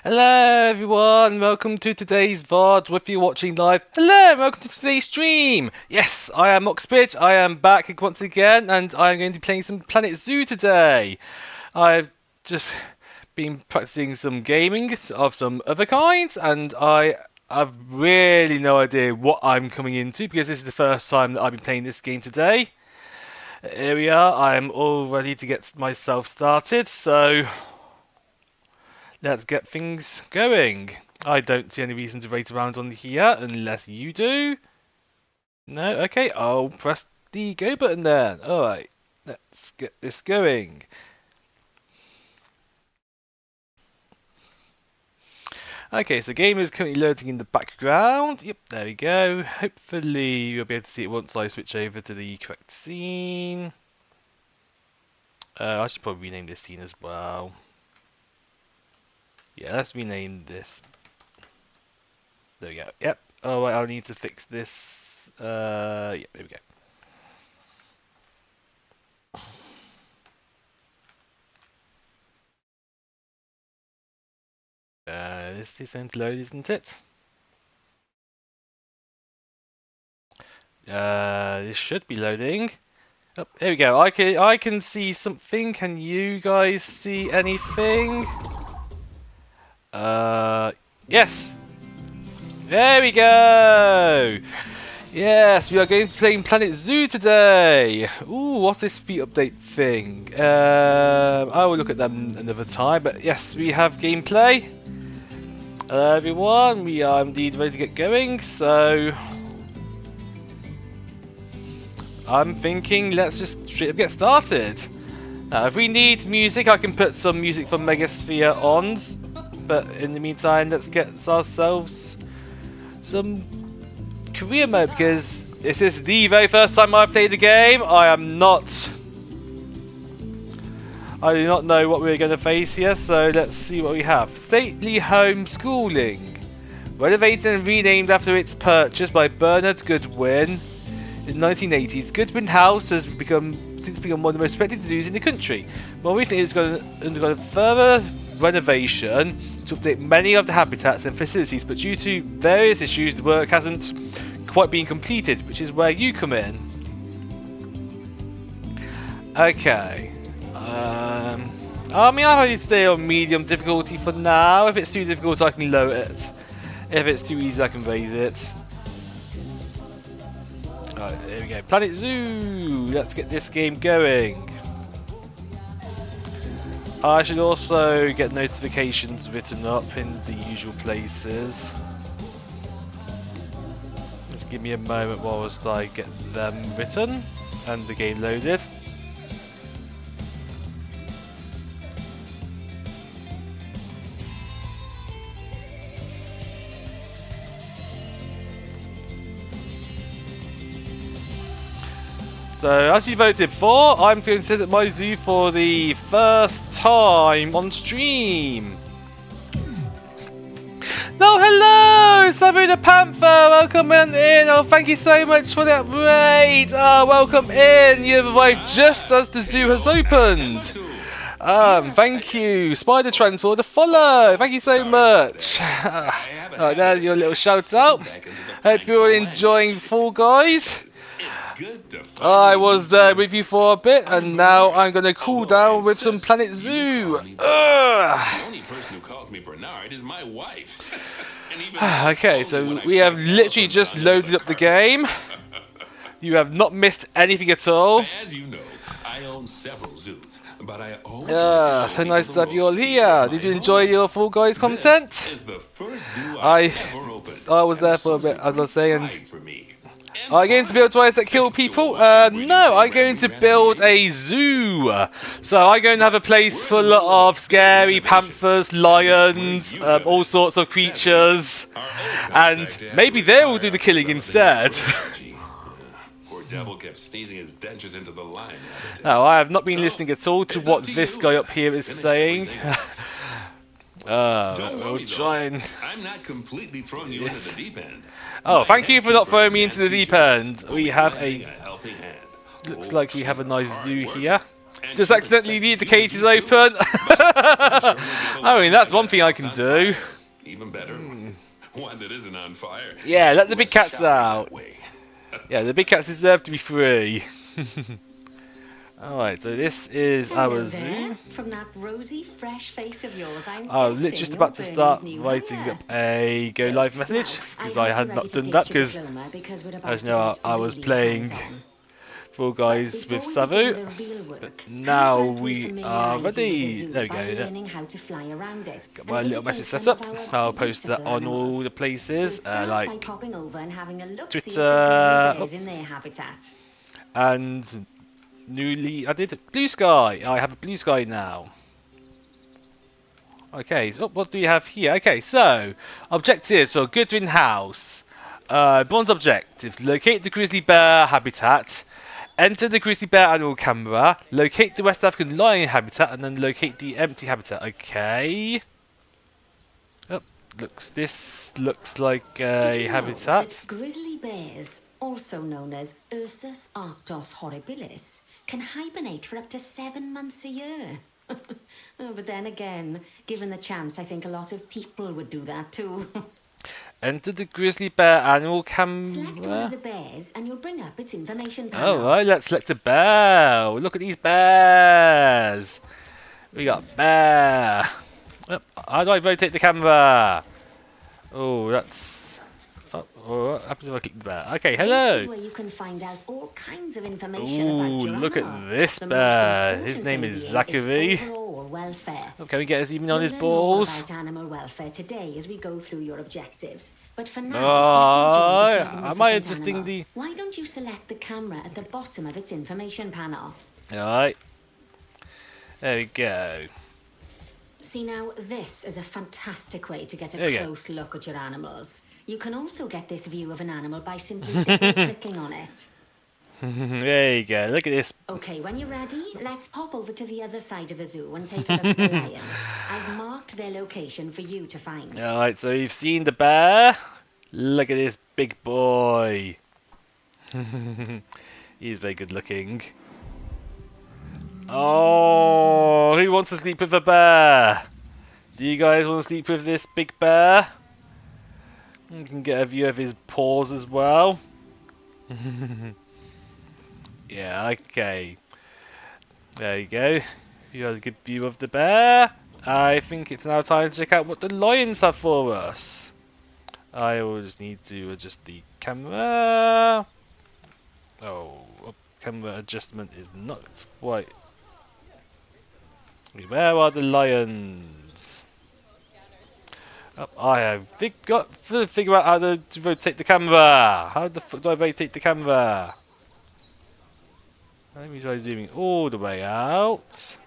Hello everyone, welcome to today's VOD with you watching live. Hello, welcome to today's stream. Yes, I am Oxbridge, I am back once again and I am going to be playing some Planet Zoo today. I've just been practicing some gaming of some other kinds and I have really no idea what I'm coming into because this is the first time that I've been playing this game today. Here we are, I'm all ready to get myself started, so let's get things going. I don't see any reason to wait around on here unless you do. No? Okay, I'll press the go button then. Alright, let's get this going. Okay, so game is currently loading in the background. Yep, there we go. Hopefully you'll be able to see it once I switch over to the correct scene. I should probably rename this scene as well. Yeah, let's rename this. There we go. Yep. Oh, wait, I'll need to fix this. Yeah, there we go. This is going to load, isn't it? This should be loading. Oh, there we go. I can see something. Can you guys see anything? Yes. There we go. Yes, we are going to be playing Planet Zoo today. Ooh, what's this feat update thing? I will look at them another time. But yes, we have gameplay. Hello everyone, we are indeed ready to get going. So I'm thinking let's just straight up get started. If we need music, I can put some music from Megasphere on. But in the meantime, let's get ourselves some career mode because this is the very first time I've played the game. I do not know what we're going to face here, so let's see what we have. Stately Home Schooling. Renovated and renamed after its purchase by Bernard Goodwin in the 1980s, Goodwin House has since become one of the most respected zoos in the country. More recently, it's undergone further renovation to update many of the habitats and facilities, but due to various issues, the work hasn't quite been completed, which is where you come in. Okay. I mean, I'll probably stay on medium difficulty for now. If it's too difficult, I can lower it. If it's too easy, I can raise it. Alright, there we go. Planet Zoo! Let's get this game going. I should also get notifications written up in the usual places. Just give me a moment whilst I get them written and the game loaded. So, as you voted for, I'm going to set up my zoo for the first time on stream. Oh, hello! Sabu the Panther, welcome in. Oh, thank you so much for that raid. Oh, welcome in. You've arrived just as the zoo has opened. Thank you. Spider Transport to follow. Thank you so much. There's your little shout out. Hope you're enjoying Fall Guys. I was there with you for a bit, and now I'm going to cool down with some Planet Zoo. The only person who calls me Bernard is my wife. Okay, so we have literally just loaded up the game. You have not missed anything at all. As you know, I own several zoos, but I always So nice to have you all here. Did you enjoy your Fall Guys content? This is the first zoo I ever opened. I was there for a bit, as I was saying. For me. Are you going to build toys that kill people? No, I'm going to build a zoo. So I'm going to have a place full of scary panthers, lions, all sorts of creatures. And maybe they will do the killing instead. Poor devil kept sneezing his dentures into the line. No, I have not been listening at all to what this guy up here is saying. We'll try and... I'm not completely throwing you into the deep end. Oh, thank you for not throwing me into the deep end. We have a... helping hand. Looks like we have a nice zoo here. And Just she'll accidentally expect leave the you to cages do too. open. I I mean, that's one thing I can do. Even better, one that isn't on fire. Yeah, let the big Less cats shopping out. that way. Yeah, the big cats deserve to be free. Alright, so this is Hello our there. zoo. From that rosy, fresh face of yours, I'm I'm guessing literally just you're about to Bernie's start new writing hire. up a go Good. live message Now, because I I hope had you're not ready to done ditch that your because diploma because we're about as to you know get I was really playing hands-on. Fall But Guys before with we begin Savu. the real work, But how now about we familiarise are you with the ready. zoo There we by go. Yeah. learning how to fly around it Got and my little visiting message set some up. of our I'll post that beautiful on all animals. the We'll places start by like popping over and having a look see Twitter, at the grizzly bears in their habitat. and newly added Blue Sky. I have a Blue Sky now. Okay, so what do we have here? Okay, so objectives for Goodwin House. Bronze objectives: locate the grizzly bear habitat, enter the grizzly bear animal camera, locate the West African lion habitat, and then locate the empty habitat. Okay. Oh, this looks like Did a you know habitat. that grizzly bears, also known as Ursus arctos horribilis, can hibernate for up to 7 months a year? Oh, but then again, given the chance, I think a lot of people would do that too. Enter the grizzly bear animal Select one camera. of the bears and you'll bring up its information panel. Alright, let's select a bear. Oh, look at these bears. We got bear. Oh, how do I rotate the camera? Oh, that's... Oh, what happens if I click the bear? Okay, This is hello. where you can find out all kinds of information about Ooh, your look animal. at this The most bear. important His name thing is being Zachary. its overall welfare. Oh, can we get a zoom in on You'll his learn more balls? about animal welfare today as we go through your objectives. But for now, Oh, let's enjoy this am I magnificent adjusting animal. the- Why don't you select the camera at the bottom of its information panel? Alright. There we go. See now, this is a fantastic way to get a There you go. close look at your animals. You can also get this view of an animal by simply double-clicking on it. There you go. Look at this. Okay, when you're ready, let's pop over to the other side of the zoo and take a look at the lions. I've marked their location for you to find. Alright, so you've seen the bear. Look at this big boy. He's very good looking. Oh, who wants to sleep with a bear? Do you guys want to sleep with this big bear? You can get a view of his paws as well. Yeah, okay. There you go. You had a good view of the bear. I think it's now time to check out what the lions have for us. I will just need to adjust the camera. Oh, camera adjustment is not quite. Where are the lions? Oh, I have got to figure out how to rotate the camera. How the fuck do I rotate the camera? Let me try zooming all the way out.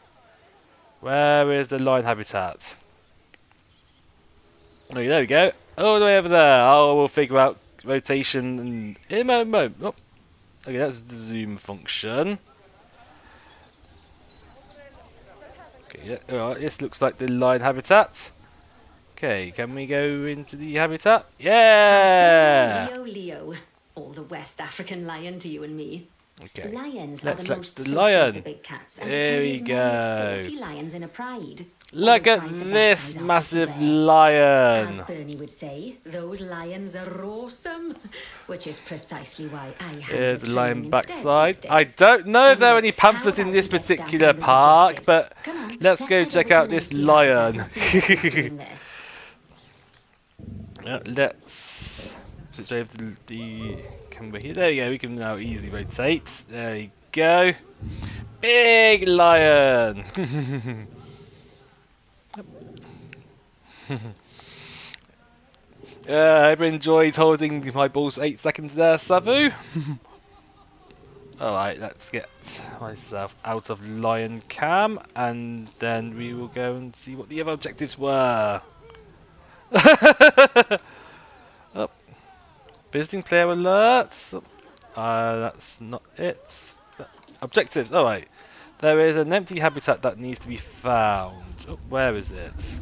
Where is the lion habitat? Okay, there we go. All the way over there. Oh, we'll figure out rotation in a moment. Oh. Okay, that's the zoom function. Okay, yeah, alright, this looks like the lion habitat. Okay, can we go into the habitat? Yeah! Leo, all the West African lion to you and me. Okay, Lions let's are the select most the social lion. of the big cats, and There there we can be as many as go. 40 lions in a pride. Look Although at prides of that this size aren't massive so rare. lion. As Bernie would say, those lions are awesome, which is precisely why I have Here's the the lion training backside. instead I these days. don't know if there are Anyway, any panthers how in about this we get started particular on those park, objectives? but Come on, let's go head check over out to this an empty habitat lion. and see what we're doing there. Let's switch over to the camera here. There we go. We can now easily rotate. There we go. Big lion. I hope you enjoyed holding my balls 8 seconds there, Savu. Alright, let's get myself out of lion cam and then we will go and see what the other objectives were. Oh. Visiting player alerts. That's not it. Objectives. Alright. There is an empty habitat that needs to be found. Oh, where is it?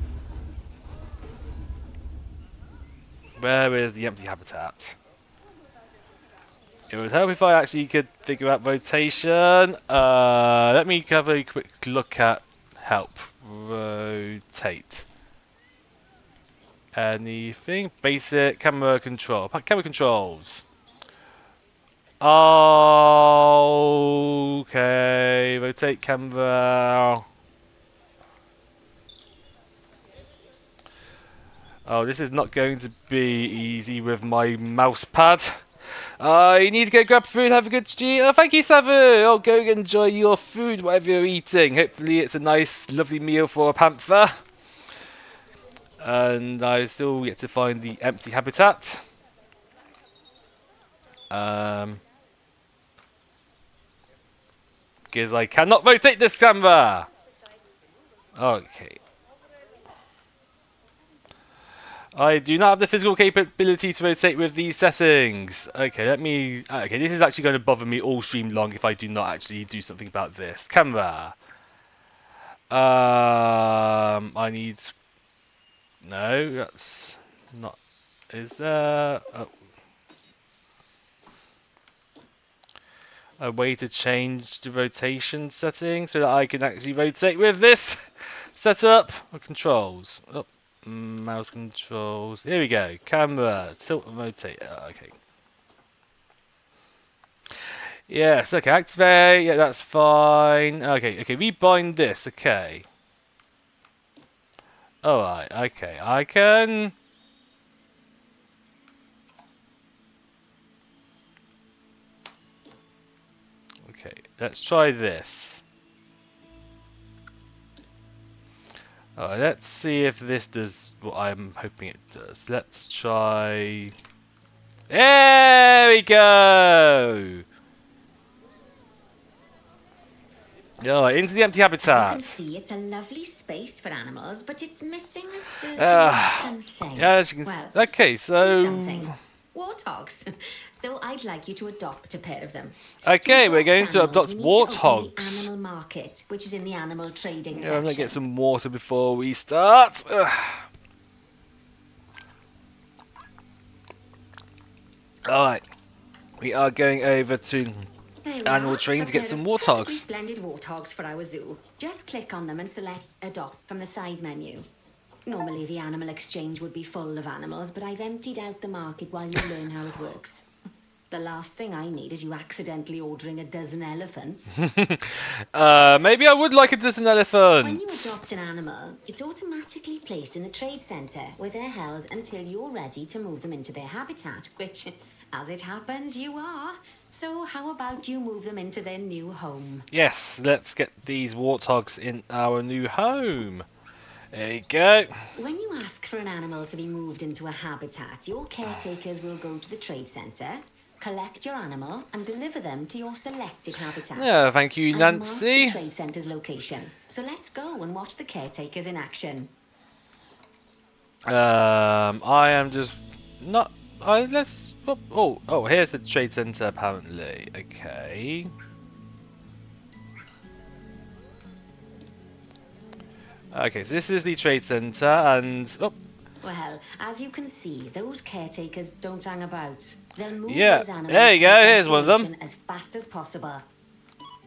Where is the empty habitat? It would help if I actually could figure out rotation. Let me have a quick look at help. Rotate. Anything? Basic camera control. Camera controls. Okay. Rotate camera. Oh, this is not going to be easy with my mouse pad. You need to go grab food, have a good tea. Oh, thank you, Savu. Oh, go enjoy your food, whatever you're eating. Hopefully it's a nice, lovely meal for a panther. And I still get to find the empty habitat. Because I cannot rotate this camera. Okay. I do not have the physical capability to rotate with these settings. Okay, let me... Okay, this is actually going to bother me all stream long if I do not actually do something about this. Camera. I need... No, that's not... Is there... Oh. A way to change the rotation setting so that I can actually rotate with this setup? Or controls? Oh. Mouse controls. Here we go. Camera. Tilt and rotate. Okay. Yes. Okay. Activate. Yeah, that's fine. Okay. Okay. Rebind this. Okay. Alright. Okay. I can. Okay. Let's try this. Let's see if this does what I'm hoping it does. Let's try... There we go! Alright, into the empty habitat. As you can see, it's a lovely space for animals, but it's missing a certain something. Yeah, as you can well, okay, so... two somethings. Warthogs. So I'd like you to adopt a pair of them. Okay, To we're going to animals, adopt we need to open warthogs. the animal market, which is in the animal trading Yeah, section. I'm gonna get some water before we start. Alright, we are going over to There we animal are, training a to get pair some of warthogs. perfectly splendid warthogs for our zoo. Just click on them and select Adopt from the side menu. Normally the animal exchange would be full of animals, but I've emptied out the market while you learn how it works. The last thing I need is you accidentally ordering a dozen elephants. Maybe I would like a dozen When you elephants. adopt an animal, it's automatically placed in the trade centre where they're held until you're ready to move them into their habitat, which, as it happens, you are. So how about you move them into their new home? Yes, let's get these warthogs in our new home. There you go. When you ask for an animal to be moved into a habitat, your caretakers will go to the trade centre, collect your animal and deliver them to your selected habitat. Yeah, thank you, And mark Nancy. the trade centre's location. So let's go and watch the caretakers in action. I am just not. Let's. Oh, here's the trade center apparently. Okay. Okay, so this is the trade center, and Well, as you can see, those caretakers don't hang about. They'll move Yeah, those animals there you to go, their here's one of them. destination as fast as possible.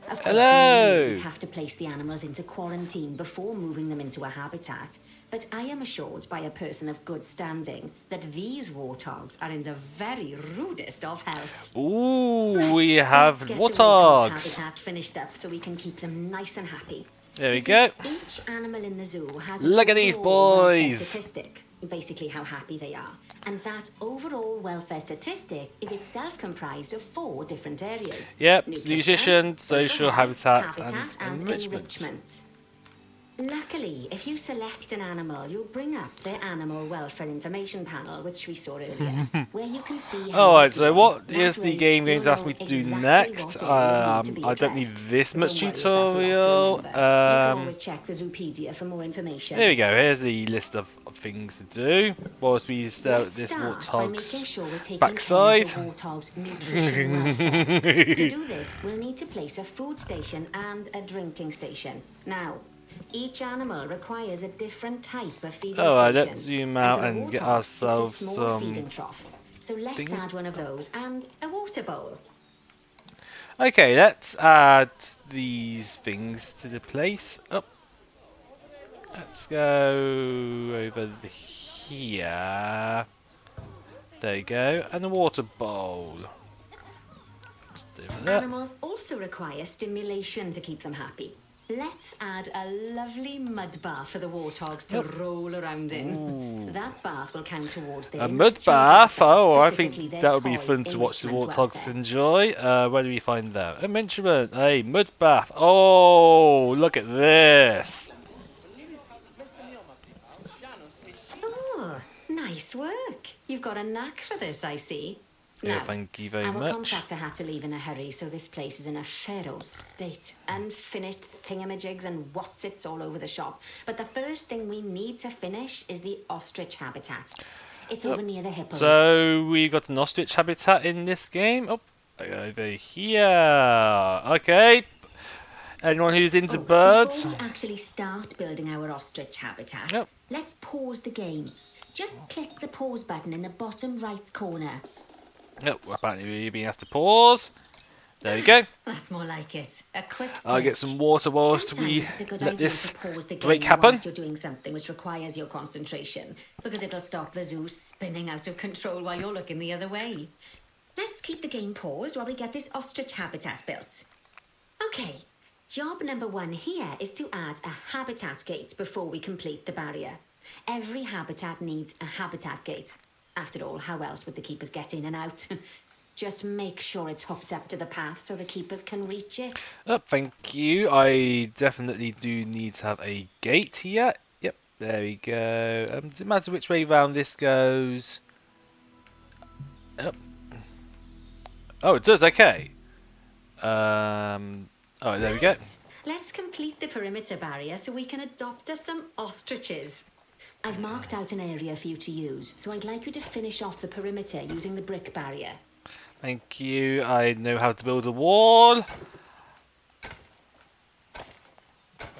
Of course, Hello. you would have to place the animals into quarantine before moving them into a habitat. But I am assured by a person of good standing that these warthogs are in the very rudest of health. ooh, Right, we have let's get the warthog's warthogs. habitat finished up so we can keep them nice and happy. There we You see, go. Each animal in the zoo has Look at an these overall welfare boys. statistic, basically how happy they are. And that overall welfare statistic is itself comprised of 4 different areas. Yep, nutrition, social, health, habitat, and and enrichment. enrichment. Luckily, if you select an animal, you'll bring up their animal welfare information panel, which we saw earlier, where you can see how Alright, they're so doing. what That is the way, game going you'll to ask know me to do exactly next? what areas need to be I don't need addressed. this much Don't worry, that's a lot to tutorial. remember. You can always check the Zoopedia for more information. There we go, here's the list of things to do. Whilst we stare at Let's this start by making warthog's sure we're taking backside. care of the warthog's nutrition welfare. To do this, we'll need to place a food station and a drinking station. Now, each animal requires a different type of feeding Alright, station. let's zoom And out for the and get warthog, ourselves it's a small some feeding trough. So let's things. add one of those and a water bowl. Okay, let's add these things to the place. Oh, let's go over here. There you go, and a water bowl. Just over there. Animals also require stimulation to keep them happy. Let's add a lovely mud bath for the warthogs to roll around in. That bath will count towards their A mud children's bath. welfare, Oh, I specifically think their that would be toy fun to watch the enrichment warthogs welfare. enjoy. Where do we find that? A mentionment. Hey, mud bath. Oh, look at this. Oh, nice work. You've got a knack for this, I see. Yeah, Now, thank you very our much. contractor had to leave in a hurry, so this place is in a feral state. Unfinished thingamajigs and whatsits all over the shop. But the first thing we need to finish is the ostrich habitat. It's over near the hippos. So we got an ostrich habitat in this game. Oh, over here. Okay. Anyone who's into birds? Before we actually start building our ostrich habitat, Yep. let's pause the game. Just click the pause button in the bottom right corner. Oh, apparently we're being asked to pause. There we go. That's more like it. A quick I'll break. get some water whilst Sometimes we it's a good let idea this to pause the break game happen. whilst you're doing something which requires your concentration, because it'll stop the zoo spinning out of control while you're looking the other way. Let's keep the game paused while we get this ostrich habitat built. Okay, job number 1 here is to add a habitat gate before we complete the barrier. Every habitat needs a habitat gate. After all, how else would the keepers get in and out? Just make sure it's hooked up to the path so the keepers can reach it. Oh, thank you. I definitely do need to have a gate here. Yep, there we go. Does it matter which way round this goes? Yep. Oh, it does. Okay. Oh, there we go. Right. Let's complete the perimeter barrier so we can adopt us some ostriches. I've marked out an area for you to use, so I'd like you to finish off the perimeter using the brick barrier. Thank you. I know how to build a wall.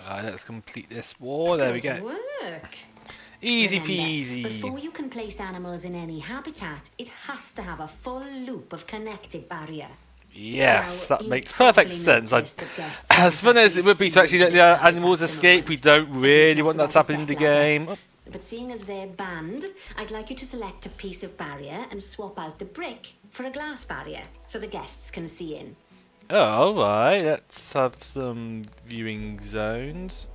Let's complete this wall. There we Good go. work. Easy Remember, peasy. before you can place animals in any habitat, it has to have a full loop of connected barrier. Yes, Now, that you've makes perfect probably sense. noticed that guests As fun have as it would be to actually let the this animals habitat at the escape, we moment. don't It is really not want that to quite a happen in the step ladder. game. Oh, But seeing as they're banned, I'd like you to select a piece of barrier and swap out the brick for a glass barrier so the guests can see in. oh, alright. Let's have some viewing zones.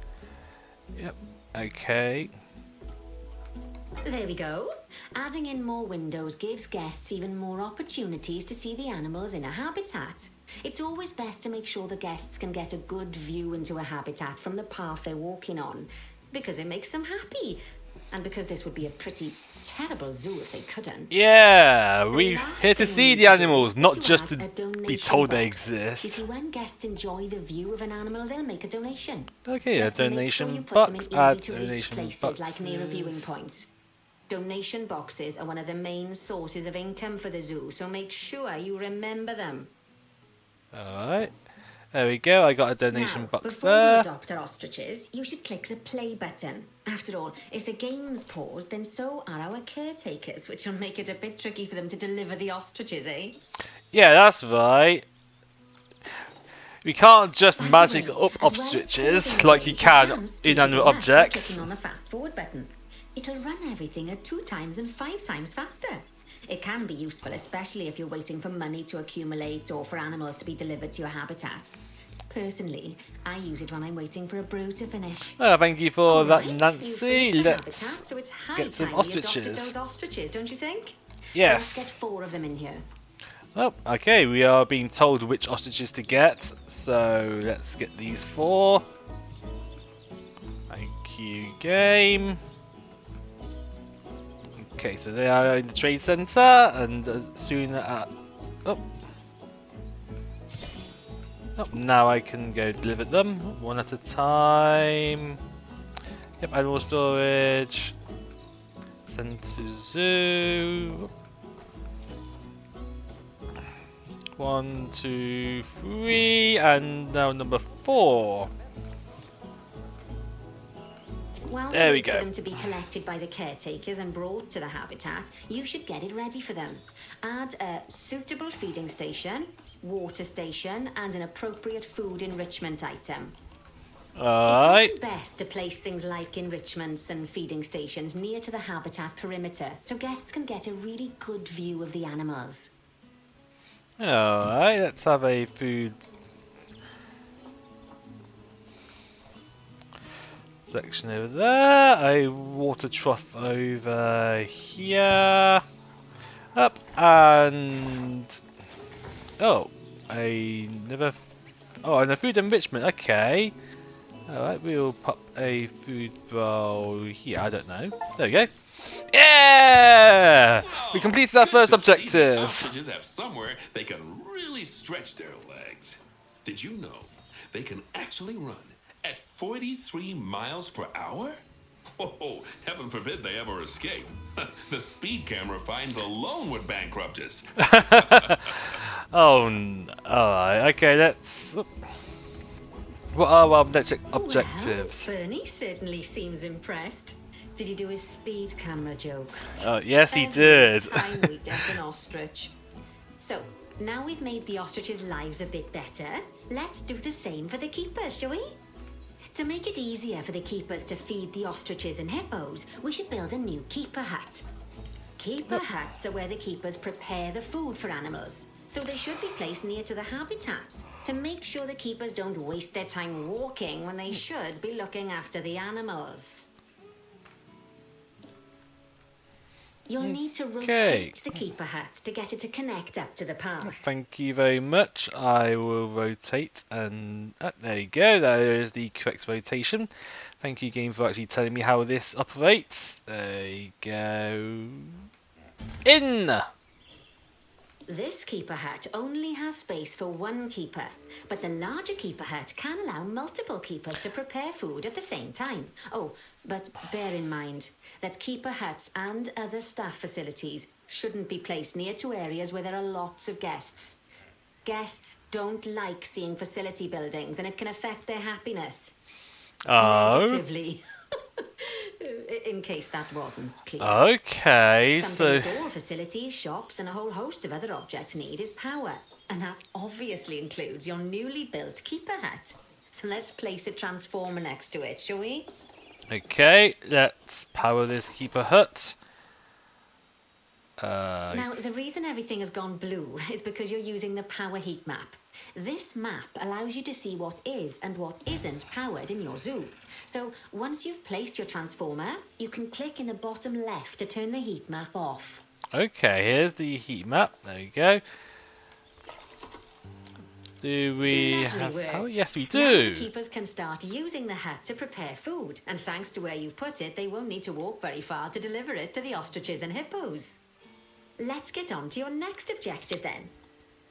Yep. Okay. There we go. Adding in more windows gives guests even more opportunities to see the animals in a habitat. It's always best to make sure the guests can get a good view into a habitat from the path they're walking on, because it makes them happy, and because this would be a pretty terrible zoo if they couldn't. Yeah, The we're last here to thing see we the need to do animals, is not to just add to a be donation told they box. You exist. see, when guests enjoy the view of an animal, they'll make a donation. Okay, a Just make donation sure you put box. them in Add easy-to-reach donation places like near a viewing boxes. point. Donation boxes are one of the main sources of income for the zoo, so make sure you remember them. Alright. There we go. I got a donation Now, box before we there. adopt our ostriches, you should click the play button. After all, if the game's paused, then so are our caretakers, which will make it a bit tricky for them to deliver the ostriches, eh? Yeah, that's right. We can't just By the magic way, up as well as obstriches pausing the like game, you can speed the inanimate game up by objects. clicking on the fast forward button. It'll run everything at 2 times and 5 times faster. It can be useful, especially if you're waiting for money to accumulate or for animals to be delivered to your habitat. Personally, I use it when I'm waiting for a brew to finish. Oh, thank you for that, Alright, you've Nancy. finished the Let's habitat, so it's high get some time we adopted ostriches. those ostriches, don't you think? Let's Yes. get 4 of them in here. Oh, okay. We are being told which ostriches to get, so let's get these 4. Thank you, game. Okay, so they are in the trade center, and soon oh. Oh, now I can go deliver them one at a time. Yep, animal storage. Send to zoo. 1, 2, 3, and now number 4. While There we we wait for go. them to be collected by the caretakers and brought to the habitat, you should get it ready for them. Add a suitable feeding station, water station, and an appropriate food enrichment item. Alright. It's often best to place things like enrichments and feeding stations near to the habitat perimeter so guests can get a really good view of the animals. Alright, let's have a food section over there, a water trough over here, up, and and a food enrichment, okay. Alright, we'll pop a food bowl here, I don't know. There we go. Yeah! We completed our first Good to see the objective. ostriches have somewhere they can really stretch their legs. Did you know they can actually run at 43 miles per hour? Oh, heaven forbid they ever escape. The speed camera fines alone would bankrupt us. Alright, okay, let's... What are our next objectives? Well, Bernie certainly seems impressed. Did he do his speed camera joke? Yes, he Every did. time we get an ostrich. So, now we've made the ostriches' lives a bit better, let's do the same for the keepers, shall we? To make it easier for the keepers to feed the ostriches and hippos, we should build a new keeper hut. Keeper huts are where the keepers prepare the food for animals, so they should be placed near to the habitats to make sure the keepers don't waste their time walking when they should be looking after the animals. You'll need to rotate the keeper hut to get it to connect up to the path. Thank you very much. I will rotate and there you go. There is the correct rotation. Thank you, game, for actually telling me how this operates. There you go. In! This keeper hut only has space for one keeper, but the larger keeper hut can allow multiple keepers to prepare food at the same time. Oh, but bear in mind that keeper huts and other staff facilities shouldn't be placed near to areas where there are lots of guests. Guests don't like seeing facility buildings, and it can affect their happiness. Oh. Negatively. In case that wasn't clear. Okay, Something so... that all facilities, shops, and a whole host of other objects need is power. And that obviously includes your newly built keeper hut. So let's place a transformer next to it, shall we? Okay, let's power this keeper hut. Now, the reason everything has gone blue is because you're using the power heat map. This map allows you to see what is and what isn't powered in your zoo. So once you've placed your transformer, you can click in the bottom left to turn the heat map off. Okay, here's the heat map. There you go. Do we Lovely have work. power? Yes, we Now the do. keepers can start using the hut to prepare food, and thanks to where you've put it, they won't need to walk very far to deliver it to the ostriches and hippos. Let's get on to your next objective then.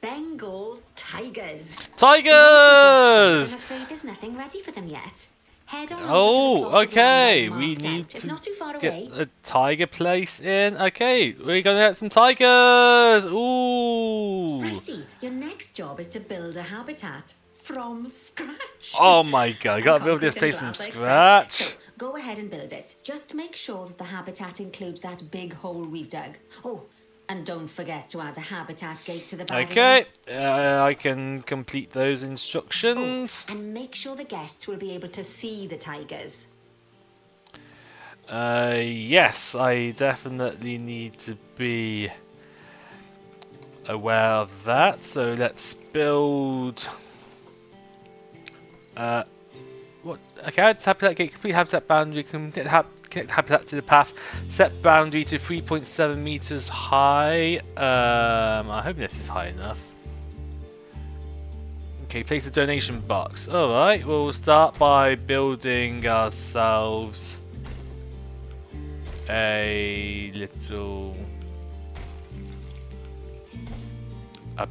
Bengal tigers. Tigers! I'm afraid there's nothing ready for them yet. Head on over to the Oh, plot of land okay. I've We marked need out. It's to not too far get away. a tiger place in. Okay, we're gonna get some tigers. Ooh. Righty, your next job is to build a habitat from scratch. Oh my god, I gotta build this Concrete place and from glass, I expect. scratch. So, go ahead and build it. Just make sure that the habitat includes that big hole we've dug. Oh, and don't forget to add a habitat gate to the back. Okay, I can complete those instructions. And make sure the guests will be able to see the tigers. Yes, I definitely need to be aware of that. So let's build. What? Okay, add habitat gate, complete habitat boundary, connect habitat to the path, set boundary to 3.7 meters high. I hope this is high enough. Okay, place a donation box. Alright, we'll start by building ourselves a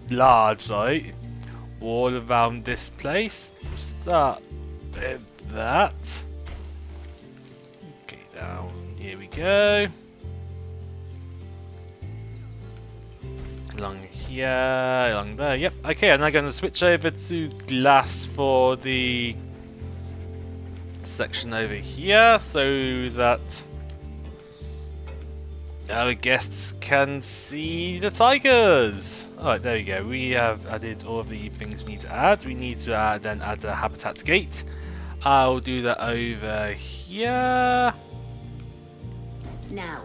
large site all around this place. Start with that. Okay, down here we go. Along here, along there. Yep. Okay, I'm now going to switch over to glass for the section over here so that our guests can see the tigers. Alright, there we go. We have added all of the things we need to add. We need to then add a habitat gate. I'll do that over here. Now,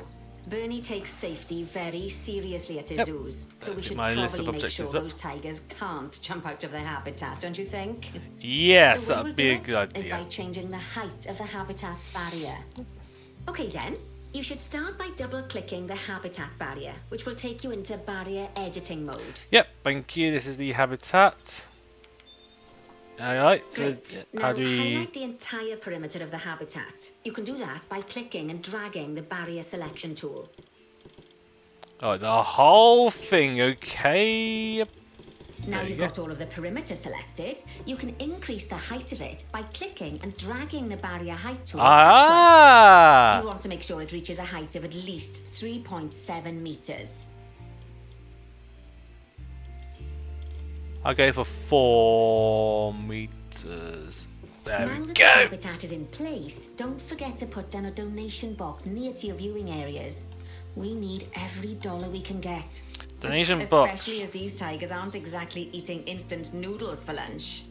Bernie takes safety very seriously at his Yep. zoos, so we think should my list of probably make objectives sure is up. those tigers can't jump out of their habitat, don't you think? Yes, The way that'd we'll be a do good it is by idea. changing the height of the habitat's barrier. Okay then, you should start by double-clicking the habitat barrier, which will take you into barrier editing mode. Yep, thank you. This is the habitat. Alright, so Great. how Now do we... highlight the entire perimeter of the habitat. You can do that by clicking and dragging the barrier selection tool. Oh, the whole thing, okay. Now There you you've go. got all of the perimeter selected, you can increase the height of it by clicking and dragging the barrier height tool upwards. Ah! You want to make sure it reaches a height of at least 3.7 meters. I'll go for 4 meters. There Now we that the go. habitat is in place, don't forget to put down a donation box near to your viewing areas. We need every dollar we can get. Donation Especially box. as these tigers aren't exactly eating instant noodles for lunch.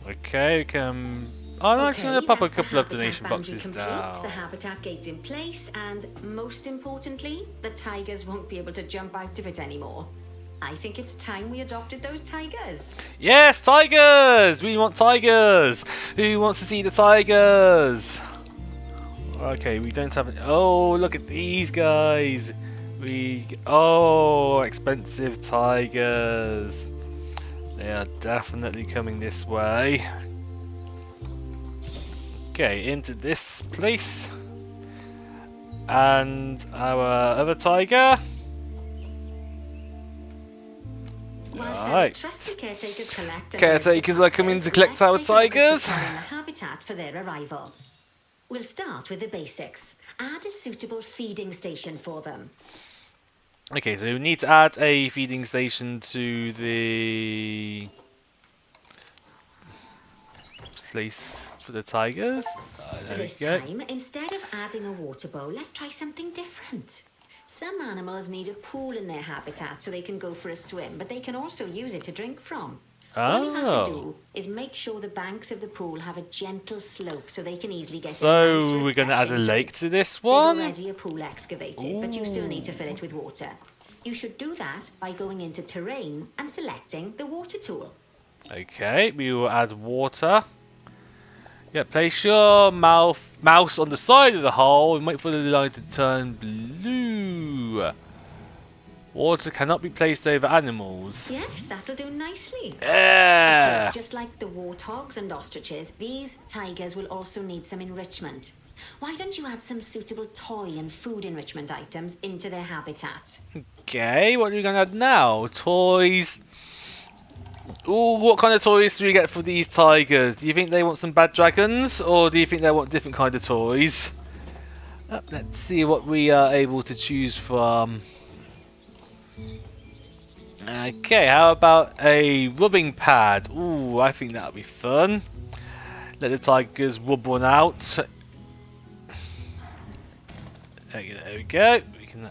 Okay, we can... Oh, I'm actually going to pop a that's the couple of habitat donation boundary boxes complete, down. The habitat gate's in place, and most importantly, the tigers won't be able to jump out of it anymore. I think it's time we adopted those tigers. Yes, tigers! We want tigers! Who wants to see the tigers? Okay, we don't have... Oh, look at these guys! Oh, expensive tigers. They are definitely coming this way. Okay, into this place. And our other tiger. Whilst our Right. trusty caretakers collect and Caretakers raise the are coming to tigers, collect our let's take a look at tigers. preparing the habitat for their arrival. We'll start with the basics. Add a suitable feeding station for them. Okay, so we need to add a feeding station to the place for the tigers. There we This go. time, instead of adding a water bowl, let's try something different. Some animals need a pool in their habitat so they can go for a swim, but they can also use it to drink from. All you have Oh. to do is make sure the banks of the pool have a gentle slope so they can easily get a nice, So we're going to add a refreshing lake drink. to this There's one. already a pool excavated, but you still need to fill it with water. You should do that by going into terrain and selecting the water tool. Okay, we will add water. Yeah, place your mouse on the side of the hole and wait for the line to turn blue. Water cannot be placed over animals. Yes, that'll do nicely. Of Yeah. course, just like the warthogs and ostriches, these tigers will also need some enrichment. Why don't you add some suitable toy and food enrichment items into their habitat? Okay, what are we going to add now? Toys. Ooh, what kind of toys do we get for these tigers? Do you think they want some bad dragons, or do you think they want different kind of toys? Let's see what we are able to choose from. Okay, how about a rubbing pad? Ooh, I think that would be fun. Let the tigers rub one out. There we go. We can.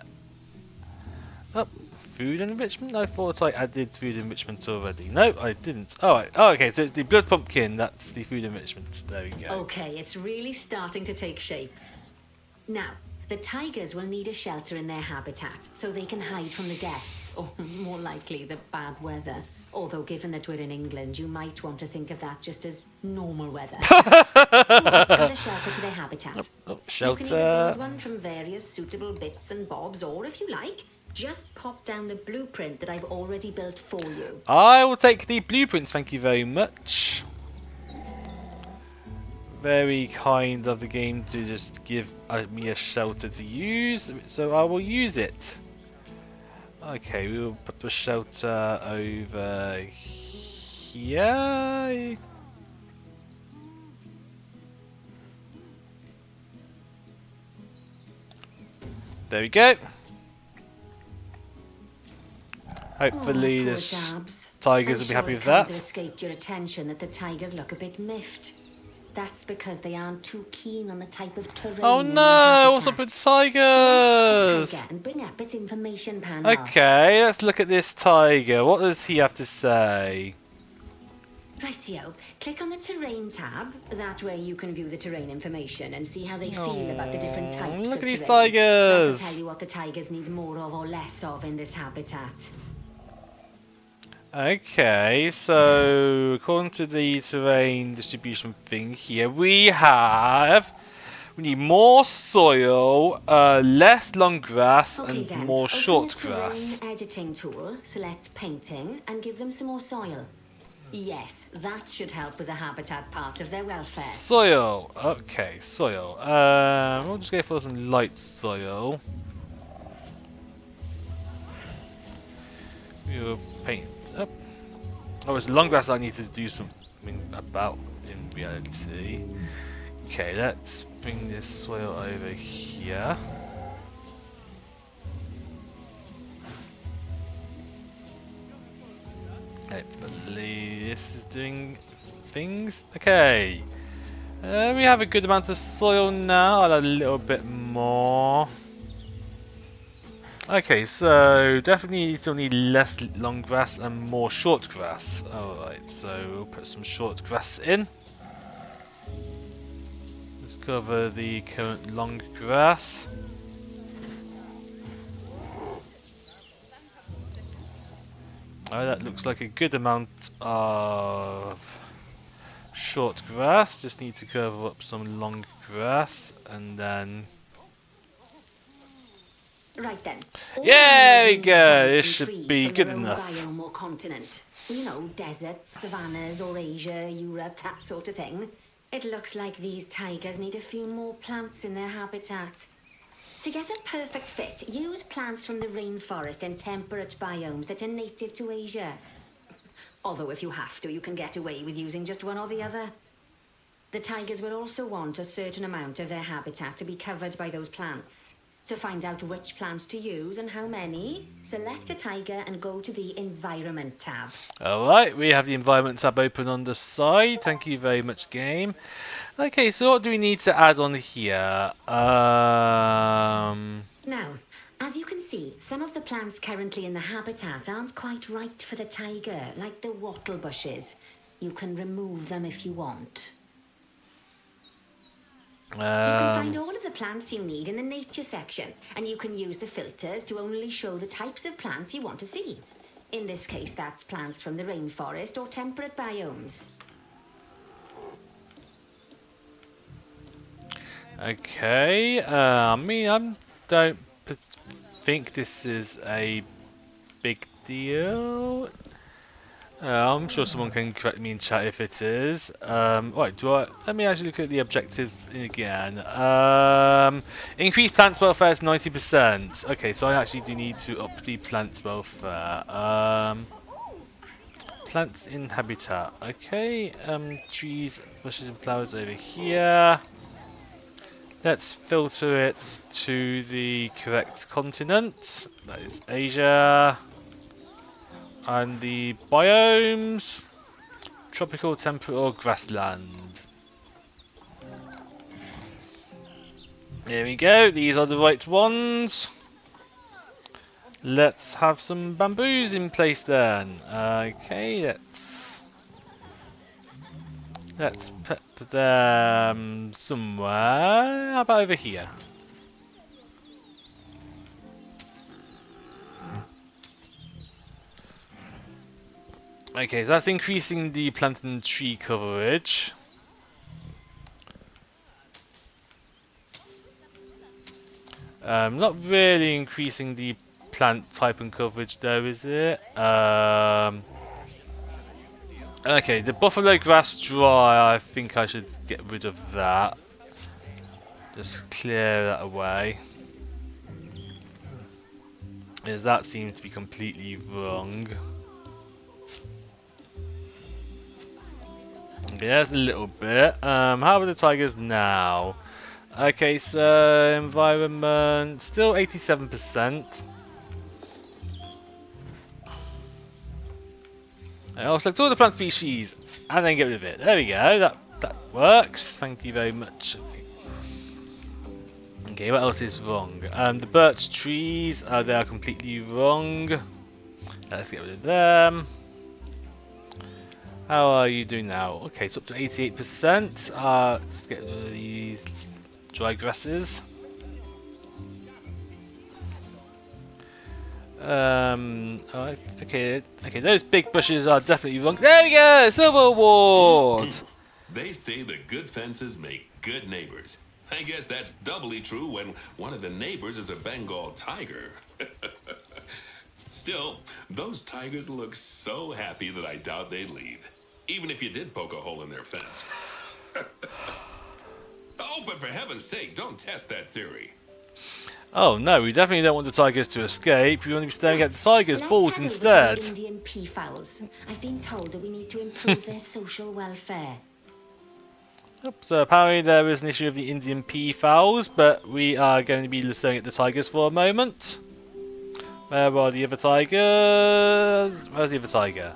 Oh, food enrichment? I thought I added food enrichment already. No, I didn't. Oh, okay, so it's the blood pumpkin. That's the food enrichment. There we go. Okay, it's really starting to take shape. Now, the tigers will need a shelter in their habitat so they can hide from the guests, or more likely, the bad weather. Although, given that we're in England, you might want to think of that just as normal weather. Add a shelter to their habitat. Oh, You can shelter. either build one from various suitable bits and bobs, or if you like, just pop down the blueprint that I've already built for you. I will take the blueprints, thank you very much. Very kind of the game to just give me a shelter to use, so I will use it. Okay, we will put the shelter over here. There we go. Hopefully poor the Dabs. tigers I'm will be happy sure with it's come that. to escaped your attention that the tigers look a bit miffed. That's because they aren't too keen on the type of terrain. Oh in their no! What's habitat. up with Select the tigers? tiger and bring up its information panel. Okay, let's look at this tiger. What does he have to say? Rightio. Click on the terrain tab. That way you can view the terrain information and see how they feel about the different types Look of at these terrain. That'll tigers. tell you what the tigers need more of or less of in this habitat. Okay, so according to the terrain distribution thing here, we need more soil, less long grass, Okay and then, more open short the terrain grass. editing tool, select painting, and give them some more soil. Yes, that should help with the habitat part of their welfare. Soil. Okay, soil. We'll just go for some light soil. We'll paint up. Oh, it's long grass I need to do something about in reality. Okay, let's bring this soil over here. Hopefully this is doing things. Okay. We have a good amount of soil now. I'll add a little bit more. Okay, so definitely still need less long grass and more short grass. Alright, so we'll put some short grass in. Let's cover the current long grass. Oh, that looks like a good amount of short grass. Just need to cover up some long grass and then... Right then. All There animals we need go. plants This and should trees be from good their own enough. biome or continent. You know, deserts, savannas, or Asia, Europe, that sort of thing. It looks like these tigers need a few more plants in their habitat. To get a perfect fit, use plants from the rainforest and temperate biomes that are native to Asia. Although if you have to, you can get away with using just one or the other. The tigers will also want a certain amount of their habitat to be covered by those plants. To find out which plants to use and how many, select a tiger and go to the Environment tab. Alright, we have the Environment tab open on the side. Thank you very much, game. Okay, so what do we need to add on here? Now, as you can see, some of the plants currently in the habitat aren't quite right for the tiger, like the wattle bushes. You can remove them if you want. You can find all of the plants you need in the nature section, and you can use the filters to only show the types of plants you want to see. In this case, that's plants from the rainforest or temperate biomes. Okay, I don't think this is a big deal. I'm sure someone can correct me in chat if it is. Right, let me actually look at the objectives again. Increase plant welfare to 90%. Okay, so I actually do need to up the plant welfare. Plants in habitat. Okay, trees, bushes and flowers over here. Let's filter it to the correct continent. That is Asia. And the biomes, tropical, temperate, or grassland. There we go, these are the right ones. Let's have some bamboos in place then. Okay, let's put them somewhere. How about over here? Okay, so that's increasing the plant and tree coverage. Not really increasing the plant type and coverage though, is it? Okay, the buffalo grass dry, I think I should get rid of that. Just clear that away. As that seems to be completely wrong. Okay, that's a little bit. How about the tigers now? Okay, so environment still 87%. I'll select all the plant species and then get rid of it. There we go. That that works. Thank you very much. Okay, what else is wrong? The birch trees, they are completely wrong. Let's get rid of them. How are you doing now? Okay, it's up to 88%. Let's get rid of these dry grasses. Alright, okay, those big bushes are definitely wrong. There we go, silver award. They say that good fences make good neighbors. I guess that's doubly true when one of the neighbors is a Bengal tiger. Still, those tigers look so happy that I doubt they'd leave, even if you did poke a hole in their fence. Oh, but for heaven's sake, don't test that theory. Oh no, we definitely don't want the tigers to escape. We want to be staring at the tigers' balls Let's instead. head over to the Indian peafowls. I've been told that we need to improve their social welfare. Yep, so apparently there is an issue of the Indian peafowls, but we are going to be staring at the tigers for a moment. Where are the other tigers? Where's the other tiger?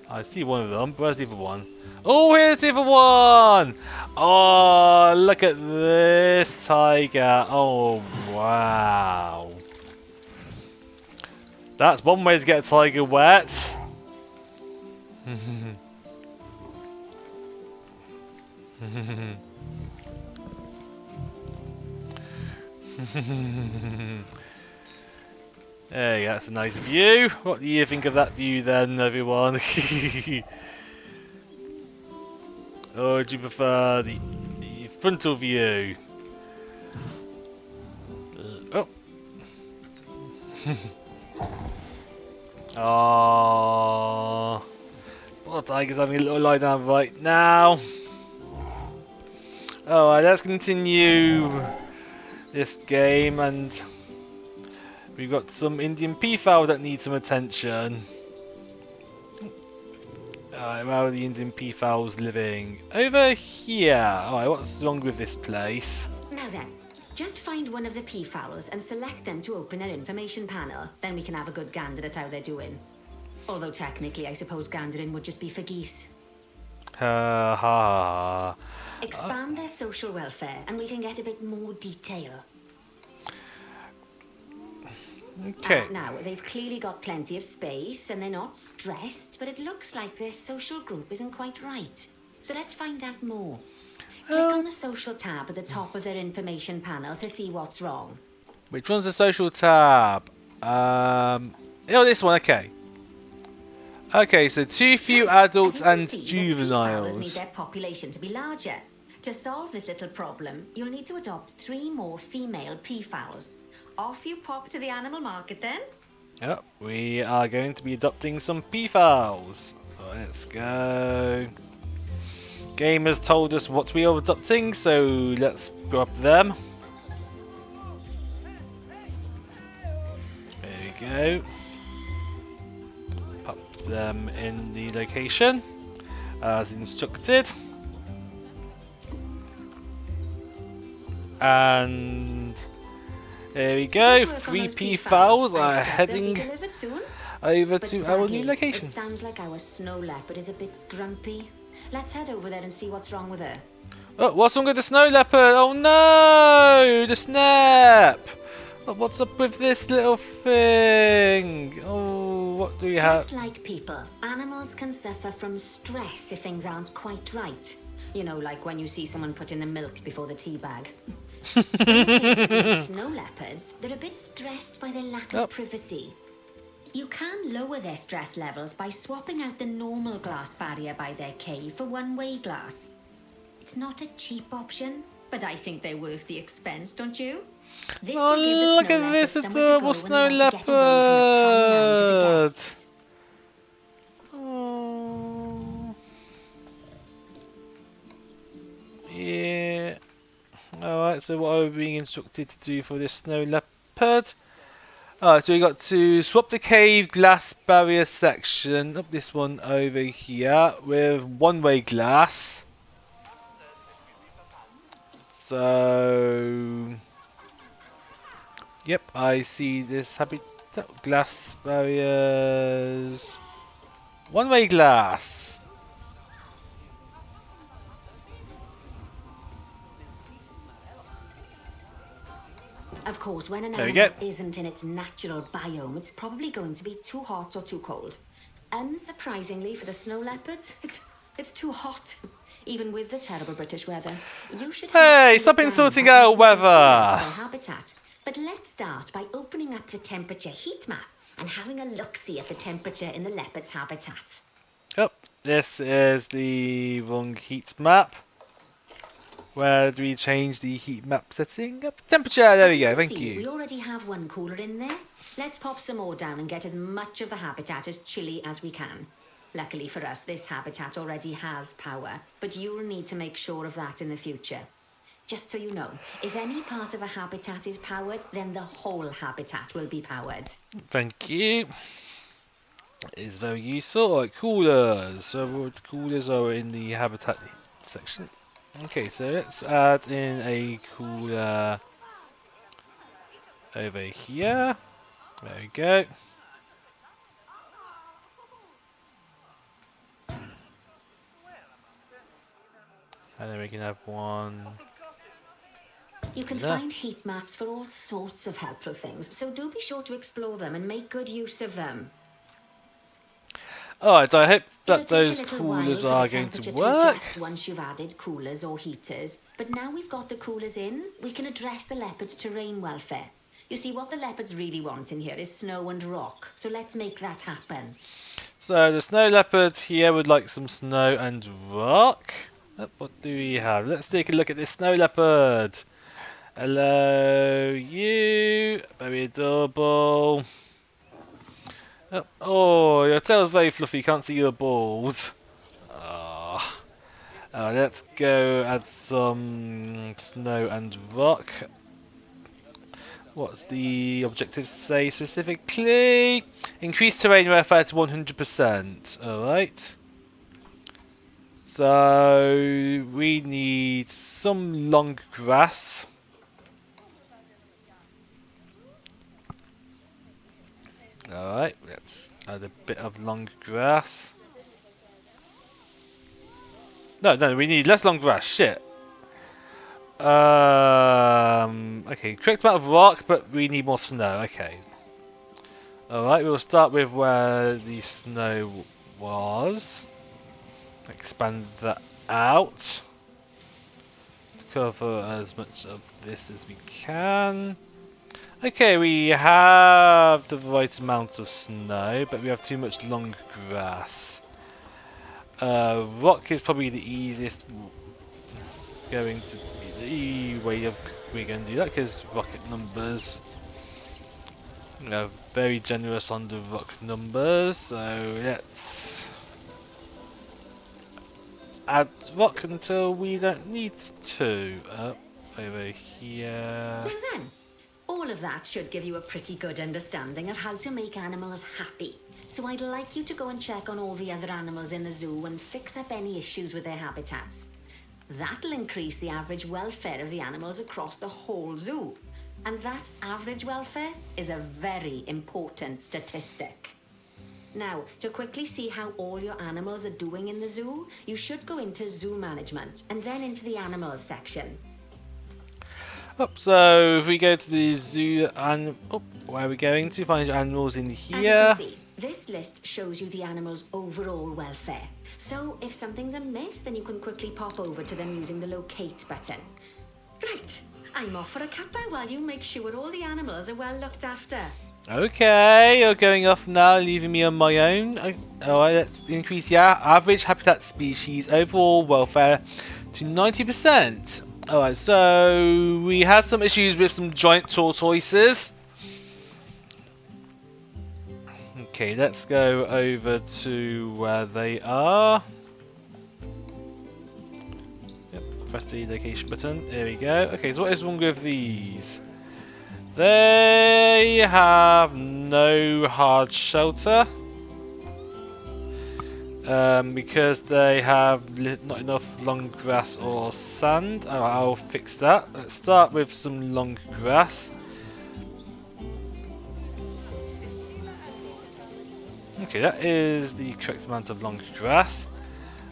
I see one of them, but where's the other one? Oh, here's the other one! Oh, look at this tiger. Oh, wow. That's one way to get a tiger wet. There you go, that's a nice view. What do you think of that view then, everyone? Or do you prefer the frontal view? Oh. Aww. Poor tiger's having a little lie down right now. Alright, let's continue this game, and we've got some Indian peafowl that need some attention. Alright, where are the Indian peafowls living? Over here. Alright, what's wrong with this place? Now then, just find one of the peafowls and select them to open their information panel. Then we can have a good gander at how they're doing. Although technically, I suppose gandering would just be for geese. Ha ha. Expand their social welfare and we can get a bit more detail. Okay. Now, they've clearly got plenty of space and they're not stressed, but it looks like their social group isn't quite right. So let's find out more. Click on the social tab at the top of their information panel to see what's wrong. Which one's the social tab? This one, okay. Okay, so too few adults and Peafowls need juveniles. their population to be larger. To solve this little problem, you'll need to adopt 3 more female peafowls. Off you pop to the animal market then. Yep, we are going to be adopting some peafowls. Let's go. Game has told us what we are adopting, so let's grab them. There we go. Pop them in the location as instructed. And there we go. 3 peafowls are heading over to our new location. It sounds like our snow leopard is a bit grumpy. Let's head over there and see what's wrong with her. Oh, what's wrong with the snow leopard? Oh no! The snap! What's up with this little thing? Oh, what do we have? Just like people, animals can suffer from stress if things aren't quite right. You know, like when you see someone put in the milk before the tea bag. In case of these snow leopards, they're a bit stressed by their lack of privacy. You can lower their stress levels by swapping out the normal glass barrier by their cave for one-way glass. It's not a cheap option, but I think they're worth the expense, don't you? This Oh, will give the look snow at this leopards somewhere to go adorable when snow they want to get away from the prying eyes of the leopard. guests. Oh. Yeah. Alright, so what are we being instructed to do for this snow leopard? Alright, so we got to swap the cave glass barrier section, up this one over here, with one-way glass. So, yep, I see this habitat glass barriers. One-way glass. Of course, when an There we animal go. isn't in its natural biome, it's probably going to be too hot or too cold. Unsurprisingly for the snow leopards, it's too hot. Even with the terrible British weather. You should Hey, have stop cooled down insulting by our adding some weather. colours to their habitat. But let's start by opening up the temperature heat map and having a look-see at the temperature in the leopard's habitat. Oh, this is the wrong heat map. Where do we change the heat map setting? Up temperature, there As we go, can thank see, We you. already have one cooler in there. Let's pop some more down and get as much of the habitat as chilly as we can. Luckily for us, this habitat already has power, but you'll need to make sure of that in the future. Just so you know, if any part of a habitat is powered, then the whole habitat will be powered. Thank you. It is very useful. Alright, coolers. So the coolers are in the habitat section. Okay, so let's add in a cooler over here. There we go. And then we can have one. You can Yeah. find heat maps for all sorts of helpful things, so do be sure to explore them and make good use of them. Alright, I hope It'll that take a those little coolers while for are the going temperature to work. adjust once you've added coolers or heaters, but now we've got the coolers in, we can address the leopard's terrain welfare. You see, what the leopards really want in here is snow and rock, so let's make that happen. So the snow leopards here would like some snow and rock. Oh, what do we have? Let's take a look at this snow leopard. Hello, you. Very adorable. Oh, your tail's very fluffy. Can't see your balls. Ah. Let's go add some snow and rock. What's the objective say specifically? Increase terrain welfare to 100%. Alright. So we need some long grass. Alright, let's add a bit of long grass. No, we need less long grass. Shit. Okay, correct amount of rock, but we need more snow. Okay. Alright, we'll start with where the snow was. Expand that out. To cover as much of this as we can. Okay, we have the right amount of snow, but we have too much long grass. Rock is probably the easiest going to be the way of we're going to do that, because rocket numbers are very generous on the rock numbers. So let's add rock until we don't need to. Over here. Now then, all of that should give you a pretty good understanding of how to make animals happy. So I'd like you to go and check on all the other animals in the zoo and fix up any issues with their habitats. That'll increase the average welfare of the animals across the whole zoo. And that average welfare is a very important statistic. Now, to quickly see how all your animals are doing in the zoo, you should go into zoo management and then into the animals section. So if we go to the zoo and where are we going to find animals in As you here? can see, this list shows you the animal's overall welfare. So if something's amiss, then you can quickly pop over to them using the locate button. Right, I'm off for a cuppa while you make sure all the animals are well looked after. Okay, you're going off now, leaving me on my own. Alright, let's increase the average habitat species overall welfare to 90%. Alright, so we had some issues with some giant tortoises. Okay, let's go over to where they are. Yep, press the location button. There we go. Okay, so what is wrong with these? They have no hard shelter. Because they have not enough long grass or sand. Oh, I'll fix that. Let's start with some long grass. Okay, that is the correct amount of long grass.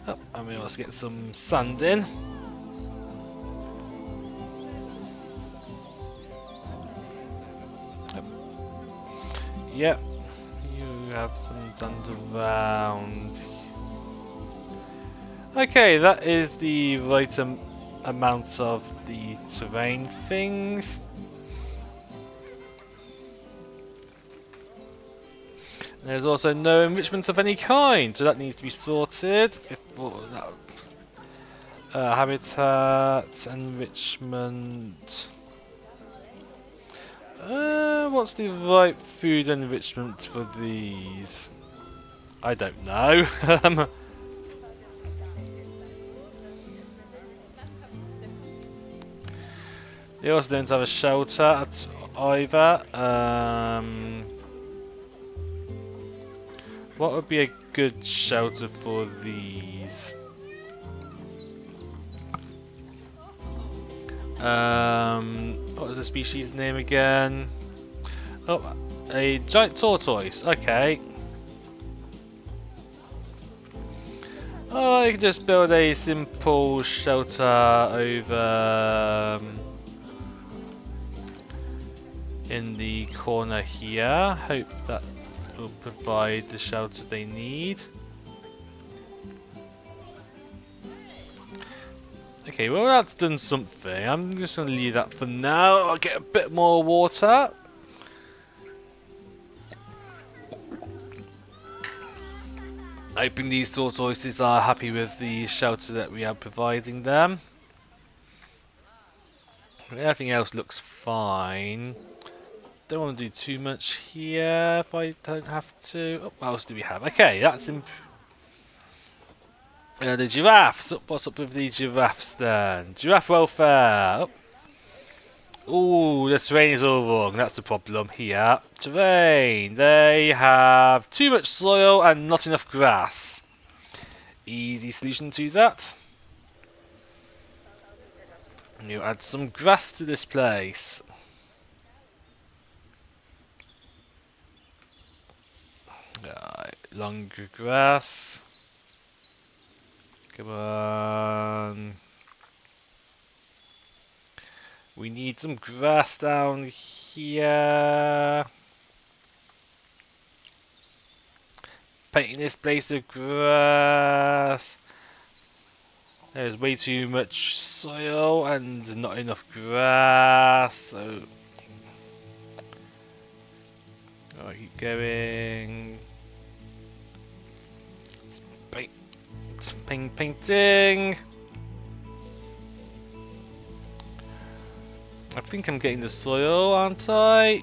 Oh, and we also get some sand in. Yep. You have some underground. Okay, that is the right amount of the terrain things. There's also no enrichment of any kind, so that needs to be sorted. Habitat, enrichment. What's the right food enrichment for these? I don't know. They also don't have a shelter at either. What would be a good shelter for these? What was the species name again? Oh, a giant tortoise. Okay. Oh, I can just build a simple shelter over in the corner here. Hope that will provide the shelter they need. Okay, well that's done something. I'm just going to leave that for now. I'll get a bit more water. Hoping these tortoises are happy with the shelter that we are providing them. Everything else looks fine. Don't want to do too much here if I don't have to. Oh, what else do we have? Okay, that's the giraffes. What's up with the giraffes then? Giraffe welfare. Oh, the terrain is all wrong. That's the problem here. Terrain. They have too much soil and not enough grass. Easy solution to that. You add some grass to this place. Right, longer grass. Come on. We need some grass down here. Painting this place with grass. There's way too much soil and not enough grass, so I'll keep going. Painting. I think I'm getting the soil, aren't I?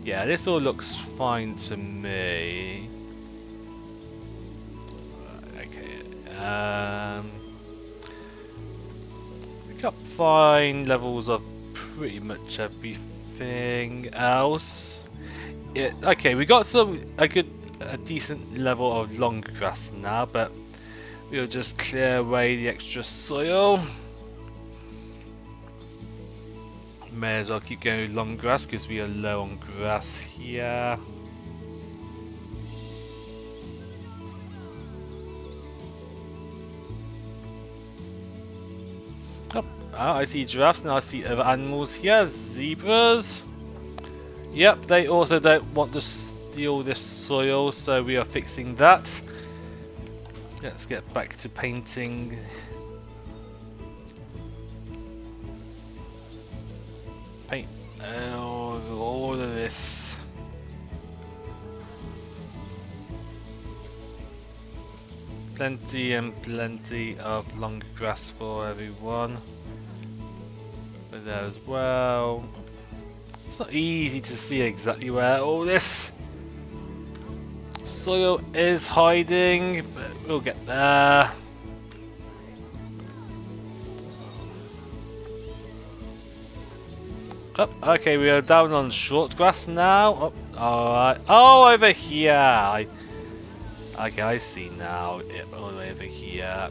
Yeah, this all looks fine to me. Okay. We got fine levels of pretty much everything else. Yeah, okay, we got a decent level of long grass now, but we'll just clear away the extra soil. May as well keep going with long grass because we are low on grass here. Oh, I see giraffes now. I see other animals here. Zebras. Yep, they also don't want to steal this soil, so we are fixing that. Let's get back to painting. Paint all of this. Plenty and plenty of long grass for everyone. But there as well. It's not easy to see exactly where all this soil is hiding, but we'll get there. Oh, okay, we are down on short grass now. Oh, alright. Oh, over here. Okay, I see now. Yep, all the way over here.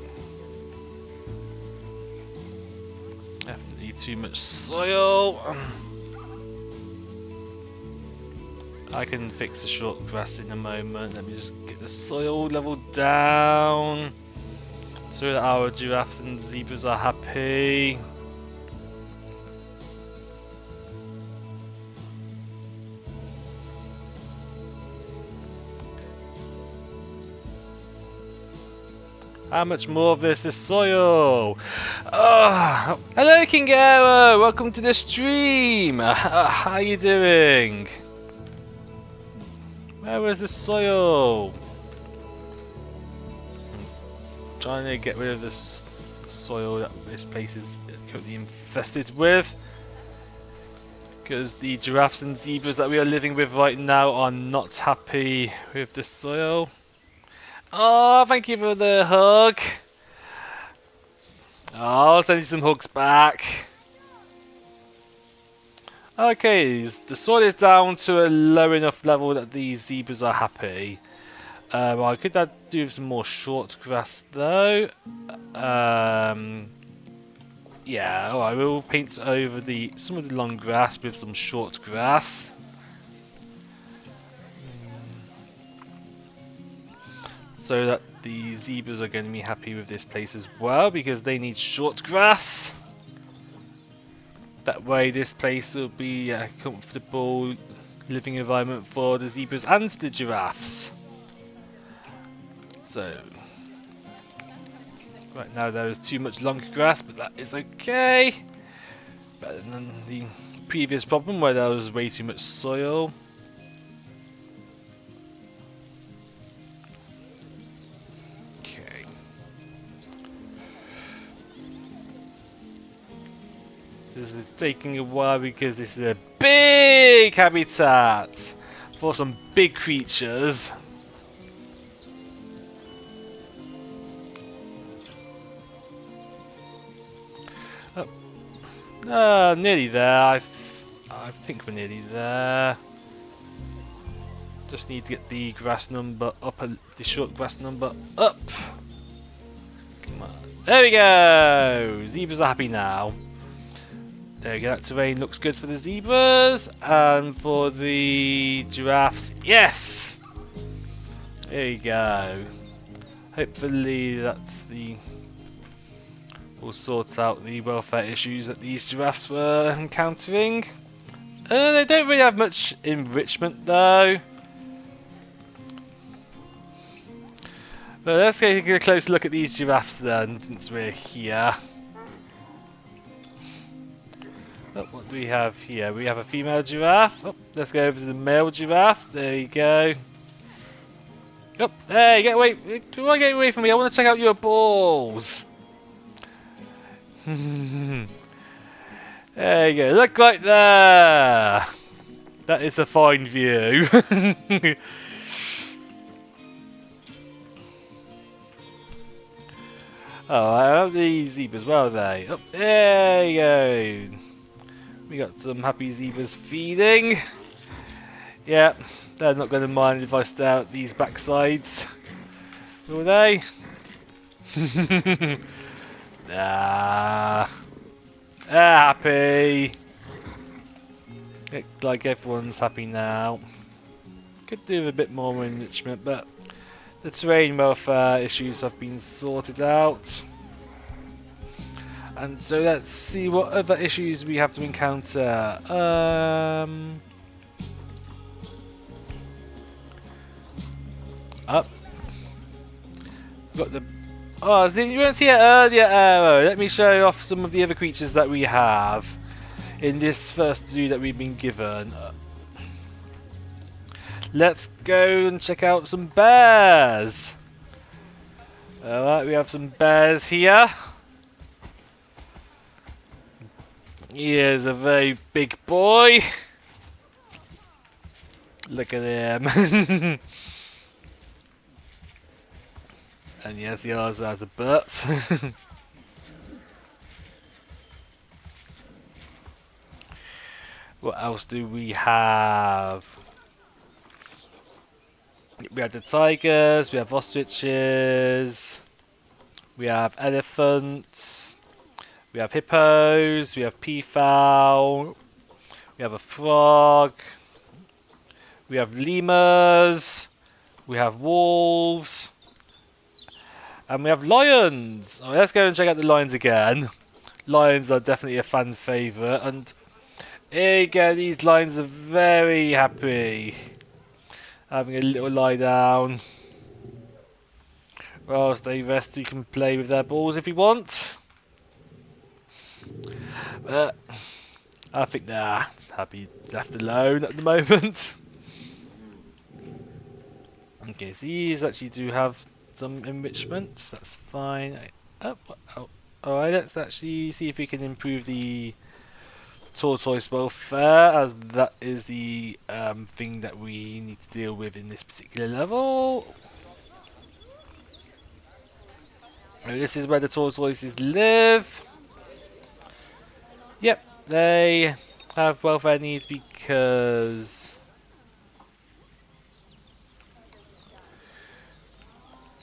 Definitely too much soil. I can fix the short grass in a moment. Let me just get the soil level down so that our giraffes and zebras are happy. How much more of this is soil? Oh, hello, King Arrow. Welcome to the stream. How you doing? Where is the soil? I'm trying to get rid of this soil that this place is currently infested with. Because the giraffes and zebras that we are living with right now are not happy with the soil. Oh, thank you for the hug. Oh, I'll send you some hugs back. Okay, the soil is down to a low enough level that these zebras are happy. I could do some more short grass though. Yeah, alright, we'll paint over some of the long grass with some short grass. So that the zebras are going to be happy with this place as well, because they need short grass. That way this place will be a comfortable living environment for the zebras and the giraffes. So, right now there is too much long grass, but that is okay. Better than the previous problem where there was way too much soil. Okay. This is taking a while because this is a big habitat for some big creatures. Nearly there. I think we're nearly there. Just need to get the grass number up, the short grass number up. Come on. There we go! Zebras are happy now. There we go, that terrain looks good for the zebras. And for the giraffes, yes! There you go. Hopefully that's will sort out the welfare issues that these giraffes were encountering. They don't really have much enrichment though. But let's take a closer look at these giraffes then, since we're here. Oh, what do we have here? We have a female giraffe. Oh, let's go over to the male giraffe. There you go. Oh, hey, get away! Get away from me! I want to check out your balls. There you go, look right there! That is a fine view. Oh, I have the zebras, where are they? Oh, there you go. We got some happy zebras feeding. Yeah, they're not going to mind if I stare at these backsides. Will they? Ah, happy. Looks like everyone's happy now. Could do with a bit more enrichment, but the terrain welfare issues have been sorted out. And so let's see what other issues we have to encounter. Up. Got the. Oh, you weren't here earlier, Arrow. Let me show you off some of the other creatures that we have in this first zoo that we've been given. Let's go and check out some bears. Alright, we have some bears here. He is a very big boy. Look at him. And yes, he also has a butt. What else do we have? We have the tigers, we have ostriches, we have elephants, we have hippos, we have peafowl, we have a frog, we have lemurs, we have wolves, and we have lions. Oh, let's go and check out the lions again. Lions are definitely a fan favourite, and here you go, these lions are very happy. Having a little lie down. Whilst they rest, you can play with their balls if you want. I think they're happy left alone at the moment. Okay, so these actually do have some enrichments. That's fine. Alright, let's actually see if we can improve the tortoise welfare, as that is the thing that we need to deal with in this particular level. And this is where the tortoises live. Yep, they have welfare needs because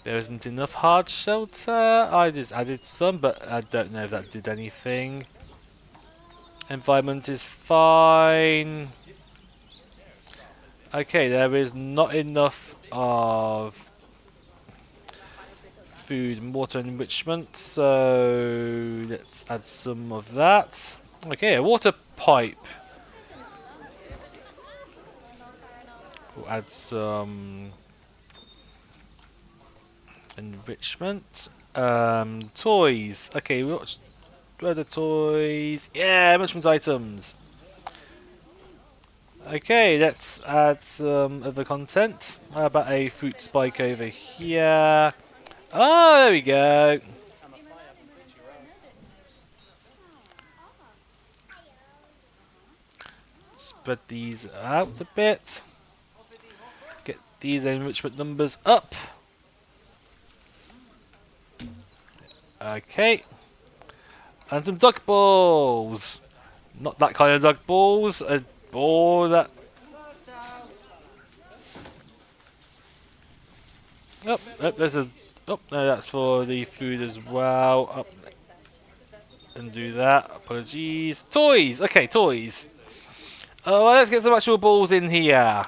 there isn't enough hard shelter. I just added some, but I don't know if that did anything. Environment is fine. Okay, there is not enough of food and water enrichment, so let's add some of that. Okay, a water pipe. We'll add some enrichment. Toys. Okay, where are the toys? Yeah, enrichment items. Okay, let's add some other content. How about a fruit spike over here? Oh, there we go. Spread these out a bit. Get these enrichment numbers up. Okay. And some duck balls. Not that kind of duck balls. A ball that... Oh, there's a... Oh, no, that's for the food as well. Up and do that. Apologies. Toys! Okay, toys. Oh, let's get some actual balls in here.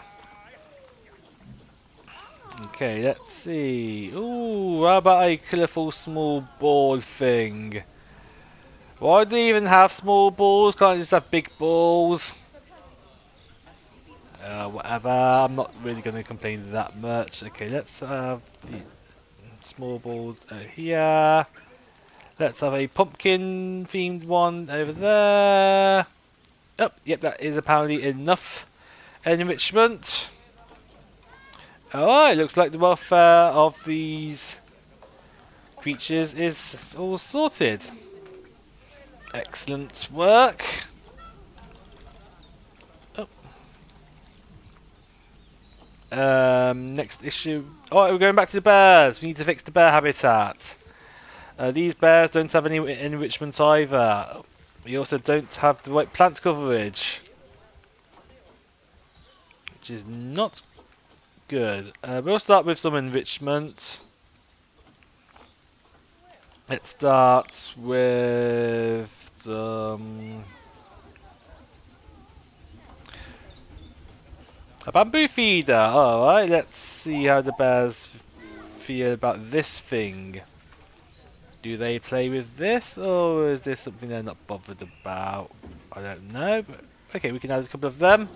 Okay, let's see. Ooh, how about a colourful small ball thing? Why do you even have small balls? Can't you just have big balls? Whatever. I'm not really going to complain that much. Okay, let's have the small balls over here. Let's have a pumpkin themed one over there. Oh, yep, that is apparently enough enrichment. Alright, looks like the welfare of these creatures is all sorted. Excellent work. Next issue. Oh, we're going back to the bears. We need to fix the bear habitat. These bears don't have any enrichment either. We also don't have the right plant coverage, which is not good. We'll start with some enrichment. Let's start with some... a bamboo feeder. Alright, let's see how the bears feel about this thing. Do they play with this, or is this something they're not bothered about? I don't know, but okay, we can add a couple of them.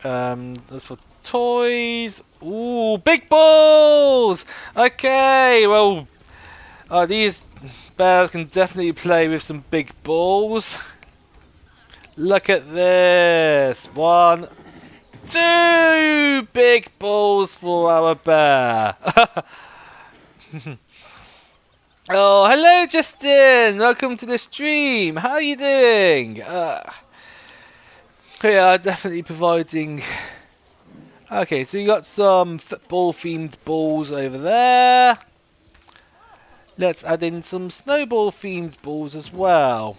As for toys, ooh, big balls! Okay, well, these bears can definitely play with some big balls. Look at this. 1, 2 big balls for our bear. Oh, hello Justin! Welcome to the stream. How are you doing? We are definitely providing... Okay, so you got some football themed balls over there. Let's add in some snowball themed balls as well.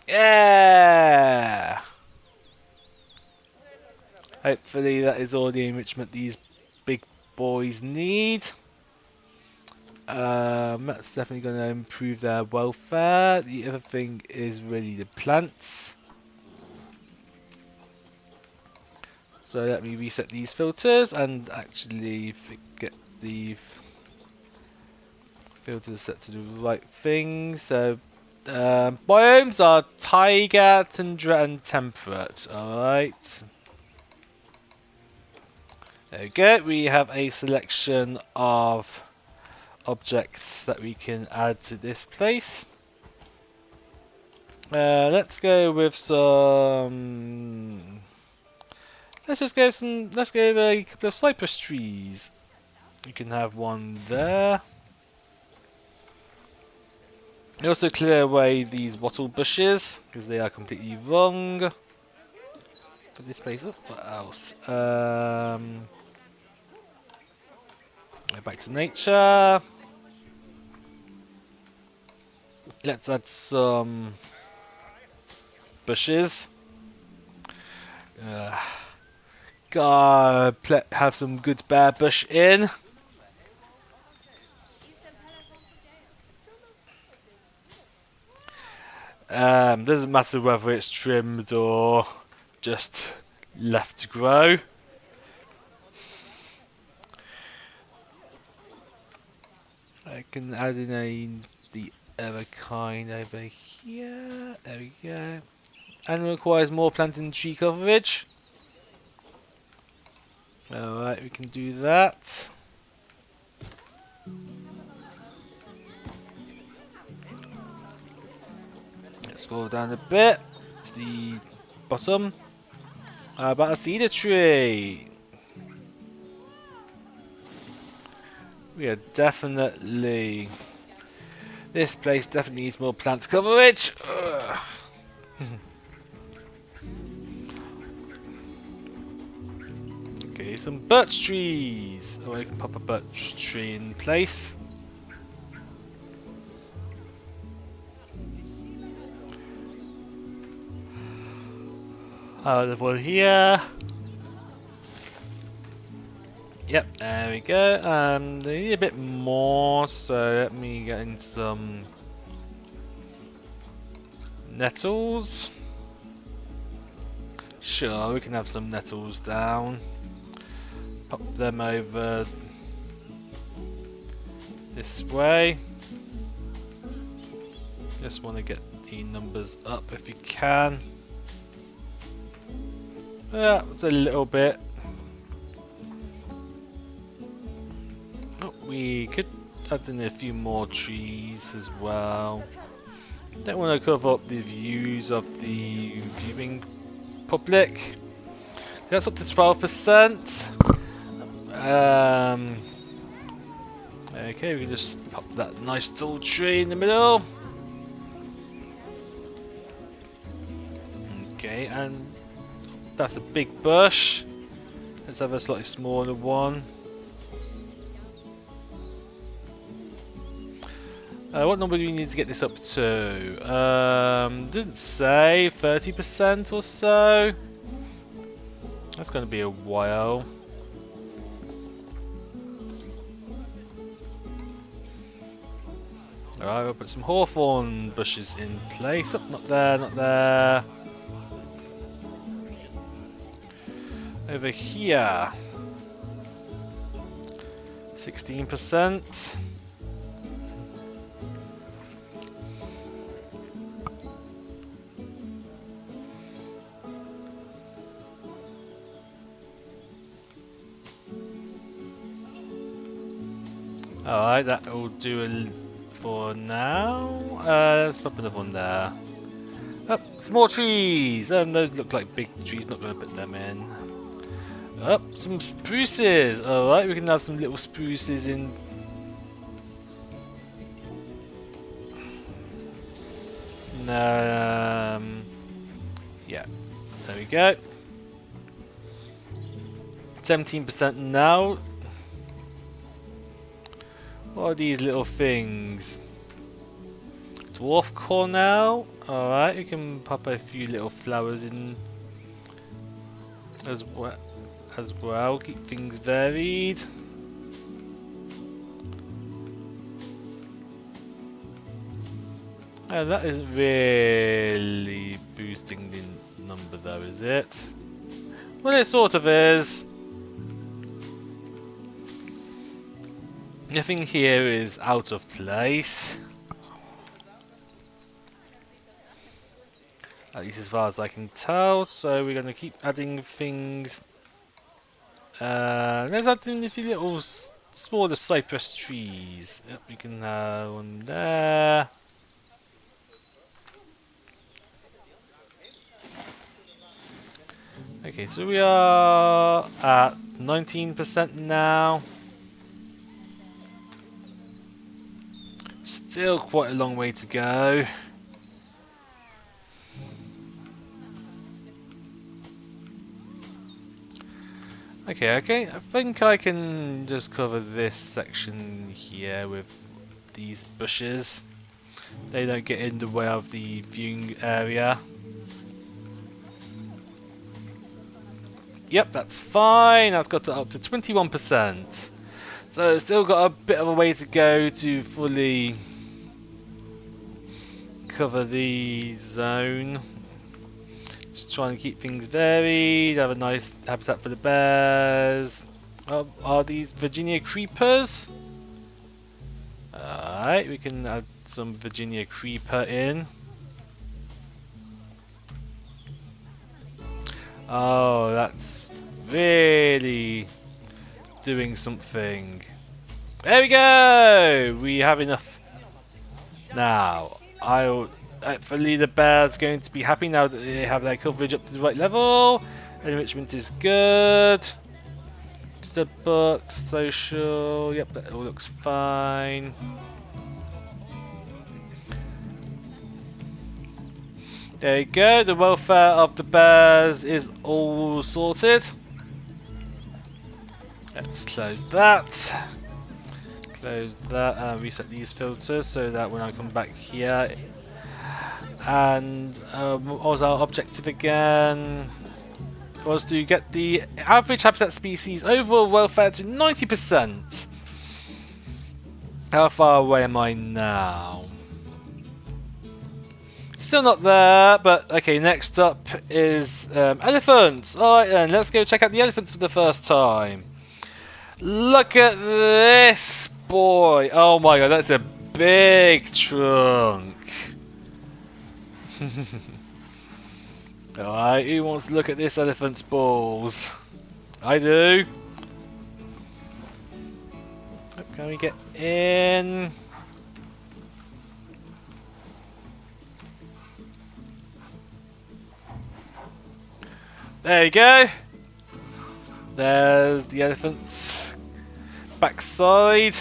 Yeah! Hopefully that is all the enrichment these big boys need. That's definitely going to improve their welfare. The other thing is really the plants. So let me reset these filters and actually get the filters set to the right thing. So biomes are taiga, tundra and temperate. Alright. There we go. We have a selection of objects that we can add to this place. Let's go with some. Let's just go some. Let's go with a couple of cypress trees. You can have one there. You also clear away these wattle bushes because they are completely wrong for this place. Oh, what else? Go back to nature. Let's add some bushes. Gotta have some good bare bush in. Doesn't matter whether it's trimmed or just left to grow. I can add in the other kind over here. There we go. And requires more plant and tree coverage. Alright, we can do that. Let's scroll down a bit to the bottom. How about a cedar tree? We are definitely... This place definitely needs more plant coverage. Okay, some birch trees. Oh, I can pop a birch tree in place. There's one here. Yep, there we go. They need a bit more, so let me get in some nettles. Sure, we can have some nettles down. Pop them over this way. Just want to get the numbers up if you can. Yeah, it's a little bit. Oh, we could add in a few more trees as well. Don't want to cover up the views of the viewing public. That's up to 12%. Okay, we can just pop that nice tall tree in the middle. Okay, and that's a big bush. Let's have a slightly smaller one. What number do we need to get this up to? Doesn't say, 30% or so. That's going to be a while. Alright, we'll put some hawthorn bushes in place. Oh, not there, not there. Over here. 16%. Alright, that will do for now. Let's put another one there. Oh, some more trees! Those look like big trees, not going to put them in. Oh, some spruces! Alright, we can have some little spruces in. Yeah, there we go. 17% now. What are these little things? Dwarf cornel. Alright, we can pop a few little flowers in as well. Keep things varied. That isn't really boosting the number though, is it? Well, it sort of is. Nothing here is out of place. At least as far as I can tell, so we're going to keep adding things Let's add in a few little smaller cypress trees. Yep, we can have one there. Okay, so we are at 19% now. Still quite a long way to go. Okay, I think I can just cover this section here with these bushes. They don't get in the way of the viewing area. Yep, that's fine. That's got up to 21%. So it's still got a bit of a way to go to fully cover the zone. Just trying to keep things varied, have a nice habitat for the bears. Oh, are these Virginia creepers? Alright, we can add some Virginia creeper in. Oh, that's really doing something. There we go! We have enough. Now, hopefully the bear's going to be happy now that they have their coverage up to the right level. Enrichment is good. Just a book, social, yep, that all looks fine. There you go, the welfare of the bears is all sorted. Let's close that. Close that and reset these filters so that when I come back here and what was our objective again? Was to get the average habitat species overall welfare to 90%. How far away am I now? Still not there, but okay, next up is elephants. Alright then, let's go check out the elephants for the first time. Look at this boy. Oh my god, that's a big trunk. Alright, who wants to look at this elephant's balls? I do. Oh, can we get in? There you go. There's the elephant's backside.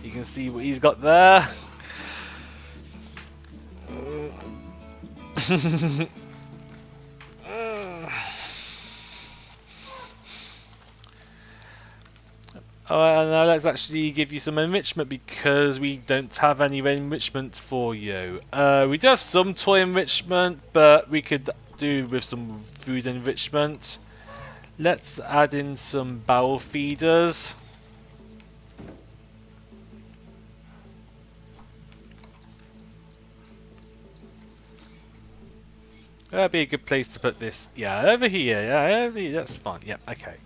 You can see what he's got there. Alright, now let's actually give you some enrichment because we don't have any enrichment for you. We do have some toy enrichment, but we could do with some food enrichment. Let's add in some bowel feeders. That'd be a good place to put this. Yeah, over here. Yeah, over here. That's fine. Yep, okay.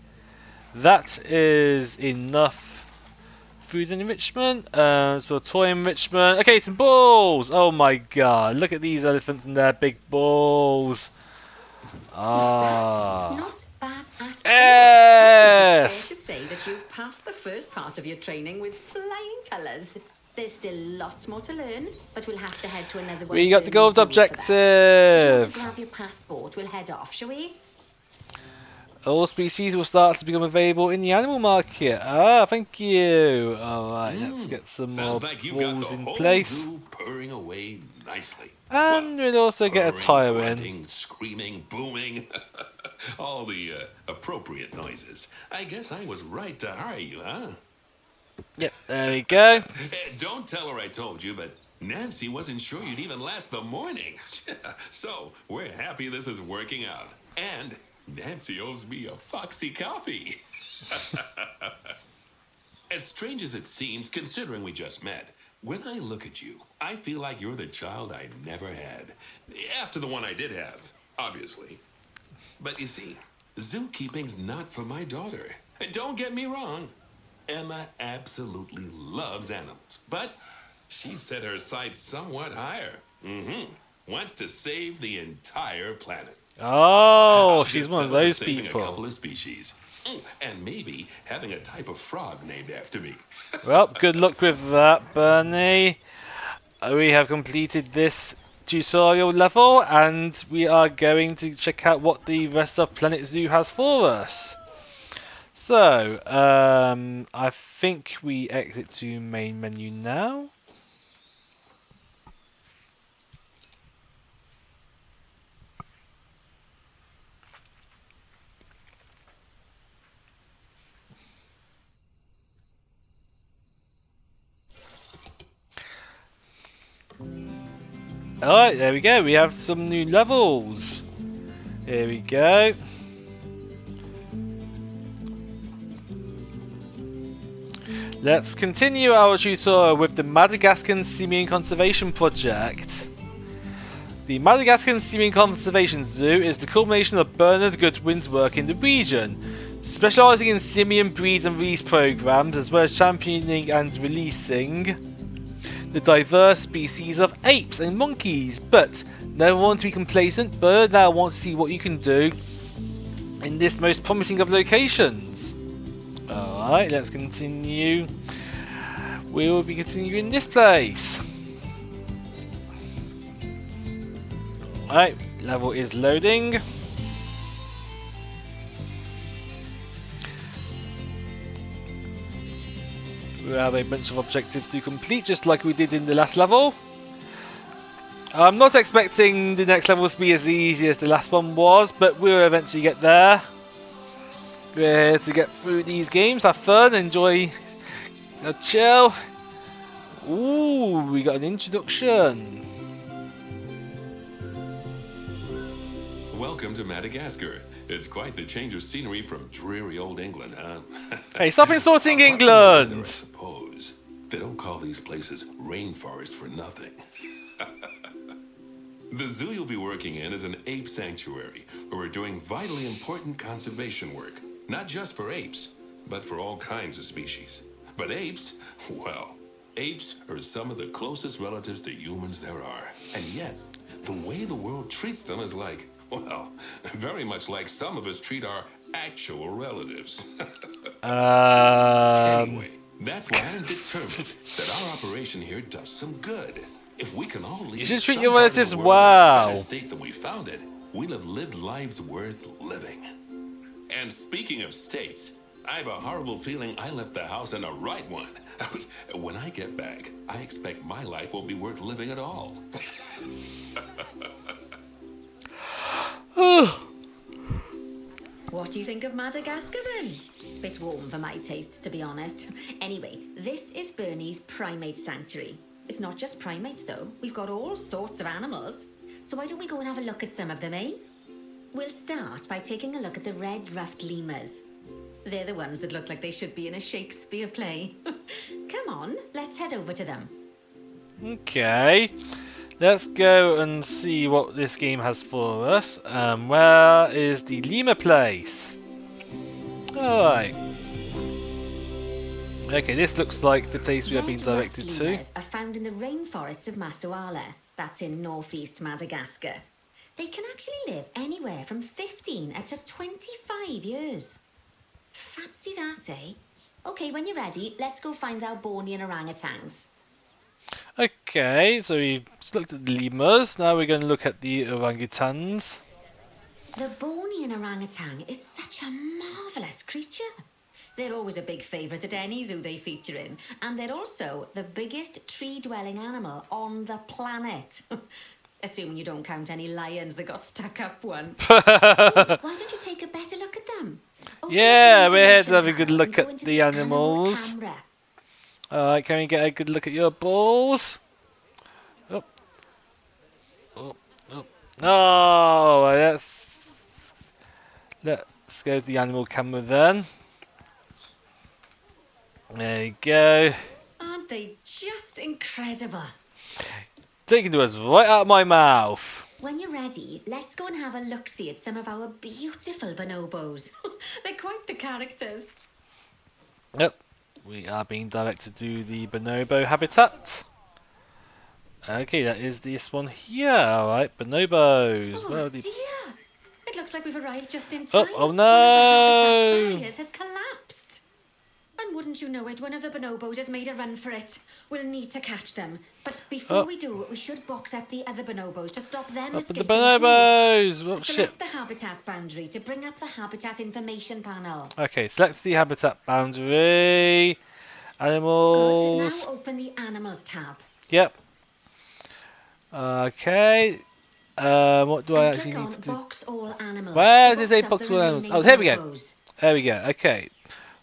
That is enough food enrichment. So toy enrichment. Okay, some balls. Oh my god. Look at these elephants and their big balls. Ah. Not bad at all. Yes! It's fair to say that you've passed the first part of your training with flying colours. There's still lots more to learn, but we'll have to head to another one. We got the gold If you want to objective. grab your passport, we'll head off, shall we? All species will start to become available in the animal market. Ah, thank you. Alright, let's get some more Sounds like you got balls the in whole place. zoo purring away nicely. And we'll also get a Purring, tire in. grunting, screaming, booming. All the appropriate noises. I guess I was right to hire you, huh? Yep, there we go. Don't tell her I told you, but Nancy wasn't sure you'd even last the morning. So, we're happy this is working out. And Nancy owes me a Foxy coffee. As strange as it seems, considering we just met, when I look at you, I feel like you're the child I never had. After the one I did have, obviously. But you see, zookeeping's not for my daughter. Don't get me wrong. Emma absolutely loves animals, but she set her sights somewhat higher. Wants to save the entire planet. Oh, I'll she's just one of settle for those saving a couple people. of species. And maybe having a type of frog named after me. Well, good luck with that, Bernie. We have completed this tutorial level, and we are going to check out what the rest of Planet Zoo has for us. So, I think we exit to main menu now. Alright, there we go. We have some new levels. Here we go. Let's continue our tutorial with the Madagascar Simian Conservation Project. The Madagascar Simian Conservation Zoo is the culmination of Bernard Goodwin's work in the region, specialising in simian breeds and release programs, as well as championing and releasing the diverse species of apes and monkeys. But never want to be complacent, but now want to see what you can do in this most promising of locations. Alright, let's continue. We will be continuing this place. Alright, level is loading. We have a bunch of objectives to complete, just like we did in the last level. I'm not expecting the next level to be as easy as the last one was, but we'll eventually get there. We're here to get through these games, have fun, enjoy, chill. Ooh, we got an introduction. Welcome to Madagascar. It's quite the change of scenery from dreary old England, huh? Hey, stop insulting Apart from the weather, I England! suppose. They don't call these places rainforests for nothing. The zoo you'll be working in is an ape sanctuary, where we're doing vitally important conservation work. Not just for apes, but for all kinds of species. But apes, well, apes are some of the closest relatives to humans there are. And yet, the way the world treats them is like, well, very much like some of us treat our actual relatives. Anyway, that's why I'm determined that our operation here does some good. If we can all leave You should treat some your part of the relatives world in a better well. state than we found it, we'll have lived lives worth living. And speaking of states, I have a horrible feeling I left the house in the right one. When I get back, I expect my life won't be worth living at all. What do you think of Madagascar then? Bit warm for my taste, to be honest. Anyway, this is Bernie's primate sanctuary. It's not just primates though. We've got all sorts of animals. So why don't we go and have a look at some of them, eh? We'll start by taking a look at the red-ruffed lemurs. They're the ones that look like they should be in a Shakespeare play. Come on, let's head over to them. Okay, let's go and see what this game has for us. Where is the lemur place? Alright. Okay, this looks like the place we have been Red-ruffed directed to. lemurs are found in the rainforests of Masoala. That's in northeast Madagascar. They can actually live anywhere from 15 up to 25 years. Fancy that, eh? Okay, when you're ready, let's go find our Bornean orangutans. Okay, so we've just looked at the lemurs. Now we're going to look at the orangutans. The Bornean orangutan is such a marvellous creature. They're always a big favourite at any zoo they feature in, and they're also the biggest tree-dwelling animal on the planet. Assuming you don't count any lions that got stuck up one. Why don't you take a better look at them? Yeah, we're here to have a good look at the animals. Alright, can we get a good look at your balls? Oh. Oh. Oh. Oh, let's go to the animal camera then. There you go. Aren't they just incredible? Taking to us right out of my mouth. When you're ready, let's go and have a look-see at some of our beautiful bonobos. They're quite the characters. Yep, we are being directed to the bonobo habitat. Okay, that is this one here. Alright, bonobos. Oh Where are the... dear! It looks like we've arrived just in Oh, time. oh One of the habitat's no! barriers has collapsed. And wouldn't you know it, one of the bonobos has made a run for it. We'll need to catch them. But before Oh. we do, we should box up the other bonobos to stop them Up with escaping the bonobos! Oh, shit. Select the habitat boundary to bring up the habitat information panel. Okay, select the habitat boundary. Good. Animals. Now open the animals tab. Yep. Okay. What do I And actually click need on to do? box all animals. Where to does it say up box the all animals? remaining Oh, here we go. bonobos. There we go. Okay.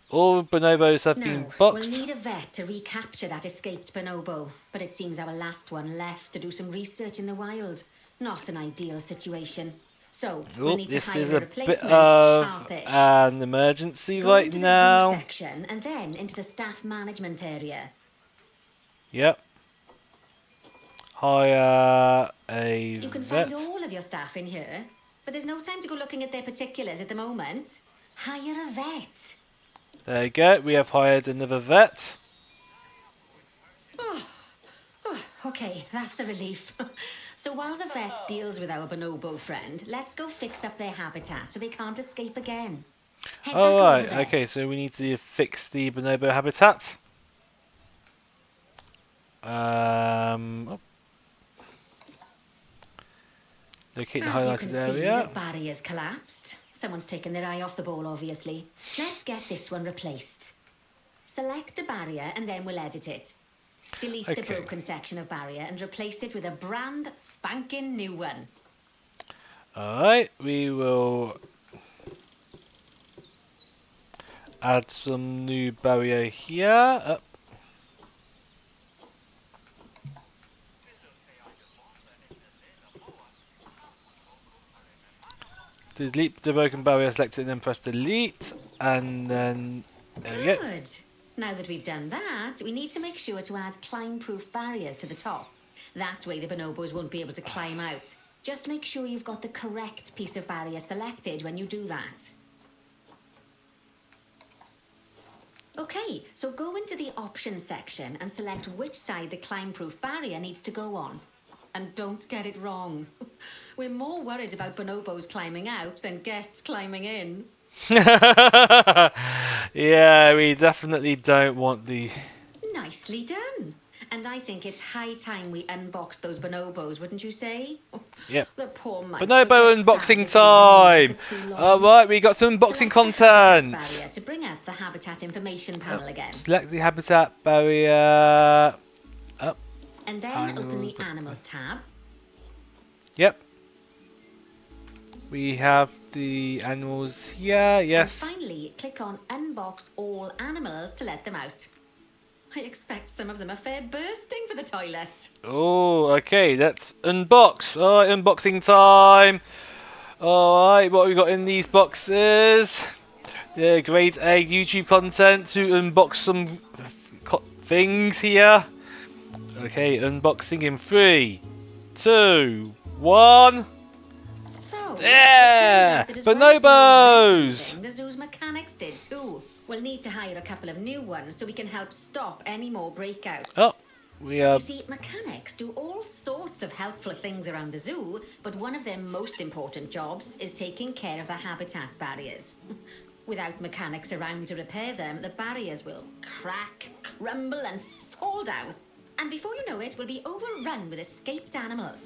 All bonobos have Now, been we'll boxed. need a vet to recapture that escaped bonobo, but it seems our last one left to do some research in the wild. Not an ideal situation. So, we'll Oh, need to this hire is a a replacement bit of sharpish. an emergency Go right into now. the zoo section and then into the staff management area. Yep. Hire a You can vet. find all of your staff in here, but there's no time to go looking at their particulars at the moment. Hire a vet. There you go. We have hired another vet. Okay, that's a relief. So while the vet deals with our bonobo friend, let's go fix up their habitat so they can't escape again. Head Oh, back over right. there. Okay, so we need to fix the bonobo habitat. Oh. Locate the As you can highlighted see, area. the barrier's collapsed. Someone's taken their eye off the ball, obviously. Let's get this one replaced. Select the barrier and then we'll edit it. Delete the Okay. broken section of barrier and replace it with a brand spanking new one. Alright, we will add some new barrier here. Delete the broken barrier, select it and then press delete. And then, there we go. Good. Now that we've done that, we need to make sure to add climb-proof barriers to the top. That way the bonobos won't be able to climb out. Just make sure you've got the correct piece of barrier selected when you do that. Okay, so go into the options section and select which side the climb-proof barrier needs to go on. And don't get it wrong. We're more worried about bonobos climbing out than guests climbing in. Yeah, we definitely don't want the... Nicely done. And I think it's high time we unbox those bonobos, wouldn't you say? Yep. The poor mites Bonobo will get unboxing sad if they've been in there time! for too long. Alright, we got some unboxing Select the habitat content! barrier to bring up the habitat information panel again. Select the habitat barrier. And then open the animals tab. Yep. We have the animals here, yes. And finally, click on unbox all animals to let them out. I expect some of them are fair bursting for the toilet. Oh, okay, let's unbox. Alright, unboxing time. Alright, what have we got in these boxes? Yeah, grade A YouTube content to unbox some things here. Okay, unboxing in 3, 2, 1. So, Yeah! it turns out that as well as the Bonobos! old vet using, the zoo's mechanics did too. We'll need to hire a couple of new ones so we can help stop any more breakouts. Oh, we You are. see, mechanics do all sorts of helpful things around the zoo, but one of their most important jobs is taking care of the habitat barriers. Without mechanics around to repair them, the barriers will crack, crumble, and fall down. And before you know it, we'll be overrun with escaped animals.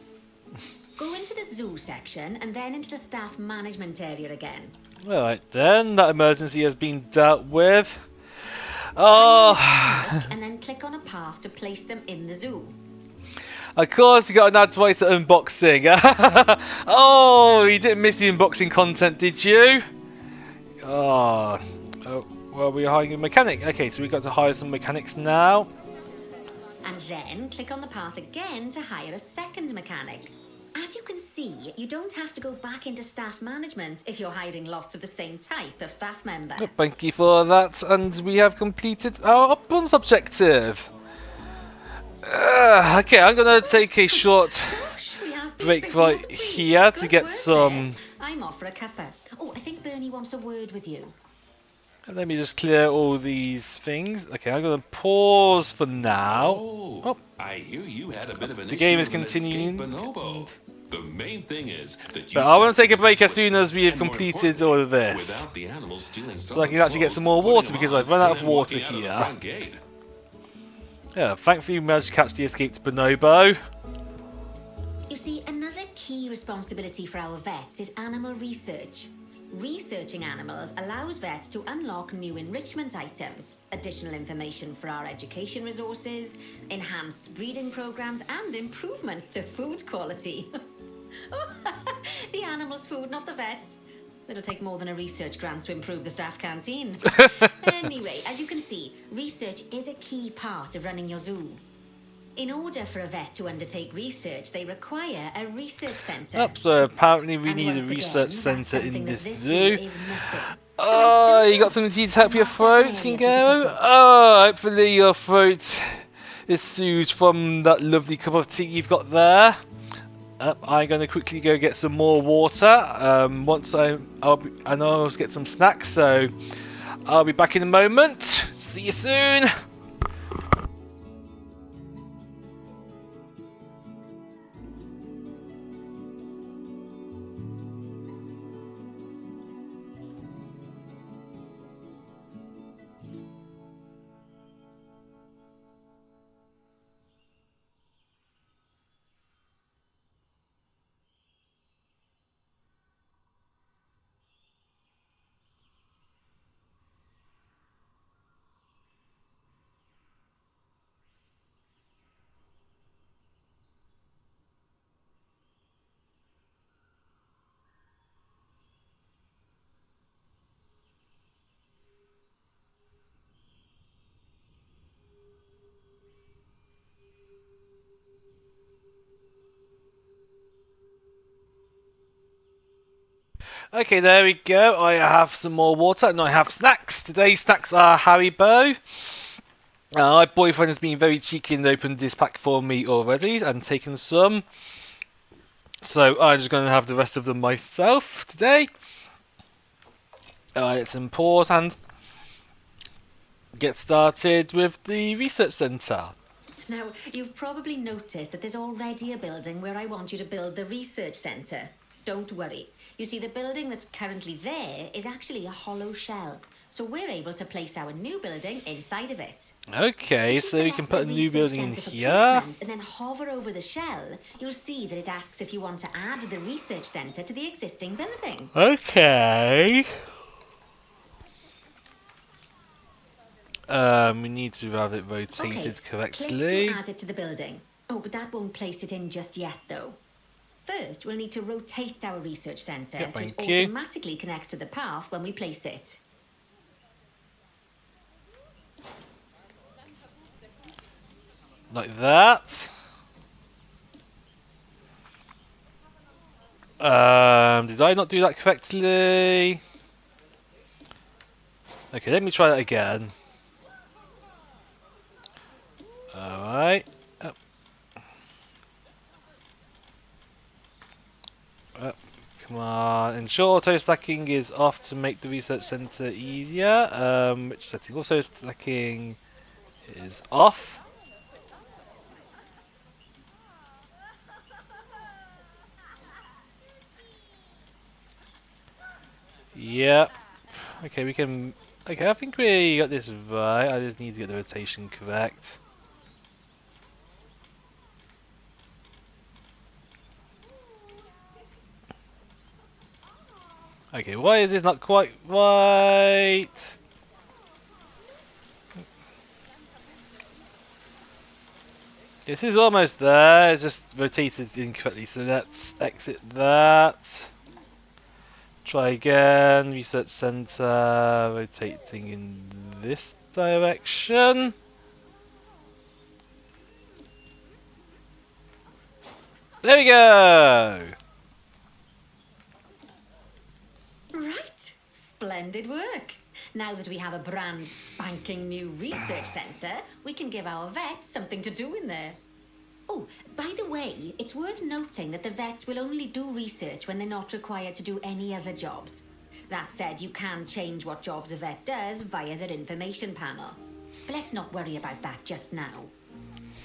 Go into the zoo section and then into the staff management area again. Alright then, that emergency has been dealt with. Oh, And then click on a path to place them in the zoo. of course you got an ad way to unboxing. Oh, you didn't miss the unboxing content, did you? Oh, well, we're hiring a mechanic. Okay, so we got to hire some mechanics now. And then click on the path again to hire a second mechanic. As you can see, you don't have to go back into staff management if you're hiring lots of the same type of staff member. Thank you for that, and we have completed our bronze objective. Okay, I'm gonna take a short Gosh, we have been break busy, right haven't we? here to Good get work some. there. I'm off for a cuppa. Oh, I think Bernie wants a word with you. Let me just clear all these things. Okay, I'm gonna pause for now. Oh, Oh. I hear you had a bit of an The game issue is with an escaped continuing. bonobo. The main thing is that you But I want to take a definitely break as swim. soon as we have And more completed all of importantly, this. without the animals stealing So I can actually get someone's some more clothes, water putting because them I've run on, out of and then water walking out of the here. front gate. Yeah, thankfully we managed to catch the escaped bonobo. You see, another key responsibility for our vets is animal research. Researching animals allows vets to unlock new enrichment items, additional information for our education resources, enhanced breeding programs, and improvements to food quality. The animals' food, not the vets. It'll take more than a research grant to improve the staff canteen. Anyway, as you can see, research is a key part of running your zoo. In order for a vet to undertake research, they require a research centre. Up, so apparently we And need a once research again, that's centre in something that this this zoo. is missing. Oh, you got something to eat to help your throat, Kingo? Oh, hopefully your throat is soothed from that lovely cup of tea you've got there. I'm going to quickly go get some more water. I'll get some snacks, so I'll be back in a moment. See you soon. Okay, there we go. I have some more water and I have snacks. Today's snacks are Haribo. My boyfriend has been very cheeky and opened this pack for me already and taken some. So I'm just going to have the rest of them myself today. Let's import and get started with the research centre. Now, you've probably noticed that there's already a building where I want you to build the research centre. Don't worry. You see, the building that's currently there is actually a hollow shell. So we're able to place our new building inside of it. Okay, If you so we select can put a the new research building in centre for here. placement and then hover over the shell, you'll see that it asks if you want to add the research centre to the existing building. Okay. We need to have it rotated correctly. Click to add it to the building. Oh, but that won't place it in just yet, though. First, we'll need to rotate our research centre Yep, so it thank you. automatically connects to the path when we place it. Like that. Did I not do that correctly? Okay, let me try that again. Alright. Come on. Ensure auto stacking is off to make the research center easier. Which setting? Auto stacking is off. Yep. Okay, we can. Okay, I think we got this right. I just need to get the rotation correct. Okay, why is this not quite right? This is almost there, it's just rotated incorrectly, so let's exit that. Try again, research center, rotating in this direction. There we go! Right. Splendid work. Now that we have a brand spanking new research centre, we can give our vets something to do in there. Oh, by the way, it's worth noting that the vets will only do research when they're not required to do any other jobs. That said, you can change what jobs a vet does via their information panel. But let's not worry about that just now.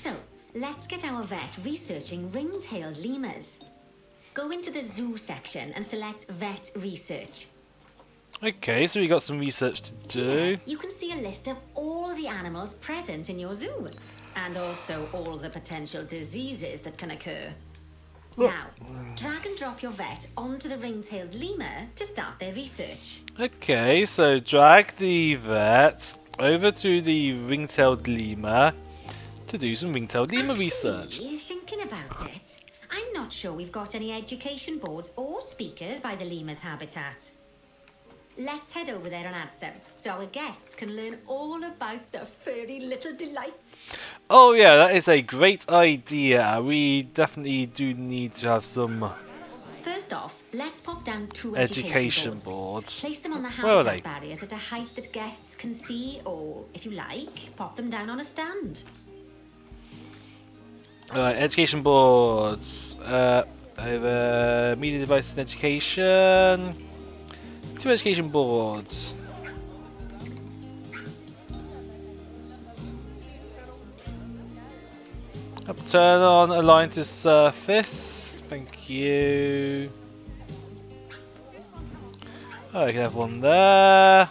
So, let's get our vet researching ring-tailed lemurs. Go into the zoo section and select Vet Research. Okay, so we got some research to do. You can see a list of all the animals present in your zoo, and also all the potential diseases that can occur. Now, drag and drop your vet onto the ring-tailed lemur to start their research. Okay, so drag the vet over to the ring-tailed lemur to do some ring-tailed lemur research. Actually, thinking about it, I'm not sure we've got any education boards or speakers by the lemur's habitat. Let's head over there and add some, so our guests can learn all about the furry little delights. Oh yeah, that is a great idea. We definitely do need to have some First off, let's pop down 2 education boards. Place them on the Where are they? habitat barriers at a height that guests can see, or, if you like, pop them down on a stand. Alright, education boards. Over media devices and education. 2 education boards. Turn on align to surface. Thank you. Oh, we can have one there.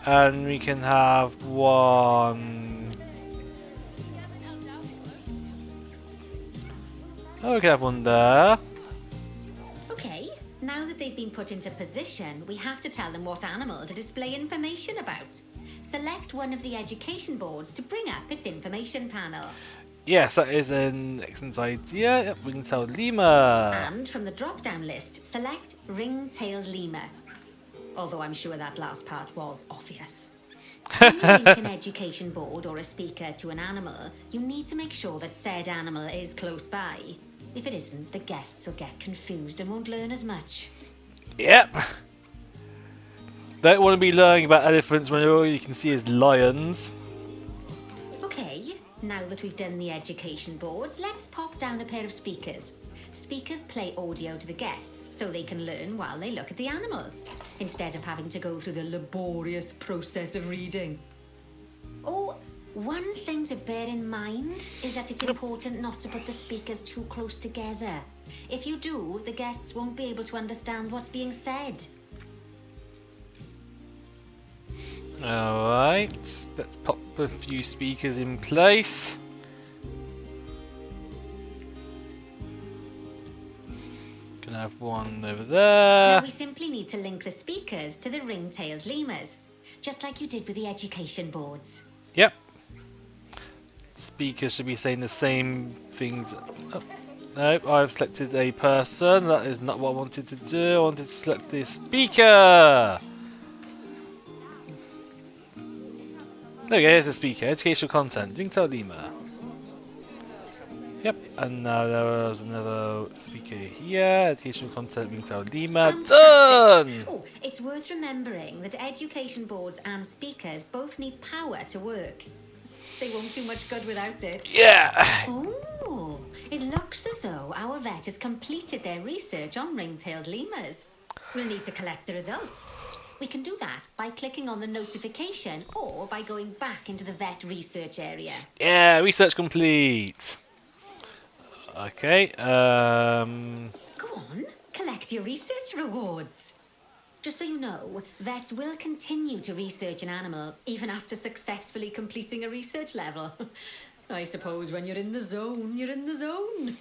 And we can have one. Oh, we can have one there. Okay, now that they've been put into position, we have to tell them what animal to display information about. Select one of the education boards to bring up its information panel. Yes, that is an excellent idea. Yep, we can tell lemur. And from the drop-down list, select ring-tailed lemur. Although I'm sure that last part was obvious. When you link an education board or a speaker to an animal, you need to make sure that said animal is close by. If it isn't, the guests will get confused and won't learn as much. Yep. Don't want to be learning about elephants when all you can see is lions. Okay, now that we've done the education boards, let's pop down a pair of speakers. Speakers play audio to the guests so they can learn while they look at the animals, instead of having to go through the laborious process of reading. Oh, one thing to bear in mind is that it's important not to put the speakers too close together. If you do, the guests won't be able to understand what's being said. Alright, let's pop a few speakers in place. Gonna have one over there. Now we simply need to link the speakers to the ring-tailed lemurs, just like you did with the education boards. Yep. Speakers should be saying the same things. Oh, no, I've selected a person. That is not what I wanted to do. I wanted to select the speaker. There we go, here's the speaker. Educational content. Ringtail lemur. Yep, and now there was another speaker here. Educational content, ringtail lemur. Fantastic. Done! Oh, it's worth remembering that education boards and speakers both need power to work. They won't do much good without it. Yeah! Oh, it looks as though our vet has completed their research on ring-tailed lemurs. We'll need to collect the results. We can do that by clicking on the notification or by going back into the vet research area. Yeah, research complete. Okay, Go on, collect your research rewards. Just so you know, vets will continue to research an animal even after successfully completing a research level. I suppose when you're in the zone, you're in the zone.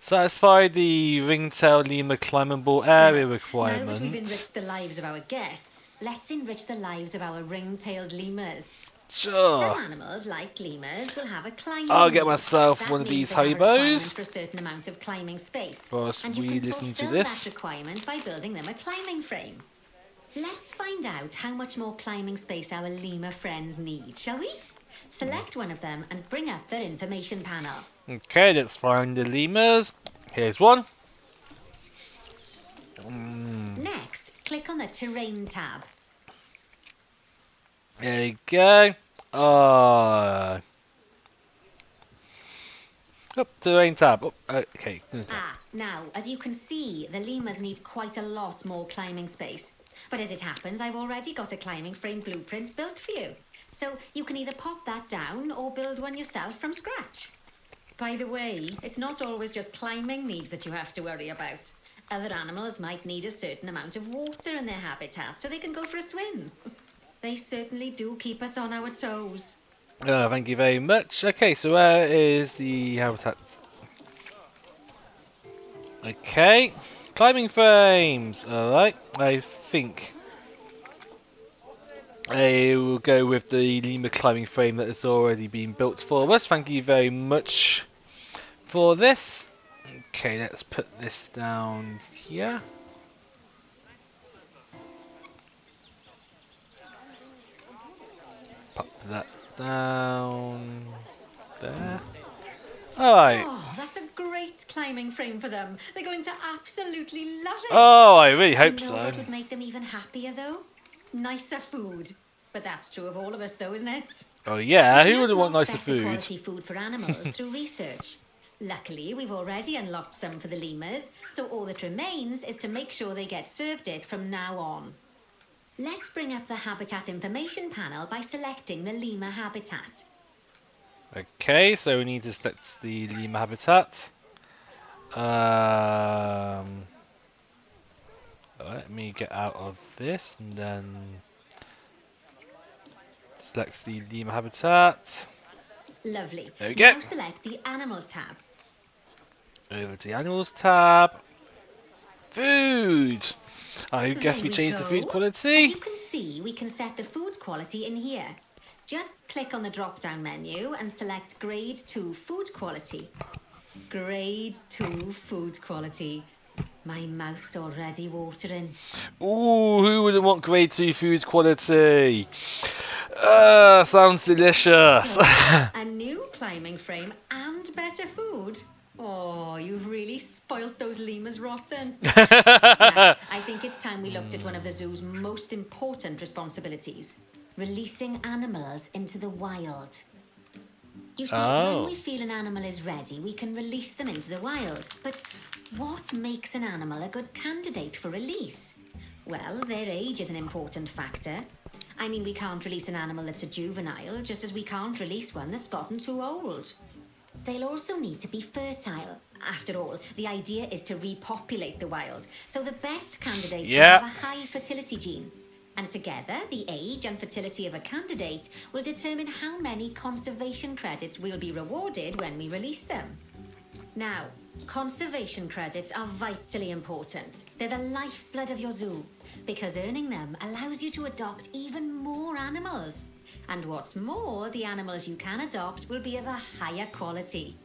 satisfy the ringtail lemur climbable area Now that we've requirement. enriched the lives of our guests, let's enrich the lives of our ring-tailed lemurs. Sure. Some animals, like lemurs, will have a climbing I'll get need. myself That one of means these they have a requirement Haribos. for a certain amount of climbing space. Whilst And you we can listen to fulfill this. that requirement by building them a climbing frame. Let's find out how much more climbing space our lemur friends need, shall we? Select one of them and bring up their information panel. Okay, let's find the lemurs. Here's one. Next, click on the terrain tab. There you go. Terrain tab. Oh, okay. Now, as you can see, the lemurs need quite a lot more climbing space. But as it happens, I've already got a climbing frame blueprint built for you. So you can either pop that down or build one yourself from scratch. By the way, it's not always just climbing needs that you have to worry about. Other animals might need a certain amount of water in their habitat so they can go for a swim. They certainly do keep us on our toes. Thank you very much. Okay, so where is the habitat? Okay, climbing frames. Alright, I think I will go with the lemur climbing frame that has already been built for us. Thank you very much for this. Okay, let's put this down here. Pop that down there. Alright. Oh, that's a great climbing frame for them. They're going to absolutely love it. Oh, I really hope You know so. what would make them even happier, though? Nicer food. But that's true of all of us, though, isn't it? Oh yeah, We who wouldn't want unlock nicer better food? quality food for animals through research. Luckily, we've already unlocked some for the lemurs, so all that remains is to make sure they get served it from now on. Let's bring up the habitat information panel by selecting the lemur habitat. Okay, so we need to select the lemur habitat. Let me get out of this and then select the lemur habitat. Lovely. There we go. Now select the animals tab. Over to the animals tab. Food! I guess There we we changed the go. food As quality. you can see, we can set the food quality in here. Just click on the drop-down menu and select Grade 2 Food Quality. Grade 2 Food Quality. My mouth's already watering. Ooh, who wouldn't want grade 2 food quality? Sounds delicious. A new climbing frame and better food. Oh, you've really spoilt those lemurs rotten. Now, I think it's time we looked at one of the zoo's most important responsibilities. Releasing animals into the wild. You see, Oh. when we feel an animal is ready, we can release them into the wild. But what makes an animal a good candidate for release? Well, their age is an important factor. I mean, we can't release an animal that's a juvenile, just as we can't release one that's gotten too old. They'll also need to be fertile. After all, the idea is to repopulate the wild. So the best candidates will Yeah. have a high fertility gene. And together, the age and fertility of a candidate will determine how many conservation credits will be rewarded when we release them. Now, conservation credits are vitally important. They're the lifeblood of your zoo, because earning them allows you to adopt even more animals. And what's more, the animals you can adopt will be of a higher quality.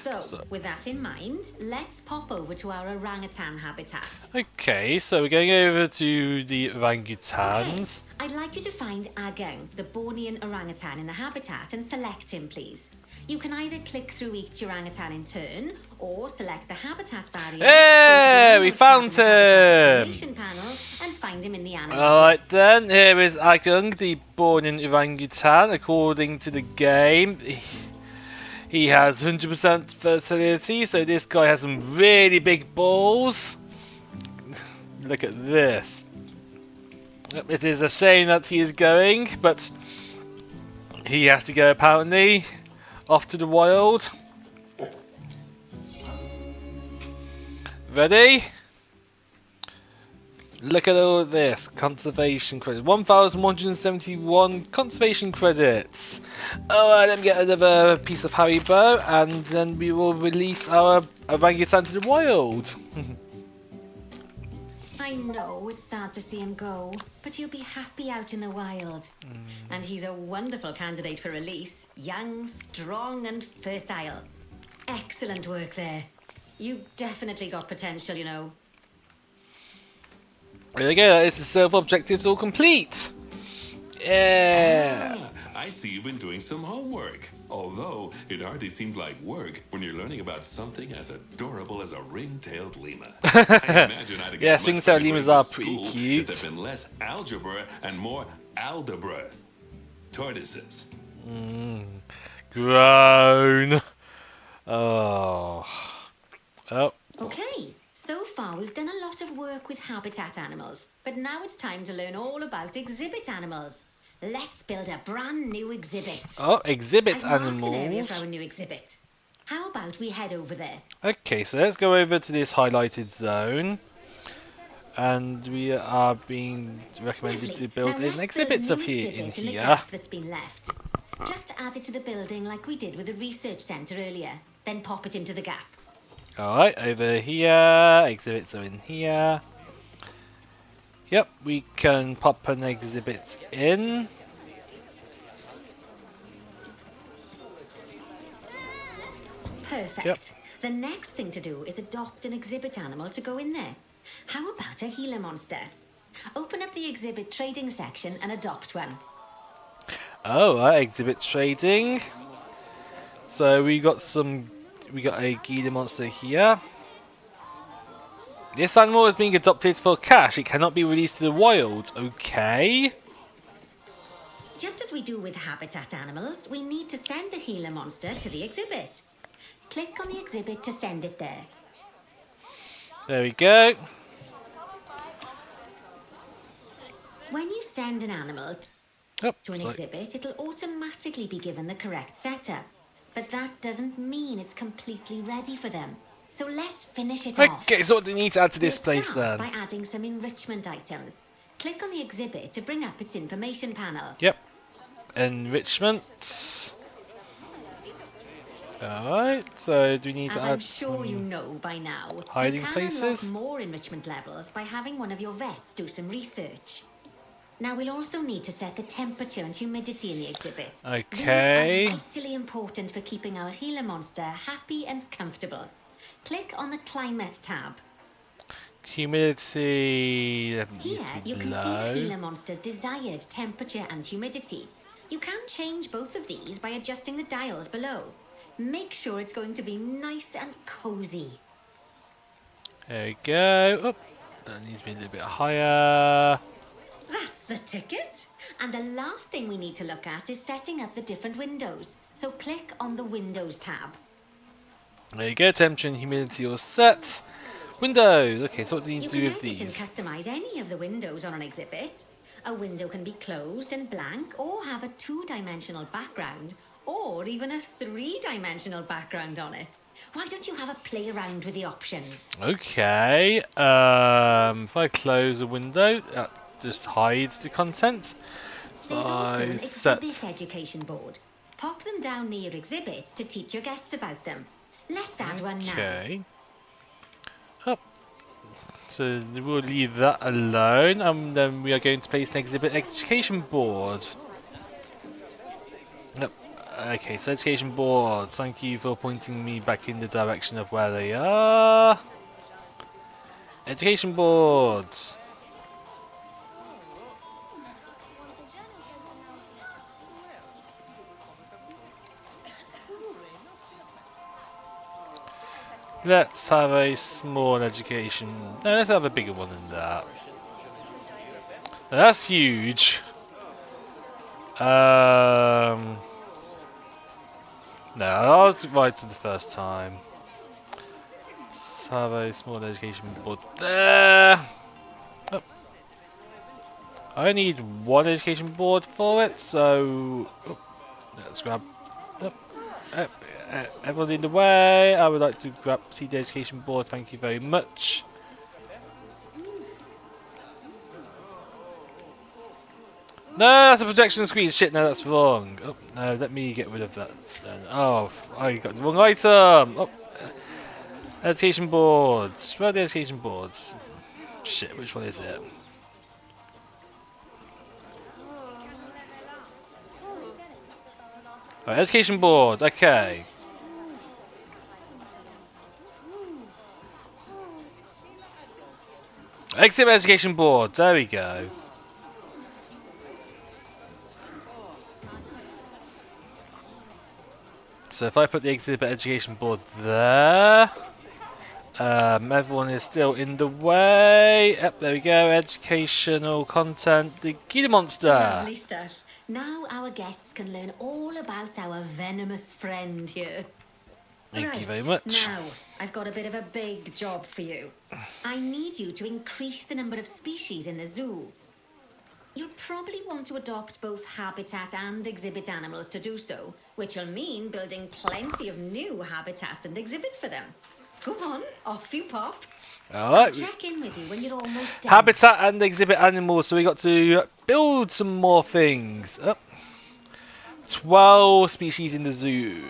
So, with that in mind, let's pop over to our orangutan habitat. Okay, so we're going over to the Okay, orangutans. I'd like you to find Agung, the Bornean orangutan in the habitat, and select him, please. You can either click through each orangutan in turn, or select the habitat barrier. go to the Hey, we animals tab in found the habitat him! information panel, and find him in the animals Alright list. then, here is Agung, the born-in orangutan. According to the game, he has 100% fertility, so this guy has some really big balls. Look at this. It is a shame that he is going, but he has to go apparently. Off to the wild. Ready? Look at all this conservation credit. 1,171 conservation credits. Alright, let me get another piece of Haribo and then we will release our orangutan to the wild. I know it's sad to see him go, but he'll be happy out in the wild. And he's a wonderful candidate for release. Young, strong, and fertile. Excellent work there. You've definitely got potential, you know. There we go, that is the server objectives all complete. Yeah. Ah, I see you've been doing some homework. Although it hardly seems like work when you're learning about something as adorable as a ring-tailed lemur. I imagine I'd have Yeah, gotten much ring-tailed better lemurs grades are at pretty school cute. If there'd been less algebra and more aldebra. Tortoises. Grown. Oh. Oh. Okay, so far we've done a lot of work with habitat animals, but now it's time to learn all about exhibit animals. Let's build a brand new exhibit. Oh, exhibit I've marked an area animals. for our new exhibit. How about we head over there? Okay, so let's go over to this highlighted zone. And we are being recommended Lovely. to build Now an let's build a exhibit new of here exhibit in in the here. gap that's been left. Just add it to the building like we did with the research centre earlier. Then pop it into the gap. Alright, over here. Exhibits are in here. Yep, we can pop an exhibit in. Perfect. Yep. The next thing to do is adopt an exhibit animal to go in there. How about a Gila monster? Open up the exhibit trading section and adopt one. Oh, exhibit trading. So we got a Gila monster here. This animal is being adopted for cash. It cannot be released to the wild. Okay. Just as we do with habitat animals, we need to send the Gila monster to the exhibit. Click on the exhibit to send it there. There we go. When you send an animal Oh, to an sorry. exhibit, it'll automatically be given the correct setup. But that doesn't mean it's completely ready for them. So let's finish it off. Okay, so what do we need to add to this We'll place start then? by adding some enrichment items. Click on the exhibit to bring up its information panel. Yep. Enrichments. Alright, so do we need As to I'm add sure you know by now, hiding you can places? unlock more enrichment levels by having one of your vets do some research. Now we'll also need to set the temperature and humidity in the exhibit. Okay. These are vitally important for keeping our Gila monster happy and comfortable. Click on the climate tab. humidity needs Here to be you can see the low. Gila monster's desired temperature and humidity. You can change both of these by adjusting the dials below. Make sure it's going to be nice and cozy. There we go. Oh, that needs to be a little bit higher. That's the ticket. And the last thing we need to look at is setting up the different windows. So click on the Windows tab. There you go. Temperature and humidity all set. Windows. Okay, so what do you need You to do can with edit and these? customize any of the windows on an exhibit. A window can be closed and blank, or have a two-dimensional background, or even a three-dimensional background on it. Why don't you have a play around with the options? Okay. If I close a window, that just hides the content. There's also an I set. exhibit education board. Pop them down near exhibits to teach your guests about them. Let's add one now. Okay. Oh. So we'll leave that alone, and then we are going to place an exhibit education board. Yep. Okay, so education boards. Thank you for pointing me back in the direction of where they are. Education boards. Let's have a small education. No, let's have a bigger one than that. Now, that's huge. No, I'll write it the first time. Let's have a small education board there. Oh. I need one education board for it, so let's grab. Everyone's in the way. I would like to see the education board. Thank you very much. No, that's a projection screen. Shit, no, that's wrong. Oh, no, let me get rid of that then. Oh, I got the wrong item. Oh, education boards. Where are the education boards? Shit, which one is it? Right, education board. Okay. Exhibit education board. There we go. So if I put the exhibit education board there, everyone is still in the way. Yep, there we go. Educational content. The Gila monster. Lovely stuff. Now our guests can learn all about our venomous friend here. Thank you very much. Now, I've got a bit of a big job for you. I need you to increase the number of species in the zoo. You'll probably want to adopt both habitat and exhibit animals to do so, which will mean building plenty of new habitats and exhibits for them. Go on, off you pop. Alright. Check in with you when you're almost done. Habitat and exhibit animals, so we got to build some more things. 12 species in the zoo.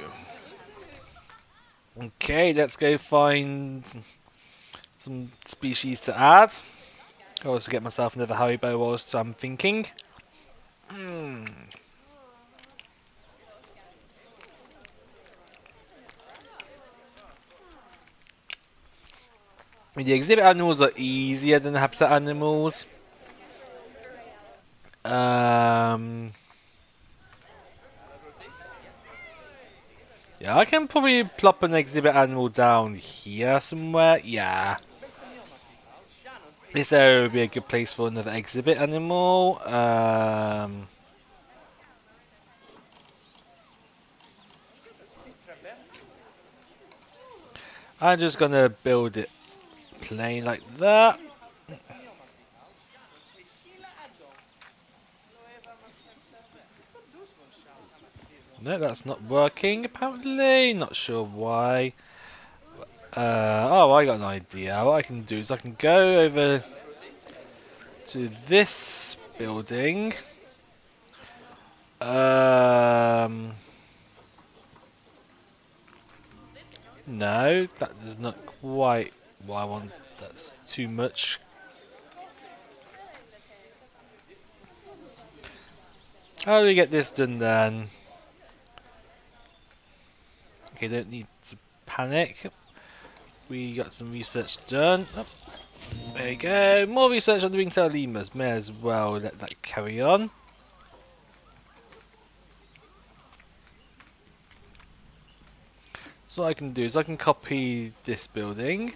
Okay, let's go find some species to add. I'll also get myself another Haribo whilst I'm thinking. The exhibit animals are easier than the habitat animals. Yeah, I can probably plop an exhibit animal down here somewhere. Yeah. This area would be a good place for another exhibit animal. I'm just gonna build it plain like that. No, that's not working apparently. Not sure why. Oh, I got an idea. What I can do is I can go over to this building. No, that is not quite what I want. That's too much. How do we get this done then? Okay, don't need to panic. We got some research done. Oh, there you go. More research on the ringtail lemurs. May as well let that carry on. So what I can do is I can copy this building,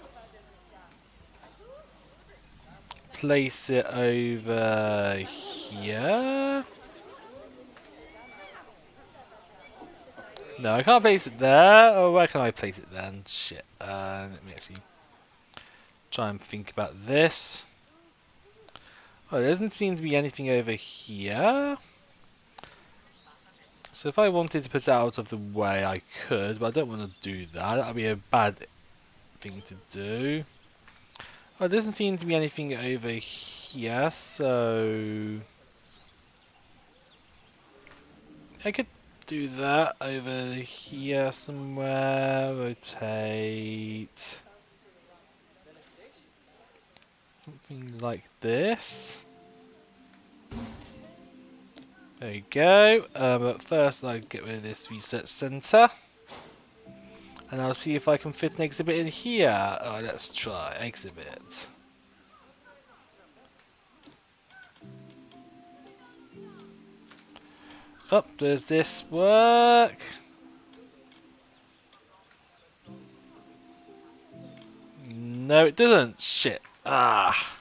place it over here. No, I can't place it there. Oh, where can I place it then? Shit. Let me actually try and think about this. Oh, there doesn't seem to be anything over here. So if I wanted to put it out of the way, I could, but I don't want to do that. That would be a bad thing to do. Oh, there doesn't seem to be anything over here, so I could do that over here somewhere. Rotate. Something like this. There you go. But first I'll get rid of this research centre. And I'll see if I can fit an exhibit in here. Oh, let's try exhibit. Oh, does this work? No, it doesn't. Shit. Ah.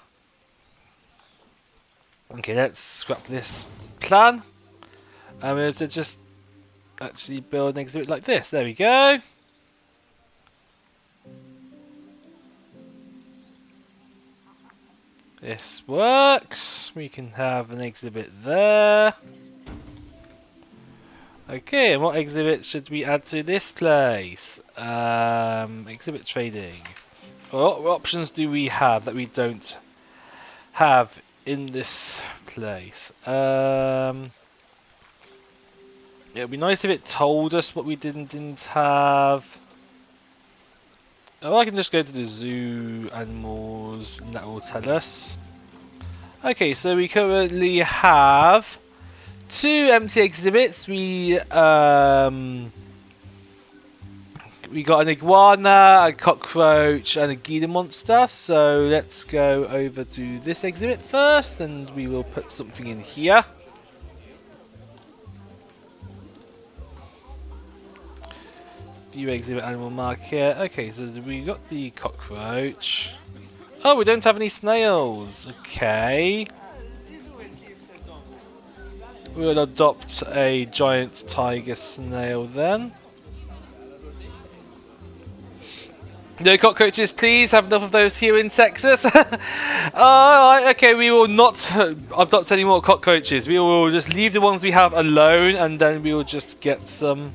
Okay, let's scrap this plan. I'm going to just actually build an exhibit like this. There we go. This works. We can have an exhibit there. Okay, and what exhibit should we add to this place? Exhibit trading. What options do we have that we don't have in this place? It would be nice if it told us what we didn't have. Oh, I can just go to the zoo animals and that will tell us. Okay, so we currently have 2 empty exhibits. We got an iguana, a cockroach, and a Gila monster. So let's go over to this exhibit first, and we will put something in here. View exhibit animal market. Okay, so we got the cockroach. Oh, we don't have any snails. Okay. We'll adopt a giant tiger snail then. No cockroaches, please. Have enough of those here in Texas. Alright, okay, we will not adopt any more cockroaches. We will just leave the ones we have alone, and then we will just get some.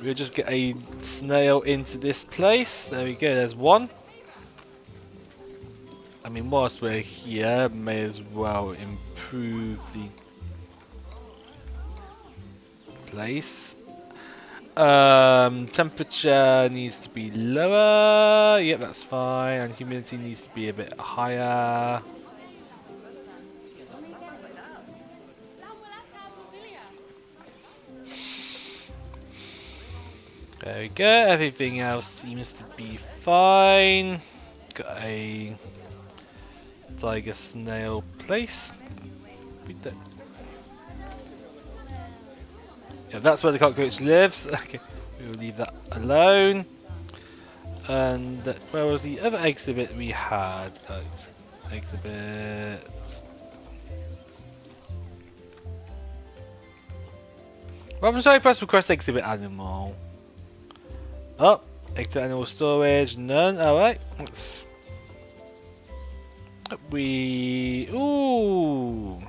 We'll just get a snail into this place. There we go, there's one. I mean, whilst we're here, may as well improve the place. Temperature needs to be lower. Yep, that's fine. And humidity needs to be a bit higher. There we go. Everything else seems to be fine. Got a tiger snail place. Yeah, that's where the cockroach lives. Okay, we'll leave that alone. And where was the other exhibit we had? Exhibit. Well, I'm sorry, press request exhibit animal. Oh, exhibit animal storage, none. Alright, let's. Ooh.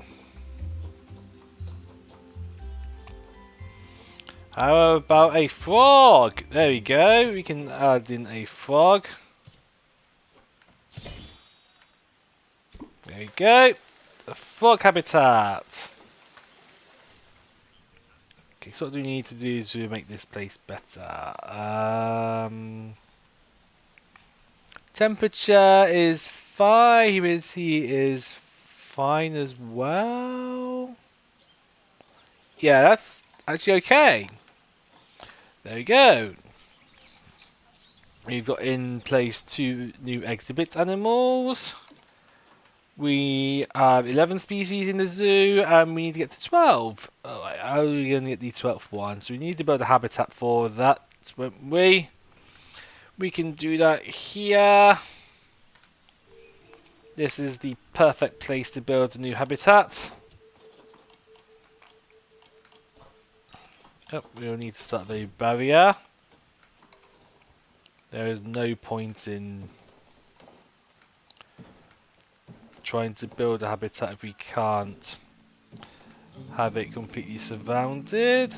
How about a frog? There we go. We can add in a frog. There we go. A frog habitat. Okay, so what do we need to do to make this place better? Temperature is fine. Humidity is fine as well. Yeah, that's actually okay. There we go. We've got in place 2 new exhibit animals. We have 11 species in the zoo, and we need to get to 12. Alright, how are we going to get the 12th one? So we need to build a habitat for that, won't we? We can do that here. This is the perfect place to build a new habitat. Oh, we'll need to start the barrier. There is no point in trying to build a habitat if we can't have it completely surrounded.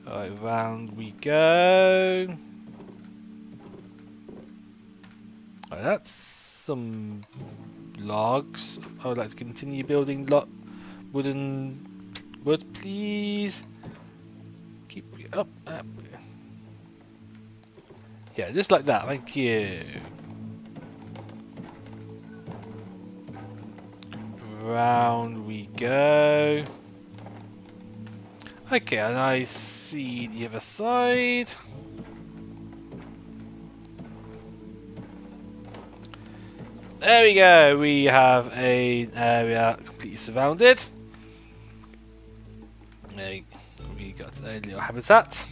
Alright, round we go. Right, that's some logs. I would like to continue building wood, please. Keep it up. Yeah, just like that. Thank you. Round we go. Okay, and I see the other side. There we go. We have an area completely surrounded. There we got a little habitat.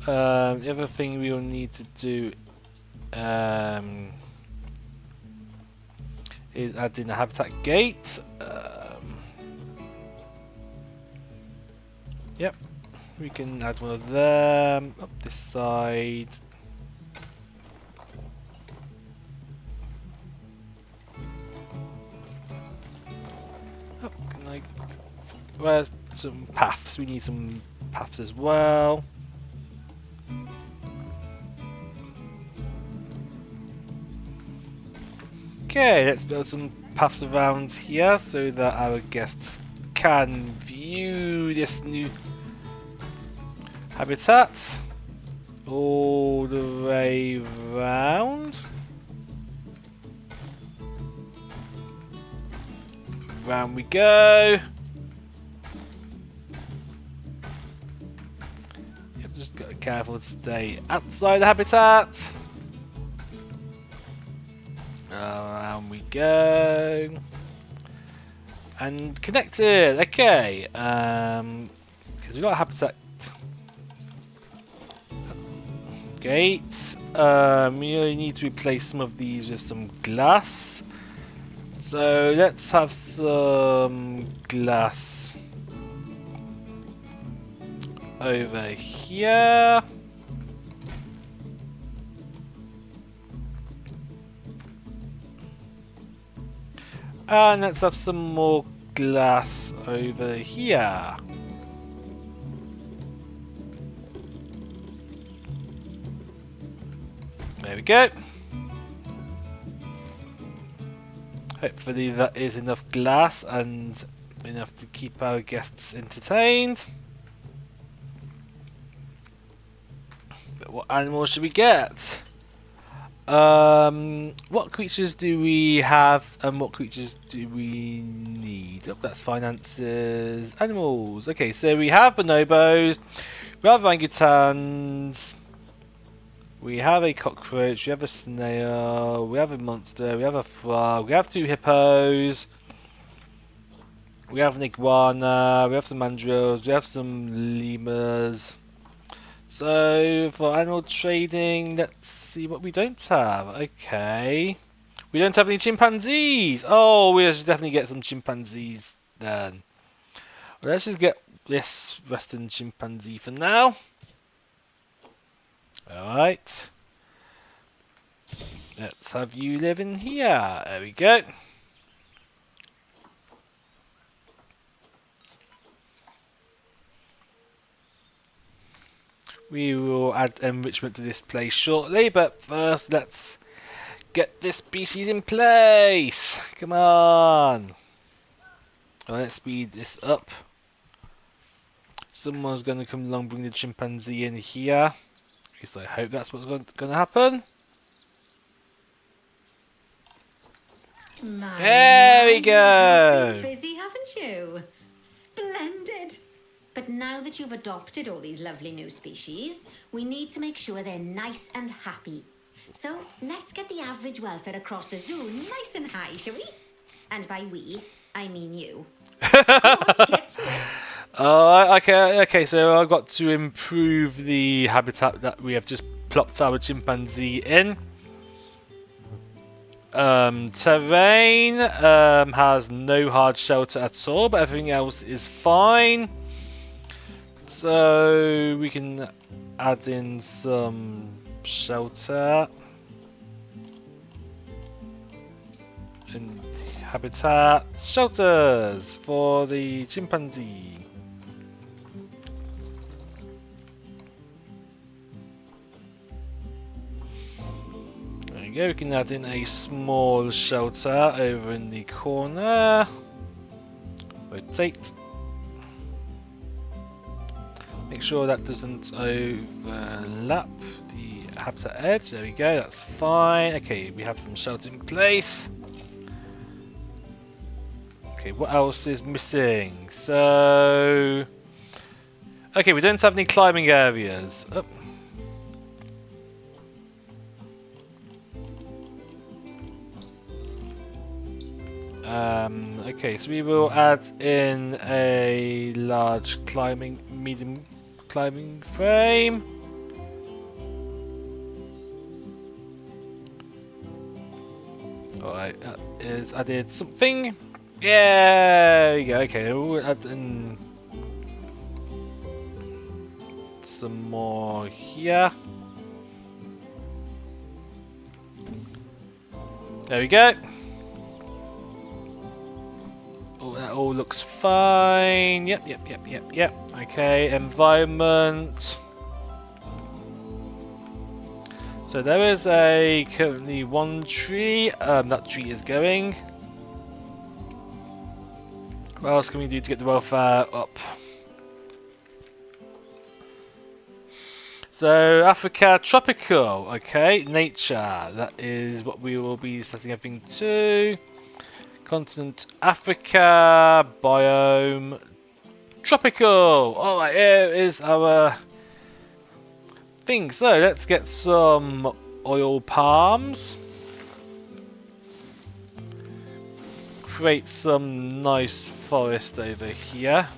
The other thing we will need to do is add in a habitat gate. Yep, we can add one of them up this side. Oh, can I? Where's some paths? We need some paths as well. Okay, let's build some paths around here so that our guests can view this new habitat all the way round. Round we go. Yep, just got to be careful to stay outside the habitat. Around we go. And connected. Okay. Because we've got a habitat gate. We really need to replace some of these with some glass. So let's have some glass over here. And let's have some more glass over here. There we go. Hopefully that is enough glass and enough to keep our guests entertained. But what animals should we get? What creatures do we have and what creatures do we need? Oh, that's finances. Animals. Okay, so we have bonobos, we have orangutans, we have a cockroach, we have a snail, we have a monster, we have a frog, we have 2 hippos, we have an iguana, we have some mandrills, we have some lemurs. So, for animal trading, let's see what we don't have. Okay. We don't have any chimpanzees! Oh, we should definitely get some chimpanzees then. Well, let's just get this western chimpanzee for now. Alright. Let's have you live in here. There we go. We will add enrichment to this place shortly, but first let's get this species in place. Come on. Let's speed this up. Someone's going to come along, bring the chimpanzee in here. At least I hope that's what's going to happen. There we go. You've been busy, haven't you? Splendid. But now that you've adopted all these lovely new species, we need to make sure they're nice and happy. So let's get the average welfare across the zoo nice and high, shall we? And by we, I mean you. Come on, get to it. Okay, so I've got to improve the habitat that we have just plopped our chimpanzee in. Terrain has no hard shelter at all, but everything else is fine. So we can add in some shelter and habitat shelters for the chimpanzee. There we go, we can add in a small shelter over in the corner. Rotate. Make sure that doesn't overlap the habitat edge. There we go, that's fine. Okay, we have some shelter in place. Okay, what else is missing? So... okay, we don't have any climbing areas. Oh. Okay, so we will add in a large medium climbing frame. Alright, that is added something. Yeah, there we go. Okay, we'll add in some more here. There we go. Oh, that all looks fine. Yep. Okay, environment. So there is currently 1 tree. That tree is going. What else can we do to get the welfare up? So Africa tropical. Okay, nature. That is what we will be setting everything to. Continent Africa, biome tropical. Alright, here is our thing. So let's get some oil palms. Create some nice forest over here.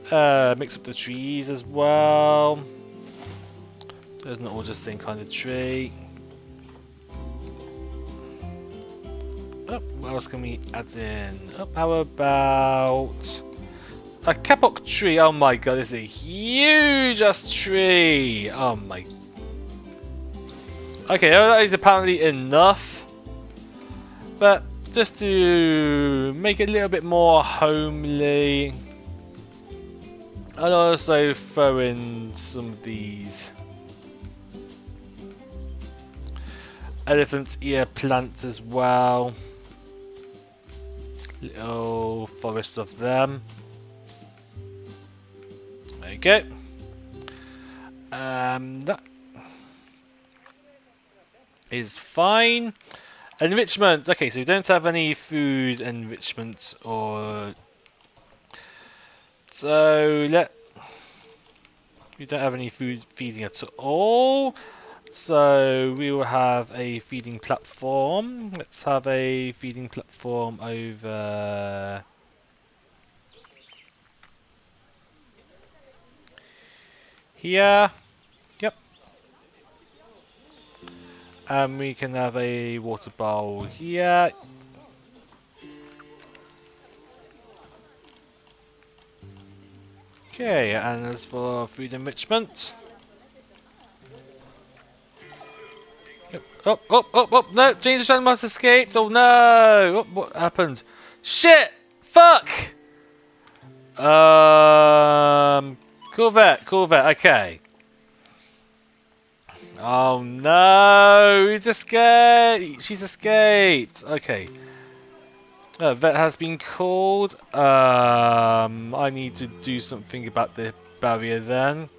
Mix up the trees as well. There's not all just the same kind of tree. Oh, what else can we add in? Oh, how about a kapok tree? Oh my god, this is a huge ass tree! Oh my. Okay, that is apparently enough. But just to make it a little bit more homely, I'll also throw in some of these elephant ear plants as well. Little forests of them. There you go. That is fine. Enrichment. Okay, so we don't have any food enrichment or we don't have any food feeding at all. So we will have a feeding platform. Let's have a feeding platform over here. Yep. And we can have a water bowl here. Okay, and as for food enrichment. Yep. Oh, no, James Chan must have escaped. Oh no! Oh, what happened? Shit! Fuck! Corvette, okay. Oh no, he's escaped. She's escaped. Okay. Vet has been called. I need to do something about the barrier then,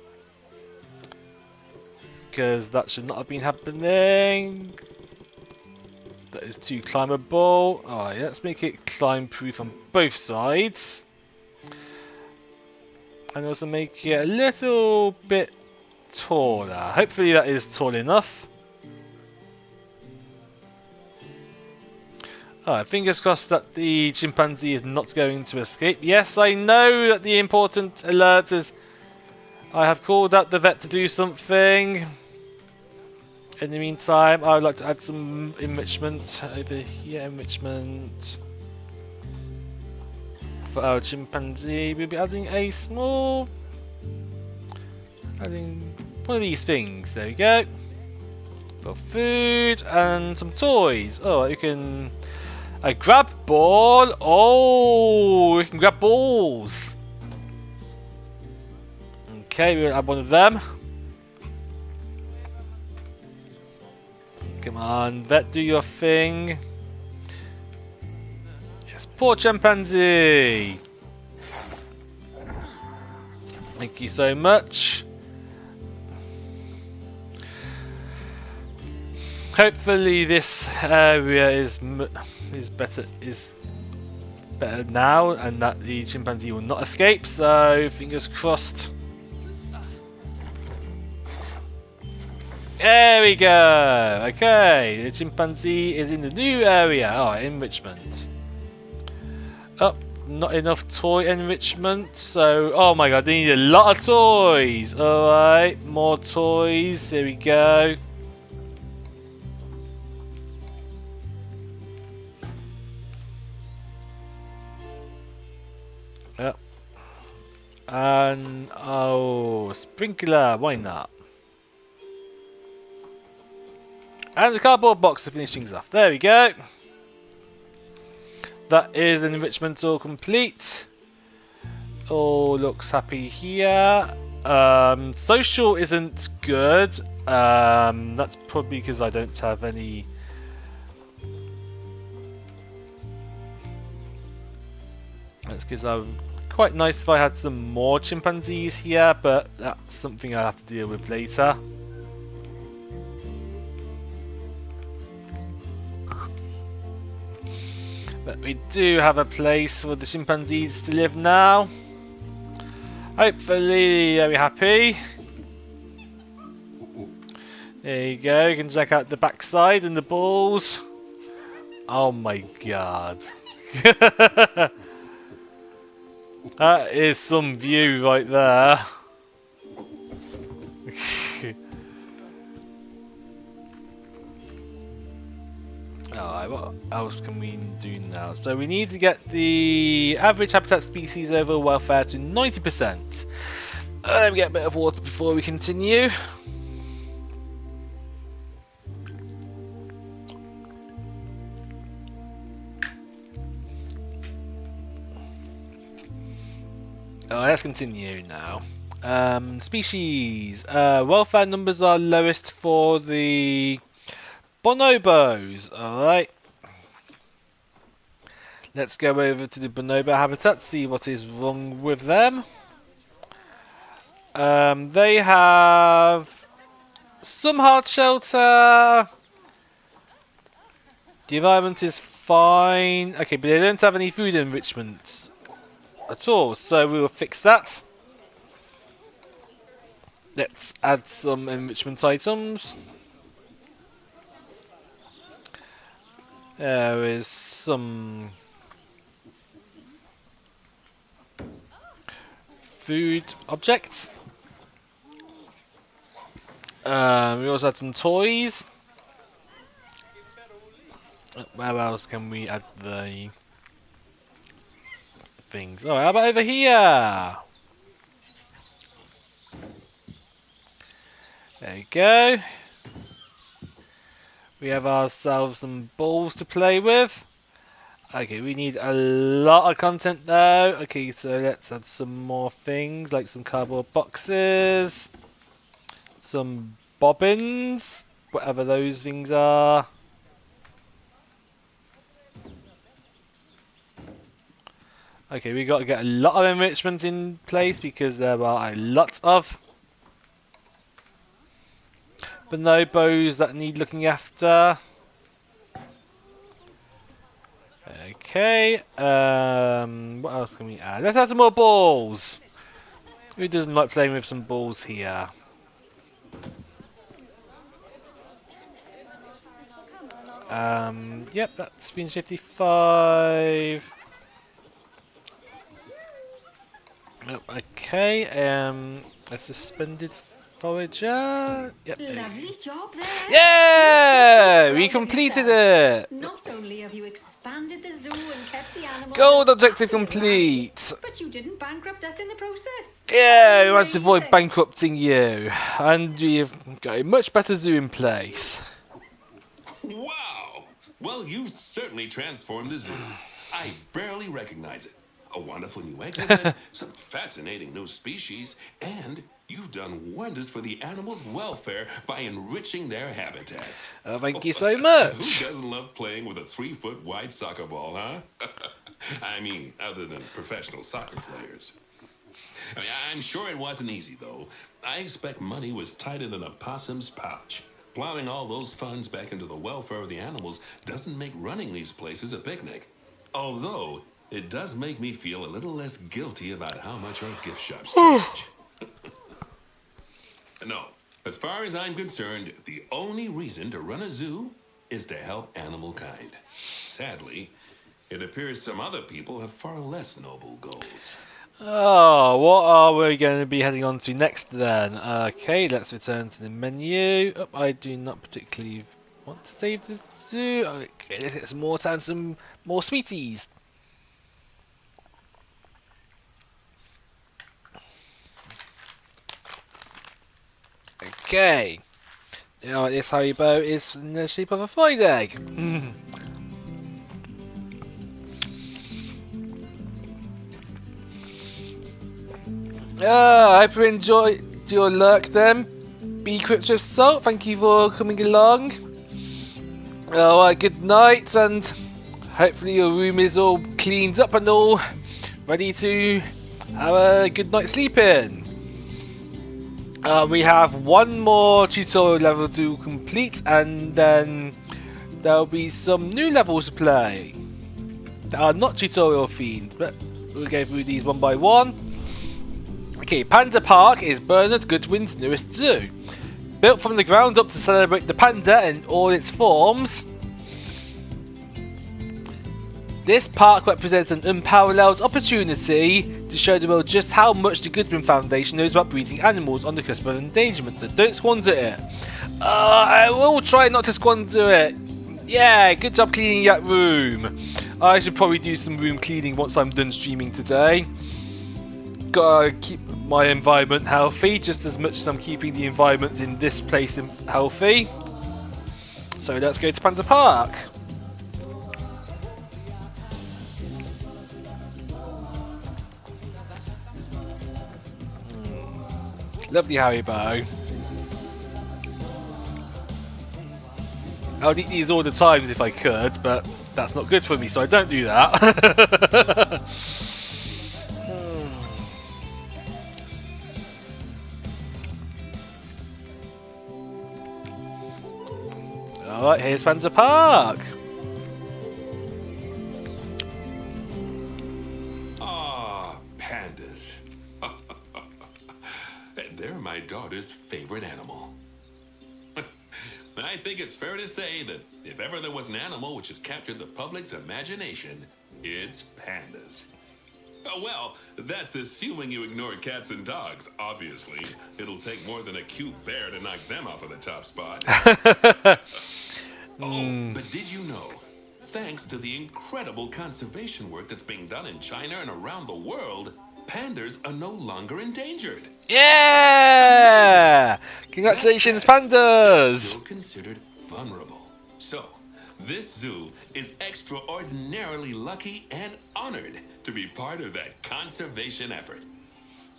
because that should not have been happening. That is too climbable. Alright, let's make it climb proof on both sides. And also make it a little bit taller. Hopefully that is tall enough. Fingers crossed that the chimpanzee is not going to escape. Yes, I know that the important alert is I have called out the vet to do something. In the meantime, I would like to add some enrichment over here. Enrichment for our chimpanzee. We'll be adding a small... adding one of these things. There we go. For food and some toys. Oh, you can... a grab ball. Oh, we can grab balls. Okay, we'll add one of them. Come on, vet, do your thing. Yes, poor chimpanzee. Thank you so much. Hopefully this area is better now, and that the chimpanzee will not escape. So fingers crossed. There we go. Okay, the chimpanzee is in the new area. Oh, enrichment. Oh, not enough toy enrichment. So, oh my god, they need a lot of toys. All right, more toys. There we go. Yep. And oh, sprinkler. Why not? And the cardboard box to finish things off. There we go. That is an enrichment all complete. All looks happy here. Social isn't good. That's probably because I don't have any... That's because I'm quite nice if I had some more chimpanzees here, but that's something I'll have to deal with later. But we do have a place for the chimpanzees to live now. Hopefully they'll be happy. There you go, you can check out the backside and the balls. Oh my god. That is some view right there. Alright, what else can we do now? So we need to get the average habitat species overall welfare to 90%. Let me get a bit of water before we continue. Let's continue now. Species. Welfare numbers are lowest for the bonobos. Alright. Let's go over to the bonobo habitat, see what is wrong with them. They have some hard shelter. The environment is fine. Okay, but they don't have any food enrichments at all, so we will fix that. Let's add some enrichment items. There is some food objects. We also had some toys. Where else can we add the things? Oh, how about over here? There you go. We have ourselves some balls to play with. Okay, we need a lot of content though. Okay, so let's add some more things, like some cardboard boxes, some bobbins, whatever those things are. Okay, we got to get a lot of enrichment in place because there are a lot of bonobos that need looking after. Okay, what else can we add? Let's add some more balls. Who doesn't like playing with some balls here? Yep, that's 355. Oh, okay, a suspended forager. Yep. Lovely job there. Yeah, we completed it. Not only have you expanded the zoo and kept the animals, Gold objective complete. but you didn't bankrupt us in the process. Yeah, we managed to avoid bankrupting you, and you've got a much better zoo in place. Wow! Well, you've certainly transformed the zoo. I barely recognize it. A wonderful new exhibit, some fascinating new species, and you've done wonders for the animals' welfare by enriching their habitats. Thank you so much. Who doesn't love playing with a 3-foot wide soccer ball, huh? I mean, other than professional soccer players. I mean, I'm sure it wasn't easy, though. I expect money was tighter than a possum's pouch. Plowing all those funds back into the welfare of the animals doesn't make running these places a picnic. Although, it does make me feel a little less guilty about how much our gift shops charge. No, as far as I'm concerned, the only reason to run a zoo is to help animal kind. Sadly, it appears some other people have far less noble goals. Oh, what are we going to be heading on to next then? Okay, let's return to the menu. Oh, I do not particularly want to save the zoo. Okay, let's get some more time, some more sweeties. Okay. Now this Haribo is in the shape of a fried egg. I hope you enjoyed your lurk then. Be Crypto Salt, thank you for coming along. Alright, good night, and hopefully your room is all cleaned up and all ready to have a good night's sleep in. We have one more tutorial level to complete, and then there'll be some new levels to play that are not tutorial themed, but we'll go through these one by one. Okay, Panda Park is Bernard Goodwin's newest zoo. Built from the ground up to celebrate the panda in all its forms, this park represents an unparalleled opportunity to show the world just how much the Goodwin Foundation knows about breeding animals on the cusp of endangerment, so don't squander it. I will try not to squander it. Yeah, good job cleaning that room. I should probably do some room cleaning once I'm done streaming today. Gotta keep my environment healthy just as much as I'm keeping the environments in this place healthy. So let's go to Panda Park. Lovely Haribo. I would eat these all the time if I could, but that's not good for me, so I don't do that. Alright, here's Panda Park. Ah, pandas. They're my daughter's favorite animal. I think it's fair to say that if ever there was an animal which has captured the public's imagination, it's pandas. Oh, well, that's assuming you ignore cats and dogs, obviously. It'll take more than a cute bear to knock them off of the top spot. Oh, but did you know, thanks to the incredible conservation work that's being done in China and around the world, pandas are no longer endangered. Yeah! Congratulations, They're pandas! still considered vulnerable. So, this zoo is extraordinarily lucky and honored to be part of that conservation effort.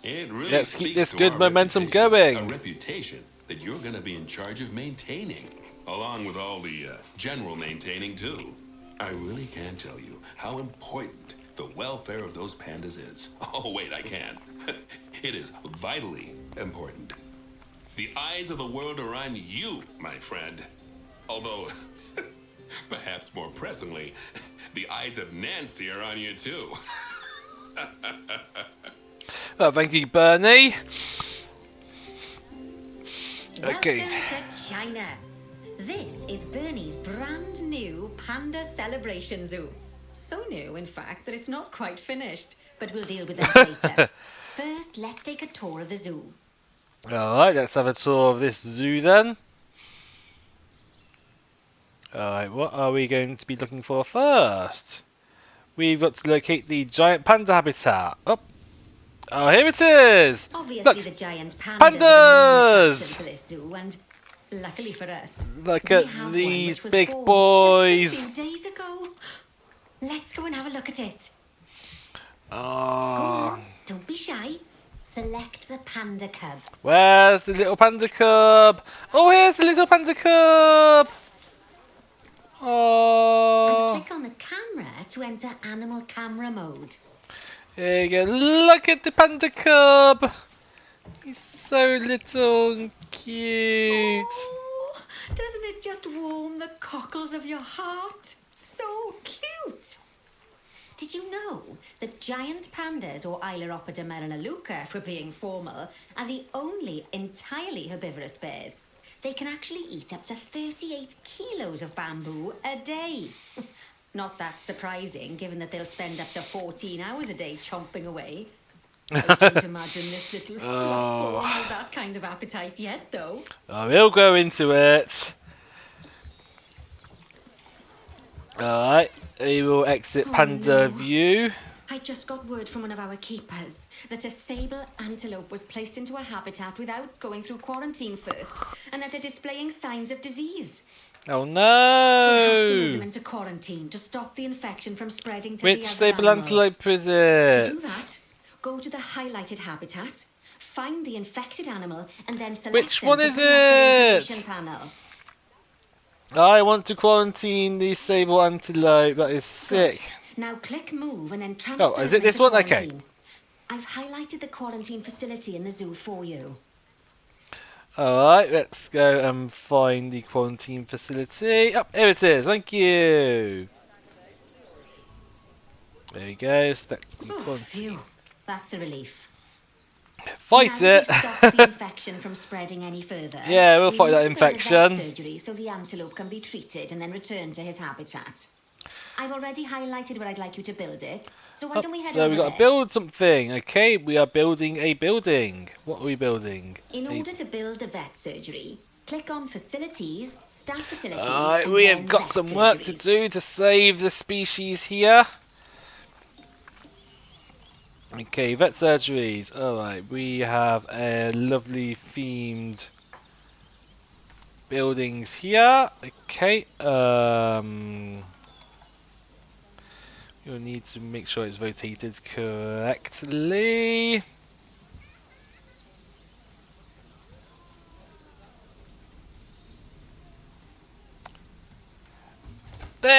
It really Let's keep speaks this to good our momentum reputation, going. A reputation that you're going to be in charge of maintaining, along with all the general maintaining too. I really can't tell you how important the welfare of those pandas is. Oh wait, I can. It is vitally important. The eyes of the world are on you, my friend. Although, perhaps more pressingly, the eyes of Nancy are on you too. Oh, thank you, Bernie. Okay. Welcome to China. This is Bernie's brand new Panda Celebration Zoo. So new, in fact, that it's not quite finished, but we'll deal with that later. First, let's take a tour of the zoo. Alright, let's have a tour of this zoo then. Alright, what are we going to be looking for first? We've got to locate the giant panda habitat. Oh, here it is! Obviously, Look, the giant pandas pandas! are the main attraction for this zoo, and luckily for us, Look we at have one these which was big born boys. just a few days ago. Let's go and have a look at it. Go Oh, on, don't be shy. Select the panda cub. where's the little panda cub? Oh, here's the little panda cub! And Oh, click on the camera to enter animal camera mode. here you go. Look at the panda cub! He's so little and cute. Oh, doesn't it just warm the cockles of your heart? So cute! Did you know that giant pandas, or Ailuropoda melaleuca for being formal, are the only entirely herbivorous bears? They can actually eat up to 38 kilos of bamboo a day. Not that surprising, given that they'll spend up to 14 hours a day chomping away. I don't imagine this little fluff ball has that kind of appetite yet, though. Oh, we'll go into it. Alright, we will exit Oh, panda no. view. I just got word from one of our keepers that a sable antelope was placed into a habitat without going through quarantine first, and that they're displaying signs of disease. Oh We have to move them no! into quarantine to stop the infection from spreading to Which the other stable animals. antelope is To it? do that, go to the highlighted habitat, find the infected animal, and then select Which them one to is bring up their it? information panel. I want to quarantine the sable antelope. That is Good. sick. Now click move and then transfer is them it this into one? Okay. quarantine. I've highlighted the quarantine facility in the zoo for you. Alright, let's go and find the quarantine facility. Oh, here it is. Thank you. There we go. Select the Oh, quarantine. phew. That's a relief. Fight Now it. that we've stopped the infection from spreading any further. Yeah, we'll we fight need that to build a vet infection. surgery so the antelope can be treated and then returned to his habitat. I've already highlighted where I'd like you to build it, so why don't we head So over we got there? to build something. Okay, we are building a building. What are we building? In order to build the vet surgery, click on facilities, staff facilities. Alright, and we then have got vet some work to surgeries. do to save the species here. Okay, vet surgeries. Alright, we have a lovely themed buildings here. Okay, you'll need to make sure it's rotated correctly.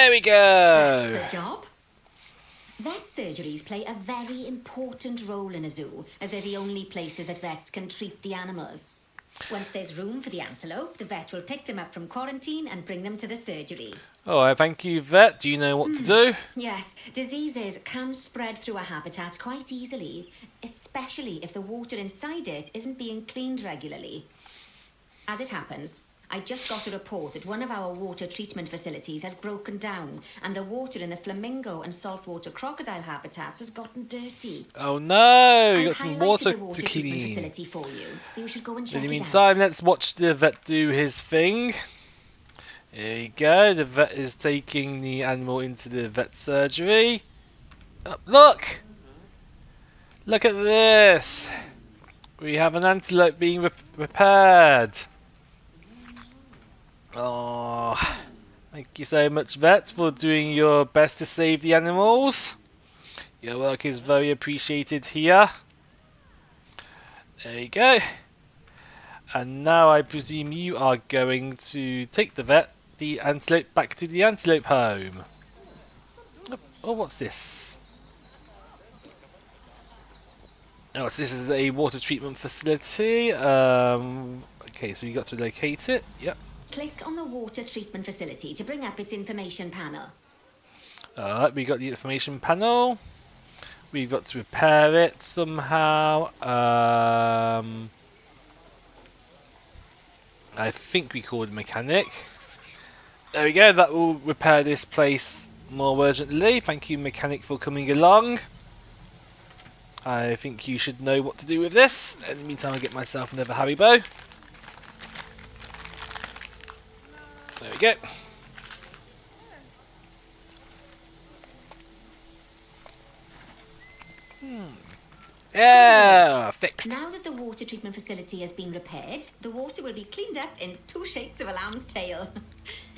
There we go. That's the job. Vet surgeries play a very important role in a zoo, as they're the only places that vets can treat the animals. Once there's room for the antelope, the vet will pick them up from quarantine and bring them to the surgery. Alright, thank you, vet. Do you know what to do? Yes, diseases can spread through a habitat quite easily, especially if the water inside it isn't being cleaned regularly. As it happens, I just got a report that one of our water treatment facilities has broken down and the water in the flamingo and saltwater crocodile habitats has gotten dirty. Oh no, you I got some highlighted water the water to treatment clean. facility for you, so you should go and check In the it meantime, out. let's watch the vet do his thing. Here you go, the vet is taking the animal into the vet surgery. Oh, look! Look at this! We have an antelope being repaired. Oh, thank you so much, vet, for doing your best to save the animals. Your work is very appreciated here. There you go. And now I presume you are going to take the antelope back to the antelope home. Oh, what's this? Oh, so this is a water treatment facility. Okay, so you got to locate it. Yep. Click on the water treatment facility to bring up its information panel. Alright, we got the information panel. We've got to repair it somehow. I think we called a mechanic. There we go, that will repair this place more urgently. Thank you, mechanic, for coming along. I think you should know what to do with this. In the meantime, I'll get myself another Haribo. There we go. Yeah, fixed. Now that the water treatment facility has been repaired, the water will be cleaned up in 2 shakes of a lamb's tail.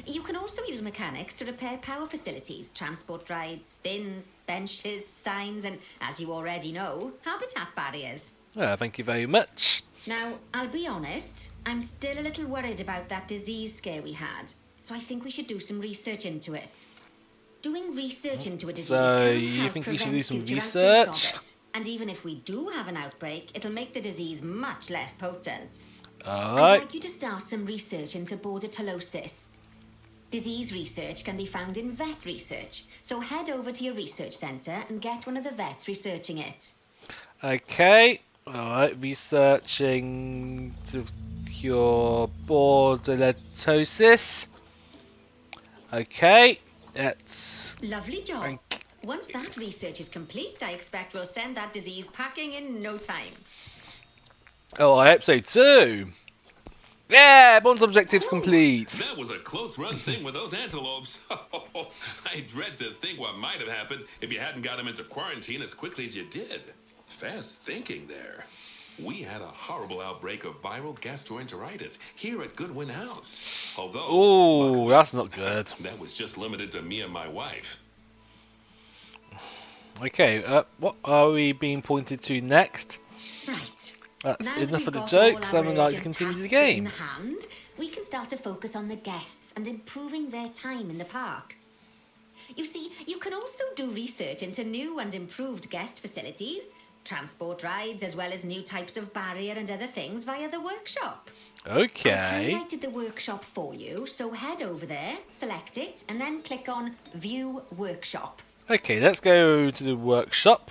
You can also use mechanics to repair power facilities, transport rides, spins, benches, signs, and, as you already know, habitat barriers. Thank you very much. Now, I'll be honest, I'm still a little worried about that disease scare we had, so I think we should do some research into it. Doing research into a disease So, can you help think we should prevent do some future outbreaks research? of it. And even if we do have an outbreak, it'll make the disease much less potent. I'd Alright. like you to start some research into bordetellosis. Disease research can be found in vet research, so head over to your research centre and get one of the vets researching it. Okay. Alright, researching to cure bordetellosis. Okay. Let's... Lovely job. Thank- Once that research is complete, I expect we'll send that disease packing in no time. Oh, I hope so too. Yeah, Bond's objectives complete. That was a close run thing with those antelopes. I dread to think what might have happened if you hadn't got them into quarantine as quickly as you did. Fast thinking there. We had a horrible outbreak of viral gastroenteritis here at Goodwin House. Although, Oh, that's not good. that was just limited to me and my wife. Okay, what are we being pointed to next? Right. That's Now that enough we've of the got jokes, all I our would like to urgent continue the tasks game. in hand, we can start to focus on the guests and improving their time in the park. You see, you can also do research into new and improved guest facilities, transport rides, as well as new types of barrier and other things via the workshop. I've Okay. highlighted the workshop for you, so head over there, select it, and then click on View Workshop. Okay, let's go to the workshop.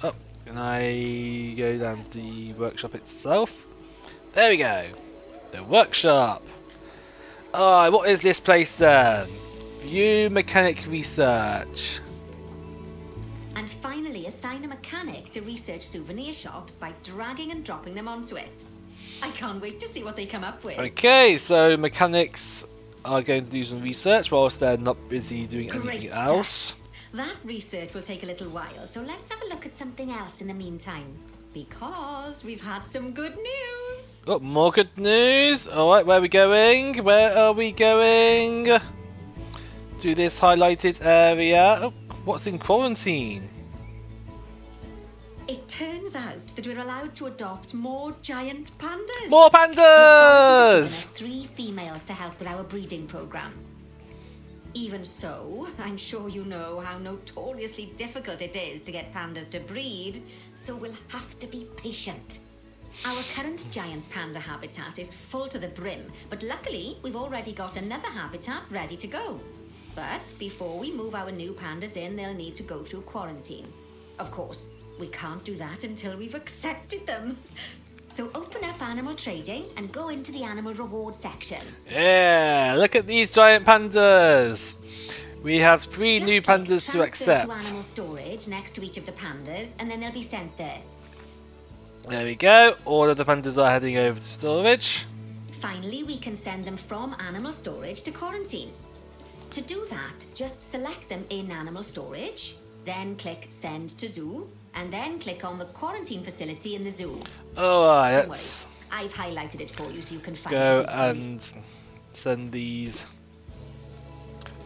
Oh, can I go down to the workshop itself? There we go. The workshop. Alright, what is this place then? View mechanic research. And finally, assign a mechanic to research souvenir shops by dragging and dropping them onto it. I can't wait to see what they come up with. Okay, so mechanics are going to do some research whilst they're not busy doing Great anything stuff. else. That research will take a little while, so let's have a look at something else in the meantime. Because we've had some good news. Oh, more good news. Alright, where are we going? Where are we going? To this highlighted area. Oh, what's in quarantine? It turns out that we're allowed to adopt more giant pandas. More The authorities have given pandas! us 3 females to help with our breeding program. Even so, I'm sure you know how notoriously difficult it is to get pandas to breed, so we'll have to be patient. Our current giant panda habitat is full to the brim, but luckily we've already got another habitat ready to go. But before we move our new pandas in, they'll need to go through quarantine. Of course, we can't do that until we've accepted them. So open up animal trading and go into the animal reward section. Yeah, look at these giant pandas. We have 3 Just new click pandas to transfer accept. to animal storage next to each of the pandas, and then they'll be sent there. There we go. All of the pandas are heading over to storage. Finally, we can send them from animal storage to quarantine. To do that, just select them in animal storage, then click send to zoo, and then click on the quarantine facility in the zoo. Alright, Don't let's worry, I've highlighted it for you so you can find go it easily. and send these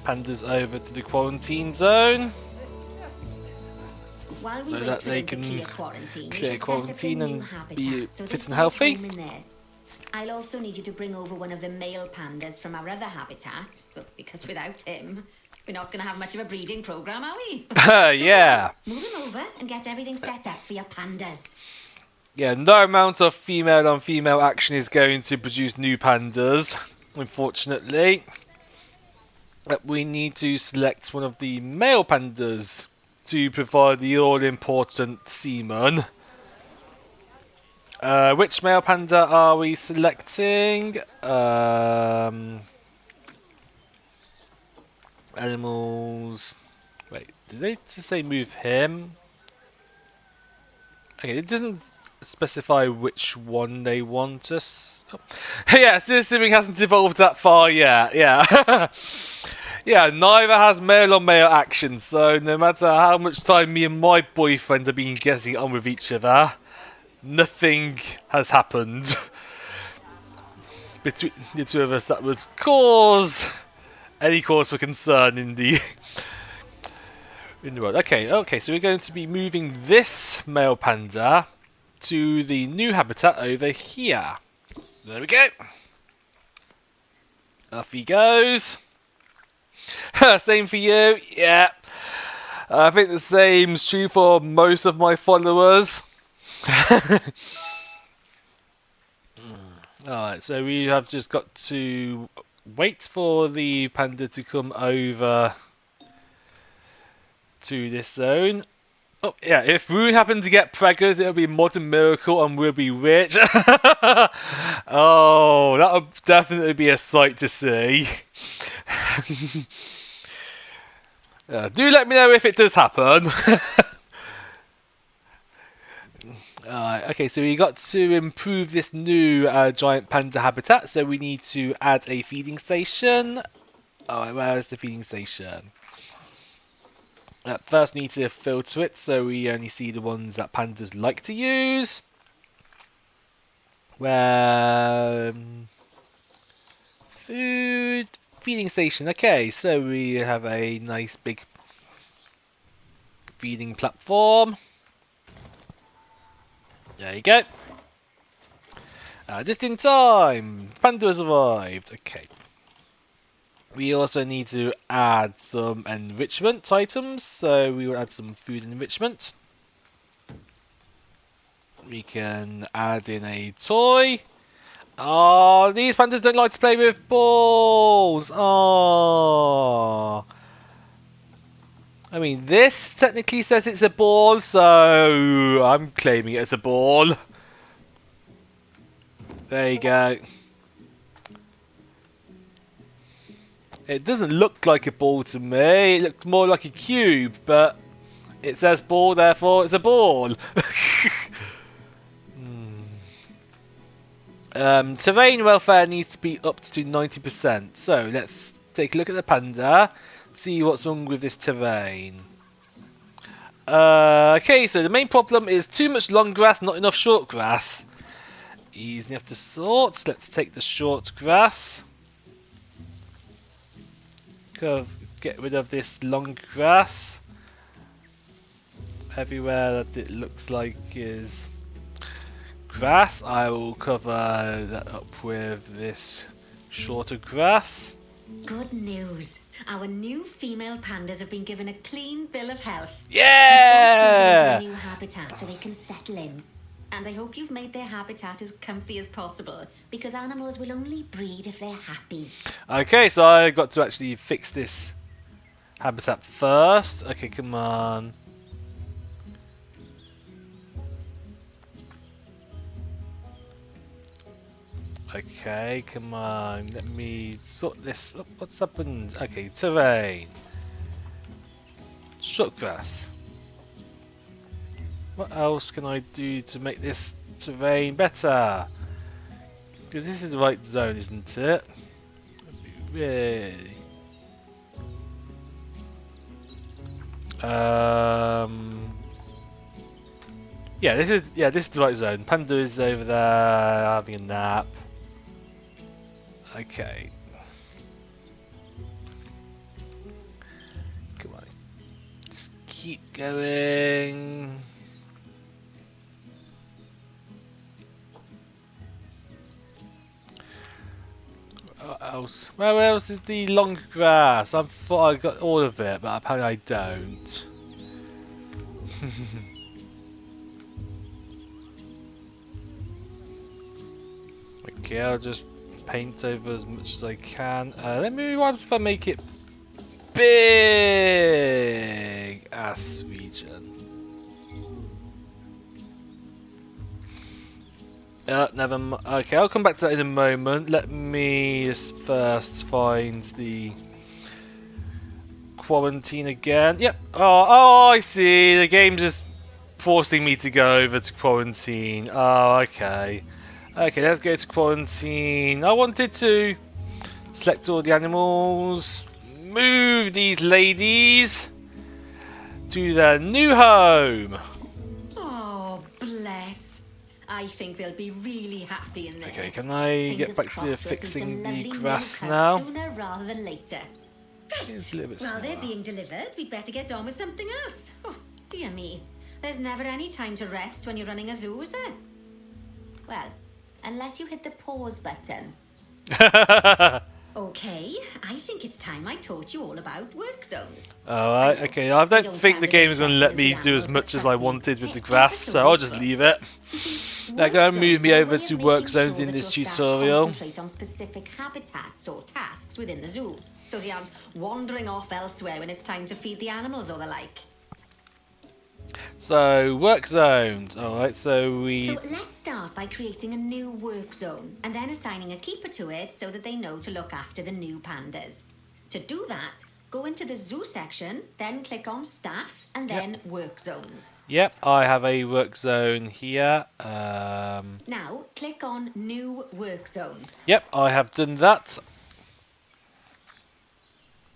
pandas over to the quarantine zone. While we so wait that for they them to can clear quarantine, we clear should quarantine set up a and new habitat be so they fit and can healthy. roam in there. I'll also need you to bring over one of the male pandas from our other habitat, because without him, we're not going to have much of a breeding program, are we? Yeah. Move him over and get everything set up for your pandas. Yeah, no amount of female on female action is going to produce new pandas, unfortunately. But we need to select one of the male pandas to provide the all-important semen. Which male panda are we selecting? Animals. Wait, did they just say move him? Okay, it doesn't specify which one they want us. Oh. Yeah, Simming hasn't evolved that far yet. Yeah. Yeah, neither has male on male action, so no matter how much time me and my boyfriend have been getting on with each other, nothing has happened between the two of us that would cause any cause for concern in the world. Okay, so we're going to be moving this male panda to the new habitat over here. There we go. Off he goes. Same for you, yeah. I think the same's true for most of my followers. Alright, so we have just got to wait for the panda to come over to this zone. Oh, yeah, if we happen to get preggers, it'll be a modern miracle and we'll be rich. Oh, that would definitely be a sight to see. Do let me know if it does happen. Okay, so we got to improve this new giant panda habitat, so we need to add a feeding station. Alright, where is the feeding station? First we need to filter it so we only see the ones that pandas like to use. Where food feeding station. Okay, so we have a nice big feeding platform. There you go. Just in time. Panda has arrived. Okay. We also need to add some enrichment items. So we will add some food enrichment. We can add in a toy. Oh, these pandas don't like to play with balls. Oh. I mean, this technically says it's a ball, so I'm claiming it's a ball. There you go. It doesn't look like a ball to me. It looks more like a cube, but it says ball, therefore it's a ball. Terrain welfare needs to be up to 90%. So let's take a look at the panda. See what's wrong with this terrain. Okay, so the main problem is too much long grass, not enough short grass. Easy enough to sort. Let's take the short grass. Get rid of this long grass. Everywhere that it looks like is grass, I will cover that up with this shorter grass. Good news. Our new female pandas have been given a clean bill of health. Yeah! Into a new habitat so they can settle in. And I hope you've made their habitat as comfy as possible, because animals will only breed if they're happy. Okay, so I got to actually fix this habitat first. Okay, come on. Okay, come on. Let me sort this up. What's happened? Okay, terrain. Short grass. What else can I do to make this terrain better? Because this is the right zone, isn't it? Really? Yeah, this is the right zone. Panda is over there having a nap. Okay. Come on. Just keep going. What else? Where else is the long grass? I thought I got all of it, but apparently I don't. Okay, I'll just paint over as much as I can. Let me what if I make it big ass region. Never mind. Okay, I'll come back to that in a moment. Let me just first find the quarantine again. Yep. Oh, I see. The game's just forcing me to go over to quarantine. Oh, okay. Okay, let's go to quarantine. I wanted to select all the animals, move these ladies to their new home. Oh, bless. I think they'll be really happy in there. Okay, can I get Fingers back crossed to we'll see fixing some the lovely grass new now? cubs sooner rather than later. It's a little bit While they're smaller. being delivered, we'd better get on with something else. Oh, dear me. There's never any time to rest when you're running a zoo, is there? Well, unless you hit the pause button. Okay, I think it's time I taught you all about work zones. Alright, okay, I don't think the game is going to let me do as much as I wanted with the grass, so I'll just leave it. They're going to move me over to work zones in this tutorial. Concentrate on specific habitats or tasks within the zoo, so they aren't wandering off elsewhere when it's time to feed the animals or the like. So, work zones. Alright, so we... So let's start by creating a new work zone and then assigning a keeper to it so that they know to look after the new pandas. To do that, go into the zoo section, then click on staff and then work zones. Yep, I have a work zone here. Now, click on new work zone. Yep, I have done that.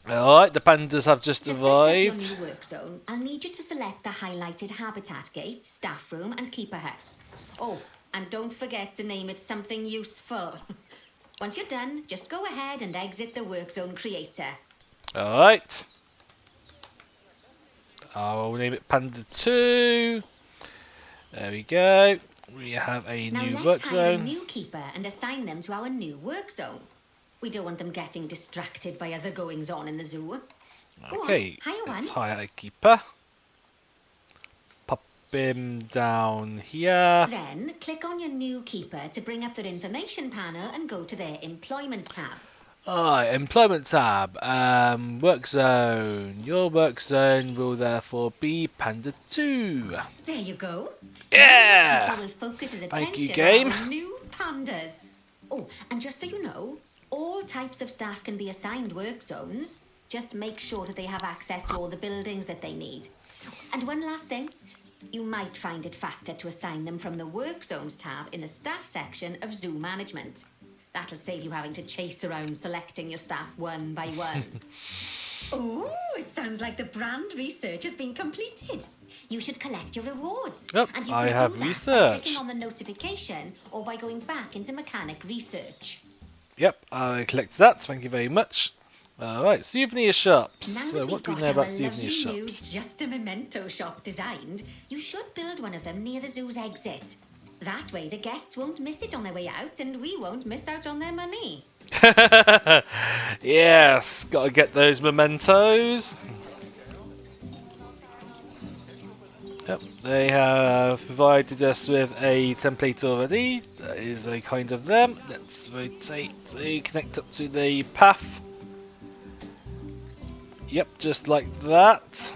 Alright, the pandas have just To arrived. set up your new work zone, I'll need you to select the highlighted habitat gate, staff room and keeper hut. Oh, and don't forget to name it something useful. Once you're done, just go ahead and exit the work zone creator. Alright. I'll name it Panda 2. There we go. We have a Now new let's work hire a zone. new keeper and assign them to our new work zone. We don't want them getting distracted by other goings on in the zoo. Go Okay, on, hire one. let's hire a keeper. Pop him down here. Then click on your new keeper to bring up their information panel and go to their employment tab. Alright, employment tab. Work zone. Your work zone will therefore be Panda 2. There you go. Yeah! Now the keeper will focus his Thank you, attention game. on our new pandas. Oh, and just so you know, all types of staff can be assigned work zones. Just make sure that they have access to all the buildings that they need. And one last thing, you might find it faster to assign them from the work zones tab in the staff section of zoo management. That'll save you having to chase around selecting your staff one by one. Oh, it sounds like the brand research has been completed. You should collect your rewards. Yep, and you I can have do that by researched. clicking on the notification or by going back into mechanic research. Yep, I collected that. Thank you very much. Alright, souvenir shops. Now So that what we've do we got know our about souvenir lovely new shops? Just a Memento shop designed, you should build one of them near the zoo's exit. That way the guests won't miss it on their way out and we won't miss out on their money. Yes, gotta get those mementos. Yep, they have provided us with a template already. That is very kind of them. Let's rotate to connect up to the path. Yep, just like that.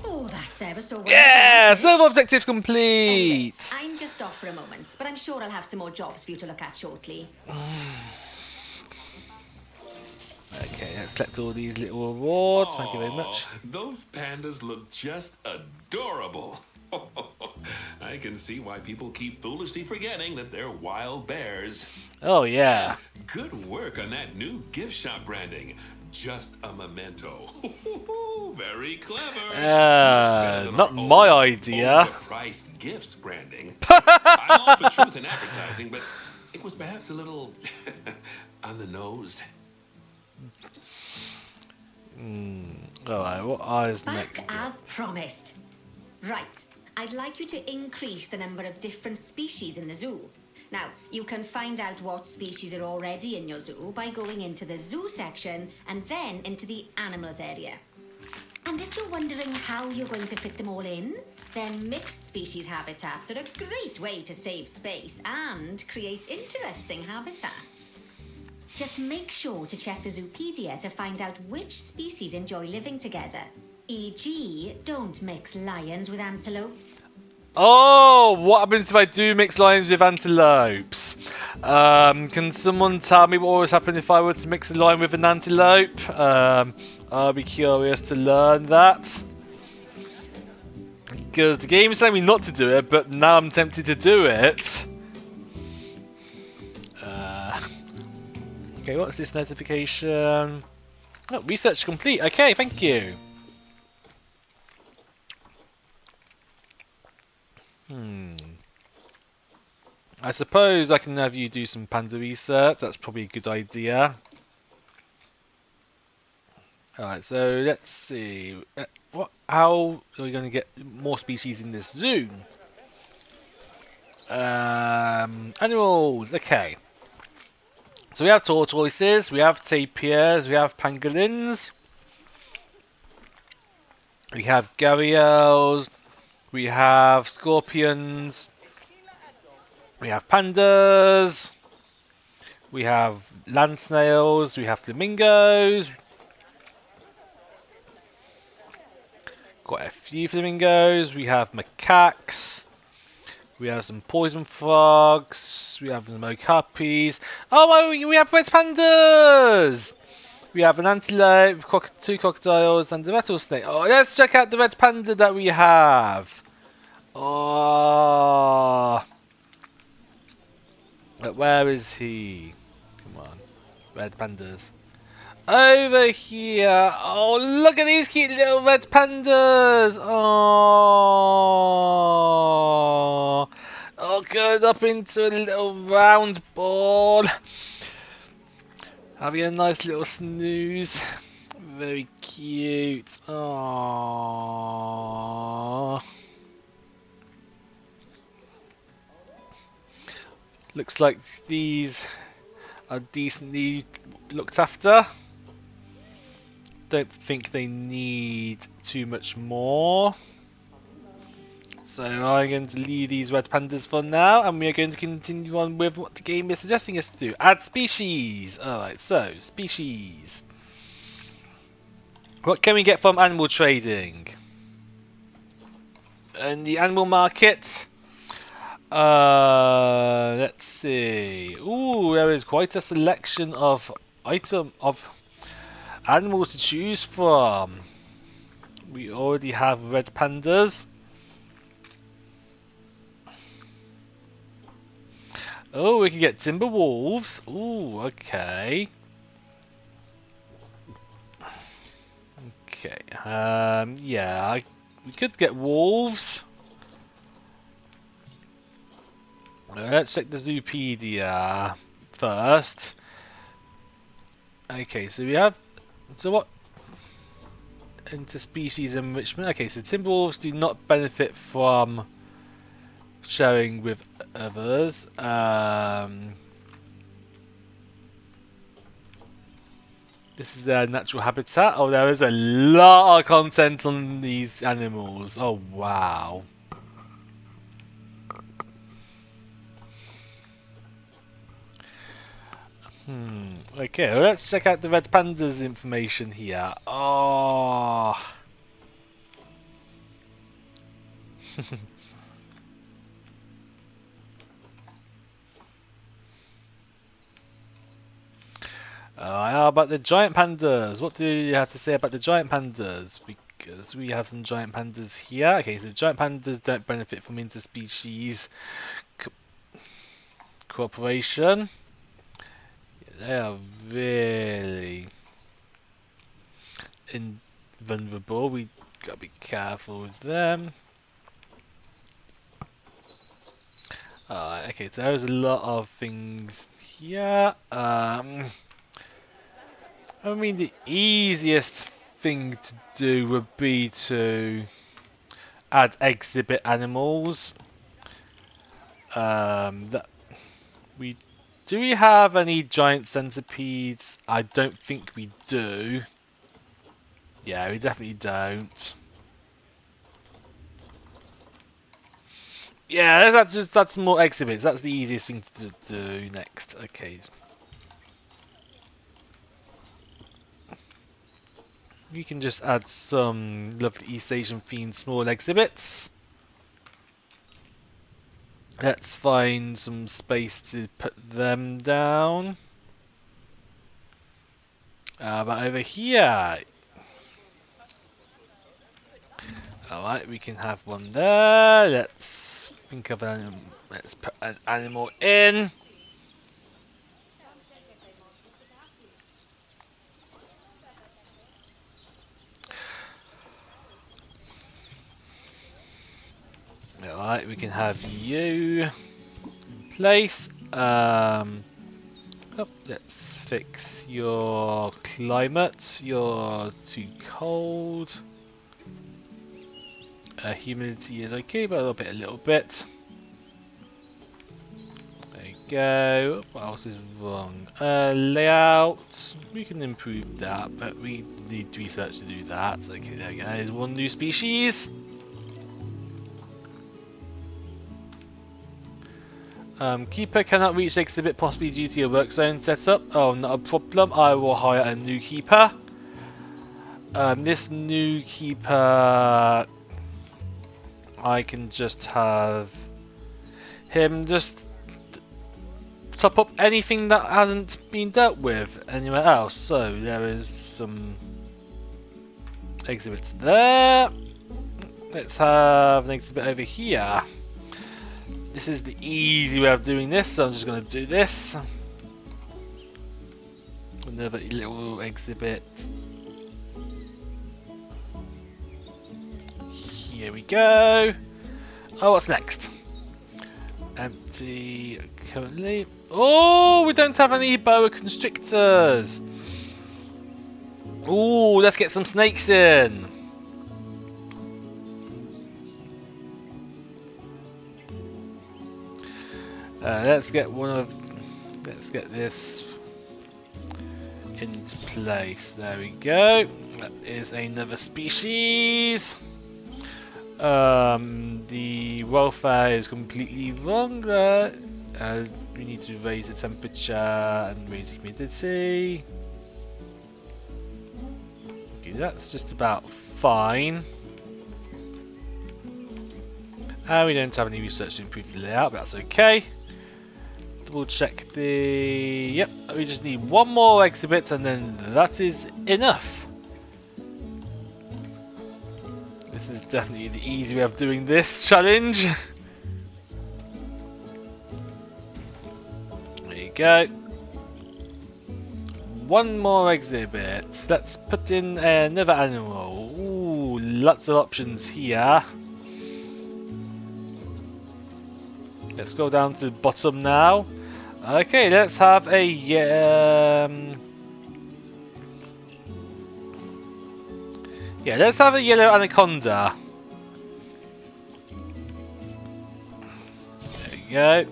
Oh, that's ever so well. Yeah, done, isn't it? server objectives complete. I'm just off for a moment, but I'm sure I'll have some more jobs for you to look at shortly. Okay, let's collect all these little rewards. Thank you very much. Aw, those pandas look just adorable. I can see why people keep foolishly forgetting that they're wild bears. Oh yeah. Good work on that new gift shop branding. Just a memento. Very clever. Much better than Not our my old idea. Overpriced gifts branding. I'm all for truth in advertising, but it was perhaps a little on the nose. Alright, what is Back next? as promised. Right, I'd like you to increase the number of different species in the zoo. Now, you can find out what species are already in your zoo by going into the zoo section and then into the animals area. And if you're wondering how you're going to fit them all in, then mixed species habitats are a great way to save space and create interesting habitats. Just make sure to check the Zoopedia to find out which species enjoy living together. E.g., don't mix lions with antelopes. Oh, what happens if I do mix lions with antelopes? Can someone tell me what always happen if I were to mix a lion with an antelope? I'll be curious to learn that. Because the game is telling me not to do it, but now I'm tempted to do it. Okay, what's this notification? Oh, research complete. Okay, thank you. I suppose I can have you do some panda research. That's probably a good idea. Alright, so let's see. How are we going to get more species in this zoo? Animals. Okay. So we have tortoises, we have tapirs, we have pangolins, we have gharials, we have scorpions, we have pandas, we have land snails, we have flamingos, quite a few flamingos, we have macaques, we have some poison frogs, we have some okapis. Oh, we have red pandas! We have an antelope, two crocodiles, and a rattlesnake. Oh, let's check out the red panda that we have. Oh. Where is he? Come on. Red pandas. Over here. Oh, look at these cute little red pandas. Oh. Oh, curled up into a little round ball. Having a nice little snooze. Very cute. Oh. Looks like these are decently looked after. Don't think they need too much more. So I'm going to leave these red pandas for now, and we are going to continue on with what the game is suggesting us to do. Add species! Alright, so, species. What can we get from animal trading? In the animal market, let's see. Ooh, there is quite a selection of animals to choose from. We already have red pandas. Oh, we can get timber wolves. Ooh, okay. Okay. Yeah, we could get wolves. Let's check the Zoopedia first. Okay, so we have. So what? Interspecies enrichment. Okay, so timber wolves do not benefit from sharing with others. This is their natural habitat. Oh, there is a lot of content on these animals. Oh, wow. Okay, well, let's check out the red panda's information here. Oh. How about the giant pandas? What do you have to say about the giant pandas? Because we have some giant pandas here. Okay, so giant pandas don't benefit from interspecies cooperation. They are really invulnerable. We gotta be careful with them. Okay, so there's a lot of things here. I mean, the easiest thing to do would be to add exhibit animals. Do we have any giant centipedes? I don't think we do. Yeah, we definitely don't. Yeah, that's more exhibits. That's the easiest thing to do next. Okay. We can just add some lovely East Asian themed small exhibits. Let's find some space to put them down. But over here. Alright, we can have one there. Let's think of an animal. Let's put an animal in. Alright, we can have you in place. Let's fix your climate. You're too cold. Humidity is okay, but a little bit. There you go. What else is wrong? Layout. We can improve that, but we need research to do that. Okay, there we go. There's one new species. Keeper cannot reach exhibit possibly due to your work zone setup. Oh, not a problem. I will hire a new keeper. This new keeper, I can just have him just top up anything that hasn't been dealt with anywhere else. So there is some exhibits there. Let's have an exhibit over here. This is the easy way of doing this, so I'm just going to do this. Another little exhibit. Here we go. Oh, what's next? Empty currently. Oh, we don't have any boa constrictors. Ooh, let's get some snakes in. Let's get this into place. There we go. That is another species. The welfare is completely wrong there. We need to raise the temperature and raise the humidity. Okay, that's just about fine. And we don't have any research to improve the layout, but that's okay. We'll check the... Yep, we just need one more exhibit and then that is enough. This is definitely the easy way of doing this challenge. There you go. One more exhibit. Let's put in another animal. Ooh, lots of options here. Let's go down to the bottom now. Okay, let's have a yeah, let's have a yellow anaconda. go.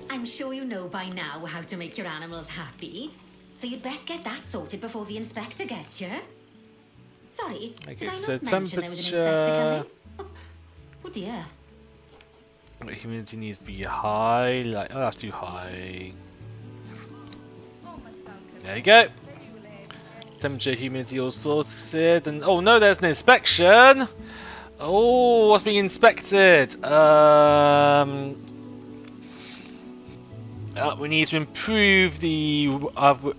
I'm sure you know by now how to make your animals happy. So you'd best get that sorted before the inspector gets here. Sorry, Okay, did I so not mention there was an inspector coming? Oh dear. Humidity needs to be high. Like, oh, that's too high. There you go. Temperature, humidity all sorted. And oh no, there's an inspection. Oh, what's being inspected? We need to improve the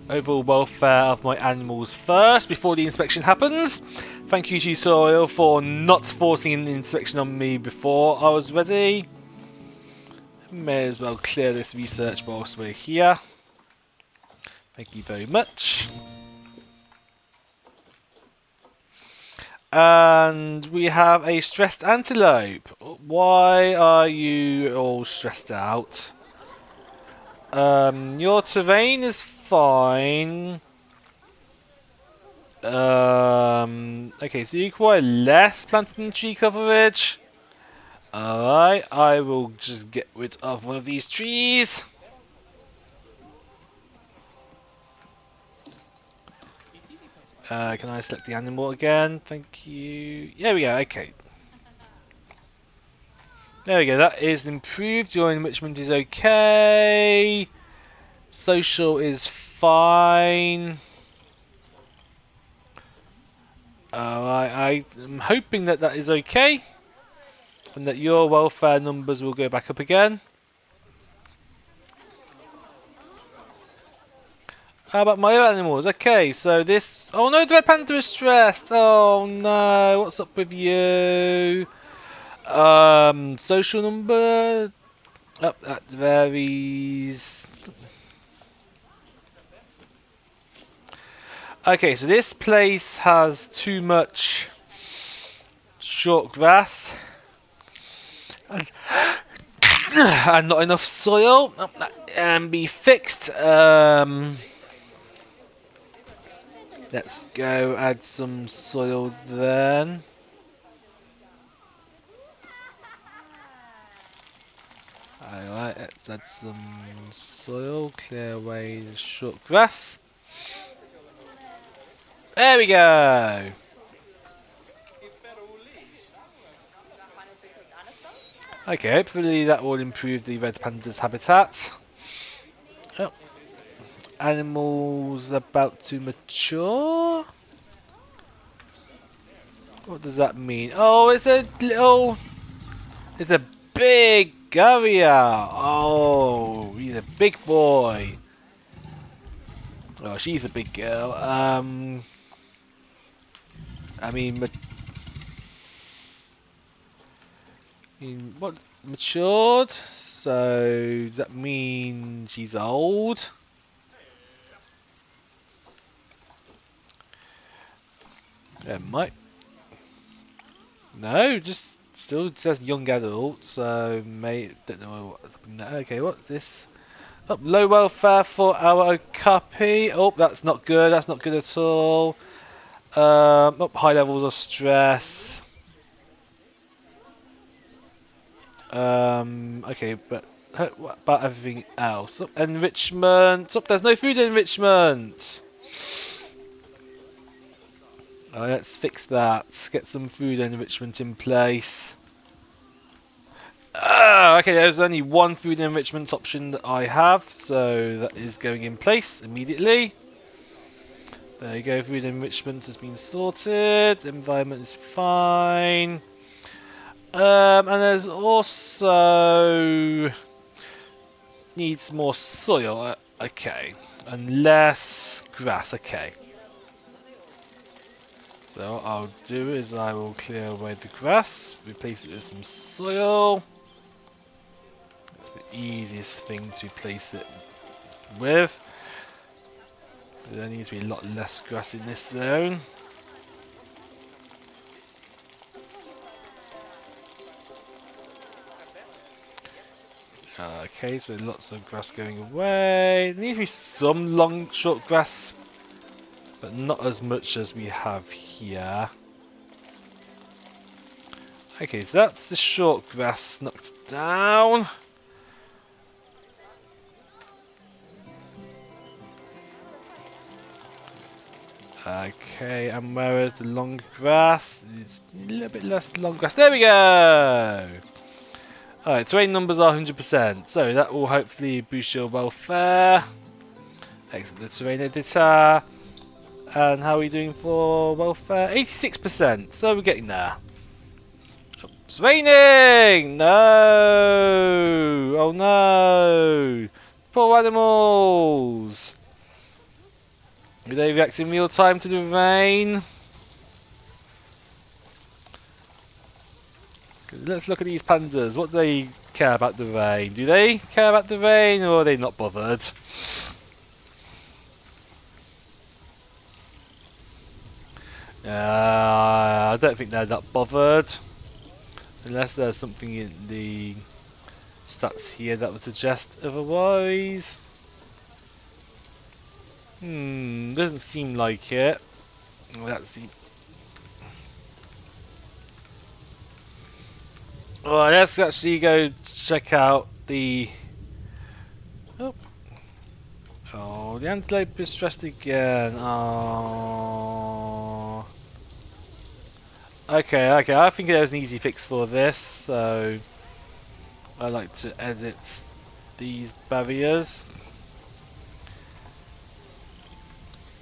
overall welfare of my animals first before the inspection happens. Thank you, G-Soil, for not forcing an inspection on me before I was ready. May as well clear this research whilst we're here. Thank you very much. And we have a stressed antelope. Why are you all stressed out? Your terrain is fine. Okay, so you require less planted and tree coverage. Alright, I will just get rid of one of these trees. Can I select the animal again? Thank you. There we go, okay. There we go, that is improved. Your enrichment is okay. Social is fine. Alright, I'm hoping that that is okay. And that your welfare numbers will go back up again. How about my other animals? Okay, so this... Oh no, the red panda is stressed! Oh no, what's up with you? Social number... Oh, that varies... Okay, so this place has too much short grass. And not enough soil. And be fixed. Let's go add some soil then. Alright, let's add some soil. Clear away the short grass. There we go. Okay, hopefully that will improve the red panda's habitat. Oh. Animals about to mature? What does that mean? Oh, it's a little... It's a big Garia. Oh, he's a big boy. Oh, she's a big girl. I mean, what? Matured? So that means she's old. Might. No, just still says young adult. So don't know what. Okay, what's this? Oh, low welfare for our Okapi. Oh, that's not good. That's not good at all. High levels of stress. Okay, but what about everything else? Oh, enrichment. Oh, there's no food enrichment. Let's fix that. Get some food enrichment in place. Okay, there's only one food enrichment option that I have, so that is going in place immediately. There you go, food enrichment has been sorted, environment is fine. And there's also... needs more soil, okay. And less grass, okay. So what I'll do is I will clear away the grass, replace it with some soil. That's the easiest thing to place it with. There needs to be a lot less grass in this zone. Okay, so lots of grass going away. There needs to be some long, short grass, but not as much as we have here. Okay, so that's the short grass knocked down. Okay, and where is the long grass? It's a little bit less long grass. There we go! Alright, terrain numbers are 100%, so that will hopefully boost your welfare. Exit the terrain editor. And how are we doing for welfare? 86%, so we're getting there. It's raining! No! Oh no! Poor animals! Are they reacting real time to the rain? Let's look at these pandas. What do they care about the rain? Do they care about the rain, or are they not bothered? I don't think they're that bothered. Unless there's something in the stats here that would suggest otherwise. Doesn't seem like it. Let's see. Alright, let's actually go check out the... Oh, the antelope is stressed again. Oh. Okay, I think there's an easy fix for this, so I like to edit these barriers.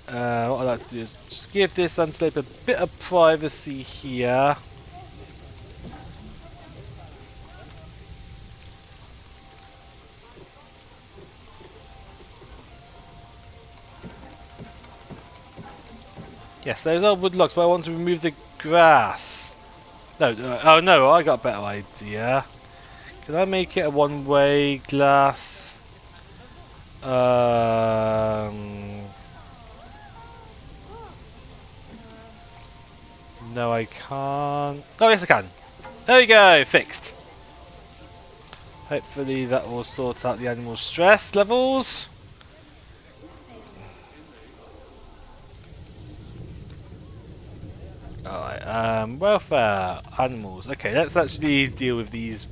What I like to do is just give this antelope a bit of privacy here. Yes, those are wood logs, but I want to remove the grass. No, oh no, I got a better idea. Can I make it a one-way glass? No, I can't. Oh, yes, I can. There we go, fixed. Hopefully that will sort out the animal stress levels. Alright, welfare, animals. Okay, let's actually deal with these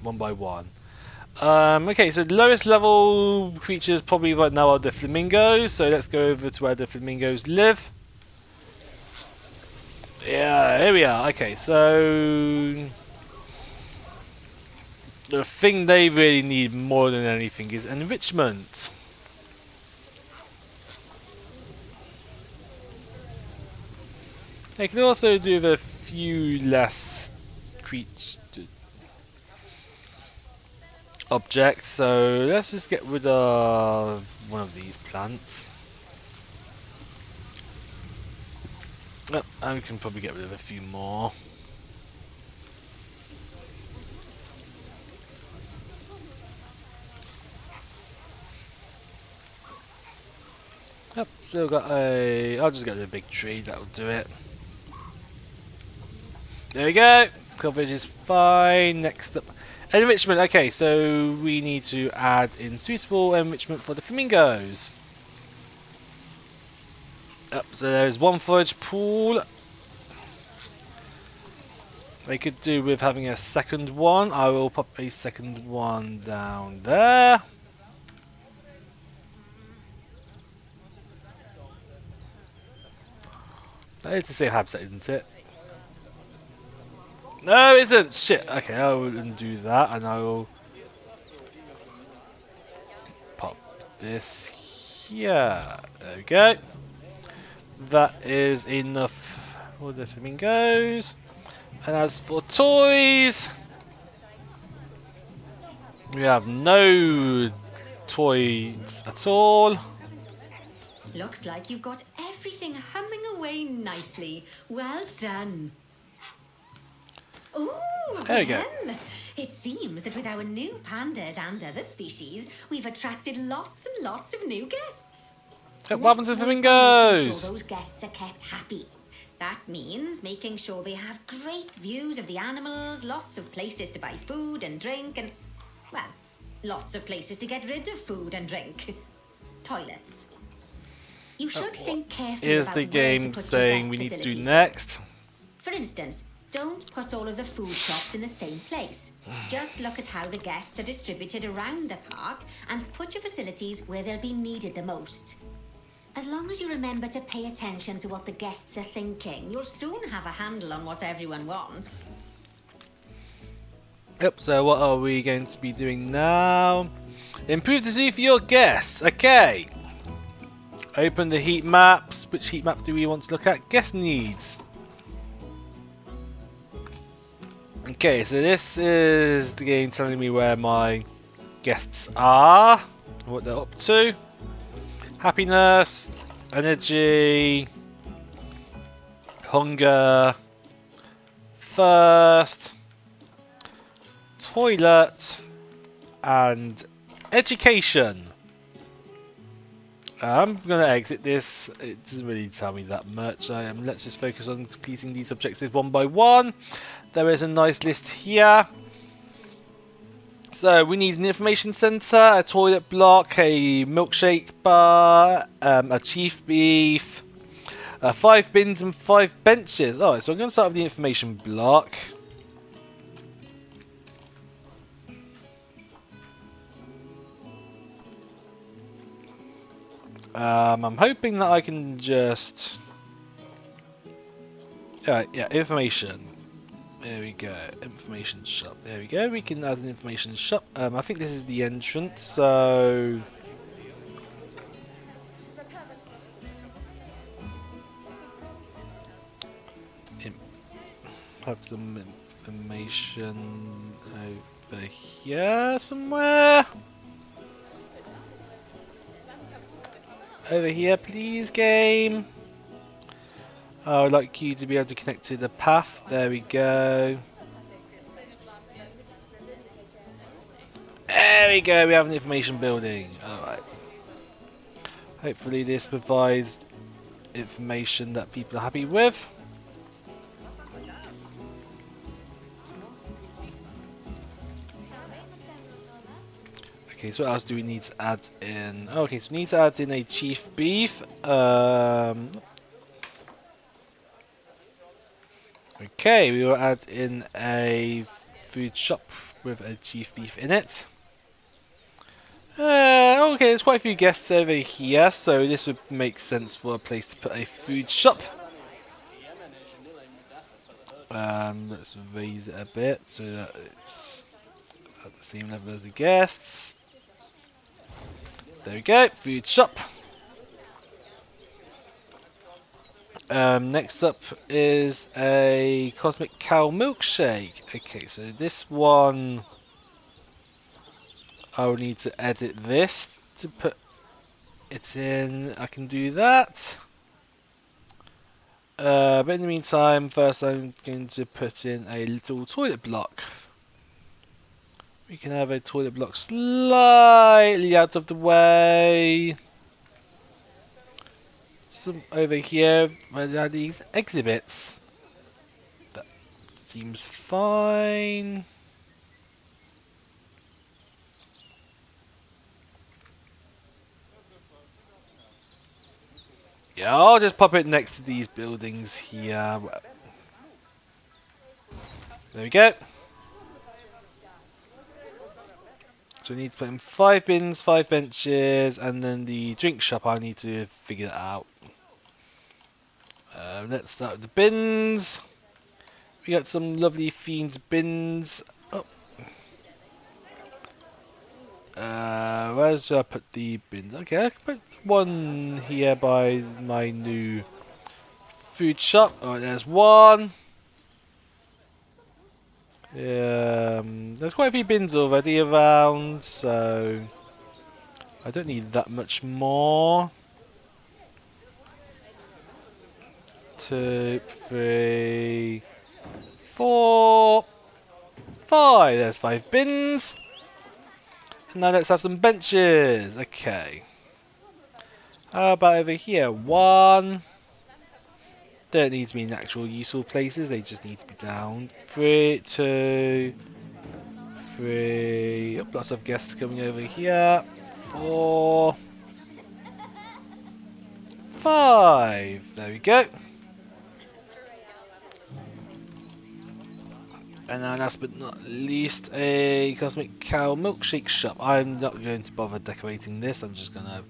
one by one. Okay, so the lowest level creatures probably right now are the flamingos, so let's go over to where the flamingos live. Yeah, here we are. Okay, so the thing they really need more than anything is enrichment. They can also do with a few less objects, so let's just get rid of one of these plants. Oh, and we can probably get rid of a few more. Yep, still got a... I'll just get rid of a big tree, that'll do it. There we go. Coverage is fine. Next up, enrichment. Okay, so we need to add in suitable enrichment for the flamingos. Yep, so there's one forage pool. They could do with having a second one. I will pop a second one down there. That is the same habitat, isn't it? No, it isn't! Shit! Okay, I will undo that and I will pop this here. There we go. That is enough for the flamingos. And as for toys, we have no toys at all. Looks like you've got everything humming away nicely. Well done. Ooh, There we go. well, it seems that with our new pandas and other species, we've attracted lots and lots of new guests. What happens to Let's work on making flamingos? sure those guests are kept happy. That means making sure they have great views of the animals, lots of places to buy food and drink, and, well, lots of places to get rid of food and drink. Toilets. You should think carefully Is about the where to game put your saying guest we need to do facilities. next? For instance, don't put all of the food shops in the same place. Just look at how the guests are distributed around the park and put your facilities where they'll be needed the most. As long as you remember to pay attention to what the guests are thinking, you'll soon have a handle on what everyone wants. Yep, so what are we going to be doing now? Improve the zoo for your guests. Okay. Open the heat maps. Which heat map do we want to look at? Guest needs. Okay, so this is the game telling me where my guests are, what they're up to. Happiness, energy, hunger, thirst, toilet, and education. I'm going to exit this. It doesn't really tell me that much. Let's just focus on completing these objectives one by one. There is a nice list here. So we need an information center, a toilet block, a milkshake bar, a chief beef, 5 bins and 5 benches. Alright, so I'm going to start with the information block. I'm hoping that I can just... yeah, information. There we go. Information shop. There we go. We can add an information shop. I think this is the entrance, so... have some information over here somewhere. Over here, please, game. I would like you to be able to connect to the path. There we go. There we go. We have an information building. Alright. Hopefully this provides information that people are happy with. Okay, so what else do we need to add in? Okay, so we need to add in a chief beef. Okay, we will add in a food shop with a chief beef in it. Okay, there's quite a few guests over here, so this would make sense for a place to put a food shop. Let's raise it a bit so that it's at the same level as the guests. There we go, food shop. Next up is a Cosmic Cow Milkshake. Okay, so this one I will need to edit this to put it in. I can do that. But in the meantime, first I'm going to put in a little toilet block. We can have a toilet block slightly out of the way. Some over here where there are these exhibits. That seems fine. Yeah, I'll just pop it next to these buildings here. There we go. So we need to put in 5 bins, 5 benches, and then the drink shop, I need to figure that out. Let's start with the bins. We got some lovely themed bins. Oh. Where should I put the bins? Okay, I can put one here by my new food shop. Oh, there's one. There's quite a few bins already around, so I don't need that much more. 2, 3, 4, 5. There's 5 bins. And now let's have some benches. Okay. How about over here? 1. Don't need to be in actual useful places, they just need to be down. 3, 2, 3. Oh, lots of guests coming over here. 4, 5. There we go. And then last but not least, a Cosmic Cow Milkshake shop. I'm not going to bother decorating this, I'm just going to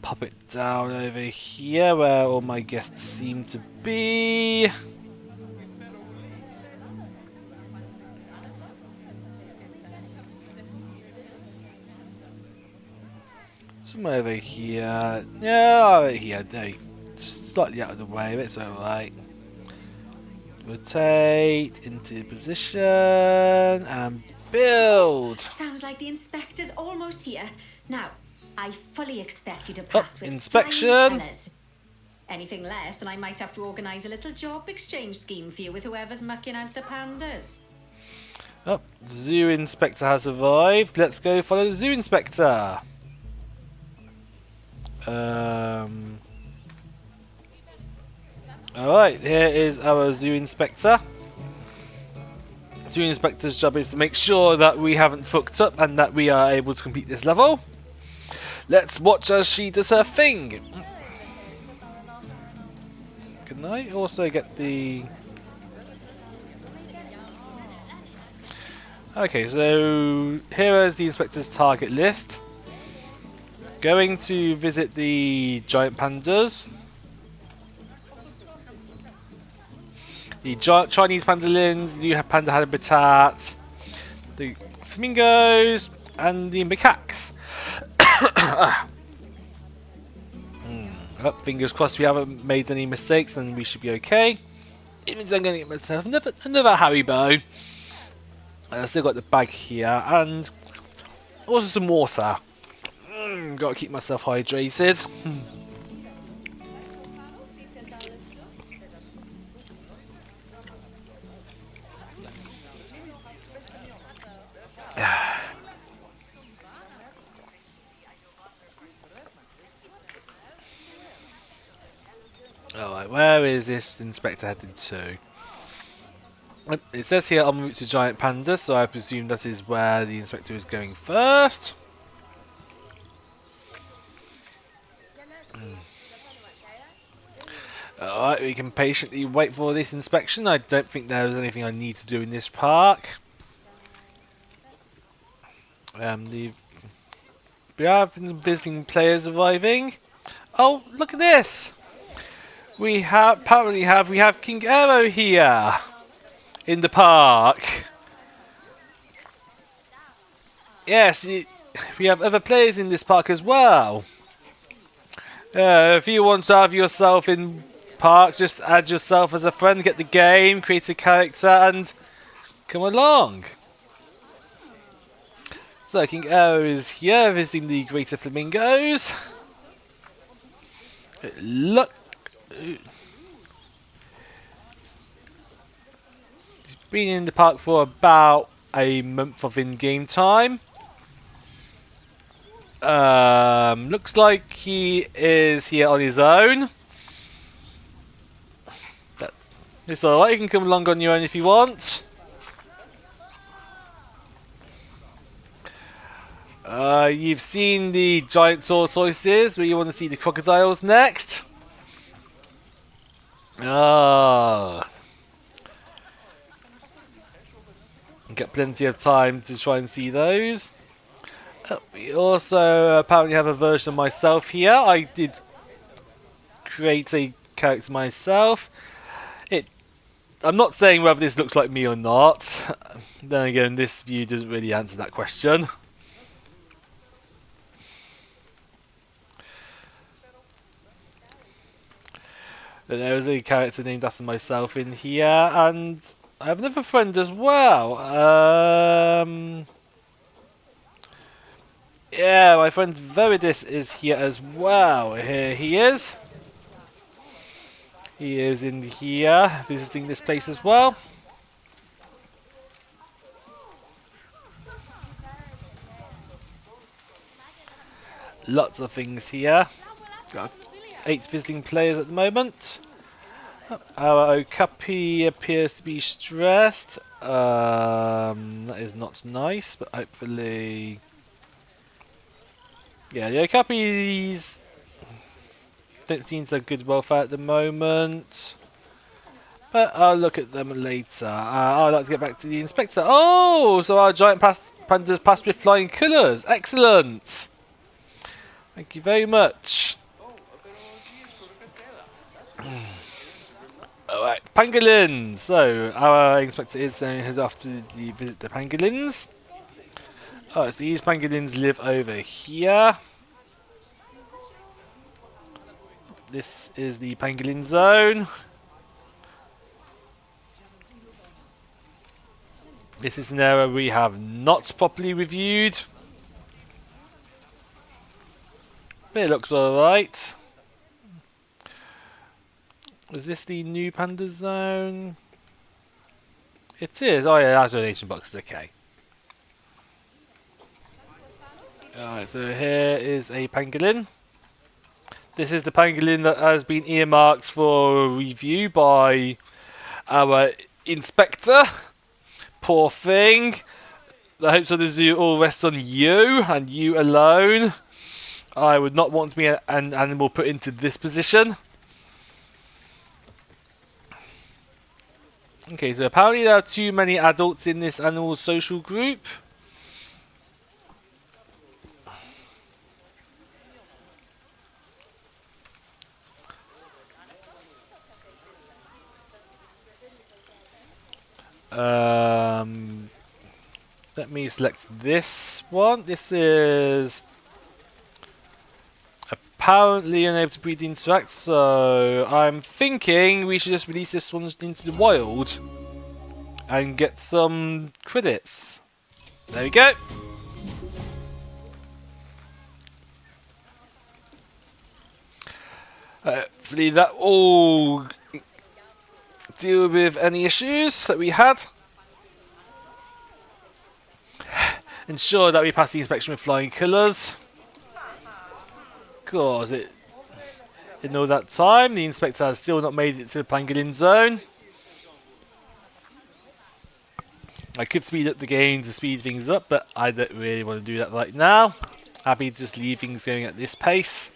pop it down over here where all my guests seem to be. Somewhere over here. Yeah, over here. No, just slightly out of the way, but it's alright. Rotate into position and build. Sounds like the inspector's almost here. Now, I fully expect you to pass with inspection. flying colours. Anything less, and I might have to organise a little job exchange scheme for you with whoever's mucking out the pandas. Oh, zoo inspector has arrived. Let's go follow the zoo inspector. Alright, here is our zoo inspector. Zoo inspector's job is to make sure that we haven't fucked up and that we are able to complete this level. Let's watch as she does her thing. Can I also get the... Okay, so here is the inspector's target list. Going to visit the giant pandas. The Chinese pandolins, the new panda habitat, the flamingos, and the macaques. Oh, fingers crossed we haven't made any mistakes, then we should be okay. It means I'm going to get myself another Haribo. I've still got the bag here, and also some water. Got to keep myself hydrated. Alright, where is this inspector headed to? It says here en route to Giant Panda, so I presume that is where the inspector is going first. Alright, we can patiently wait for this inspection. I don't think there's anything I need to do in this park. We have visiting players arriving. Oh, look at this! We have King Arrow here in the park. Yes, we have other players in this park as well. If you want to have yourself in park, just add yourself as a friend, get the game, create a character, and come along. So King Arrow is here visiting the Greater Flamingos. Look. He's been in the park for about a month of in-game time. Looks like he is here on his own. It's alright, you can come along on your own if you want. You've seen the giant tortoises, but you want to see the crocodiles next. Get plenty of time to try and see those. We also apparently have a version of myself here. I did create a character myself. I'm not saying whether this looks like me or not. Then again, this view doesn't really answer that question. But there is a character named after myself in here, and I have another friend as well. Yeah, my friend Veridis is here as well. Here he is. He is in here, visiting this place as well. Lots of things here. Got 8 visiting players at the moment. Our Okapi appears to be stressed. That is not nice, but hopefully... Yeah, the Okapis don't seem to have good welfare at the moment. But I'll look at them later. I'd like to get back to the inspector. Oh, so our giant pandas passed with flying colours. Excellent. Thank you very much. Alright, pangolins. So, our inspector is going to head off to visit the pangolins. Oh, so these pangolins live over here. This is the pangolin zone. This is an area we have not properly reviewed. But it looks alright. Is this the new panda zone? It is. Oh yeah, that's donation box. Okay. Alright, so here is a pangolin. This is the pangolin that has been earmarked for review by our inspector. Poor thing. The hopes of the zoo all rest on you and you alone. I would not want to be an animal put into this position. Okay, so apparently there are too many adults in this animal social group. Let me select this one. This is apparently unable to breed interact, so I'm thinking we should just release this one into the wild and get some credits. There we go. Hopefully that will deal with any issues that we had. Ensure that we pass the inspection with flying colours. Cause in all that time, the inspector has still not made it to the pangolin zone. I could speed up the game to speed things up, but I don't really want to do that right now. Happy to just leave things going at this pace.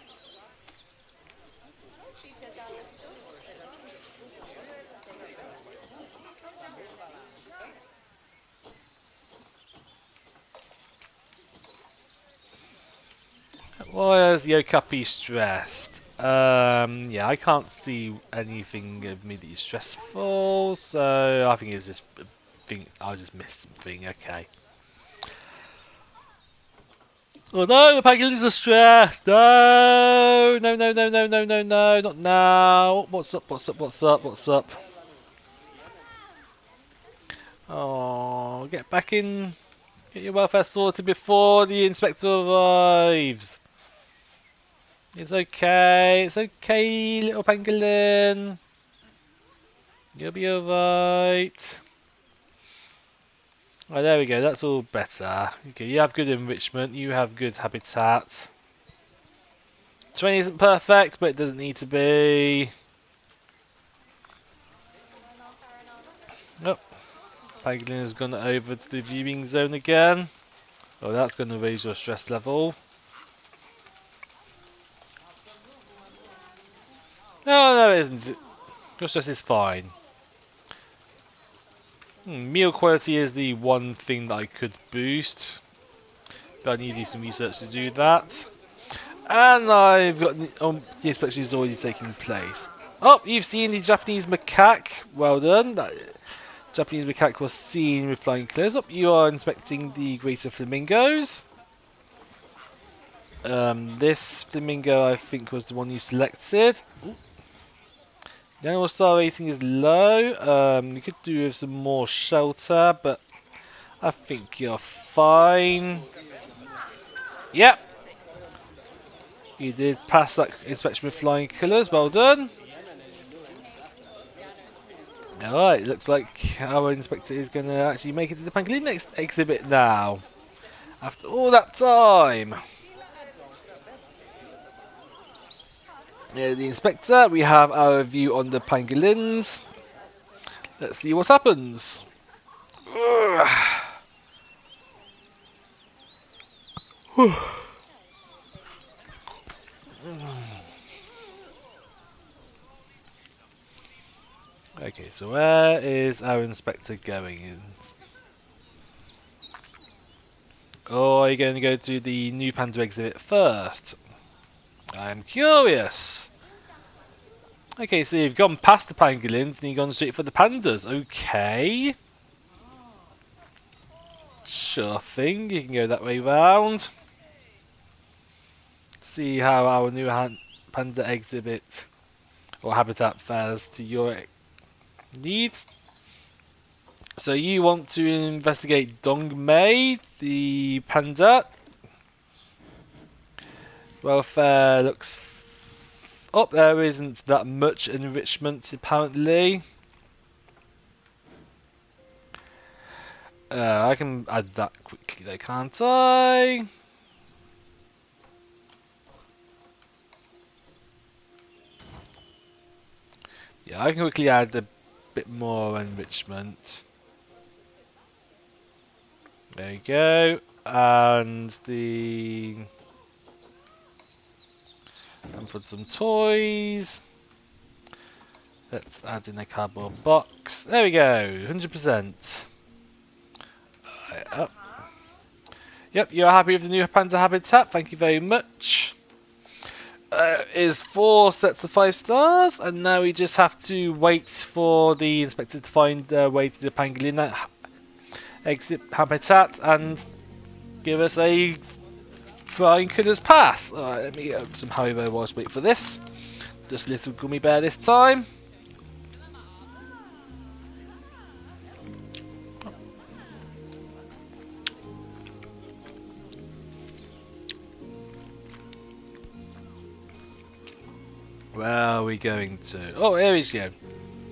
Why is the Okapi stressed? Yeah, I can't see anything immediately stressful, so I think it's just I'll just miss something. Okay. Oh no, the pangolins are stressed. No, no, no, no, no, no, no, no, not now. What's up? What's up? What's up? What's up? Oh, get back in. Get your welfare sorted before the inspector arrives. It's okay, little pangolin. You'll be alright. Oh, there we go, that's all better. Okay, you have good enrichment, you have good habitat. Terrain isn't perfect, but it doesn't need to be. Nope. Pangolin has gone over to the viewing zone again. Oh, that's going to raise your stress level. No, no, it isn't. Your stress is fine. Meal quality is the one thing that I could boost. But I need to do some research to do that. And I've got the inspection is already taking place. Oh, you've seen the Japanese macaque. Well done. That Japanese macaque was seen with flying colours. Up, you are inspecting the greater flamingos. This flamingo, I think, was the one you selected. Ooh. The animal star rating is low. You could do with some more shelter, but I think you're fine. Yep. You did pass that inspection with flying colours. Well done. Alright, looks like our inspector is going to actually make it to the pangolin next exhibit now. After all that time. Yeah, the inspector, we have our review on the pangolins. Let's see what happens. Okay, so where is our inspector going? Or are you going to go to the new panda exhibit first? I'm curious. Okay, so you've gone past the pangolins and you've gone straight for the pandas. Okay. Sure thing, you can go that way round. See how our new panda exhibit or habitat fares to your needs. So you want to investigate Dongmei, the panda. Welfare looks up. There isn't that much enrichment apparently. I can add that quickly though, can't I? Yeah, I can quickly add a bit more enrichment. There you go. And put some toys. Let's add in a cardboard box. There we go, 100%. Yep, you're happy with the new panda habitat. Thank you very much. Is 4 sets of 5 stars, and now we just have to wait for the inspector to find their way to the pangolin exit habitat and give us a flying colours pass. Alright, let me get some Haribo whilst wait for this. Just a little gummy bear this time. Where are we going to? Oh, here we go.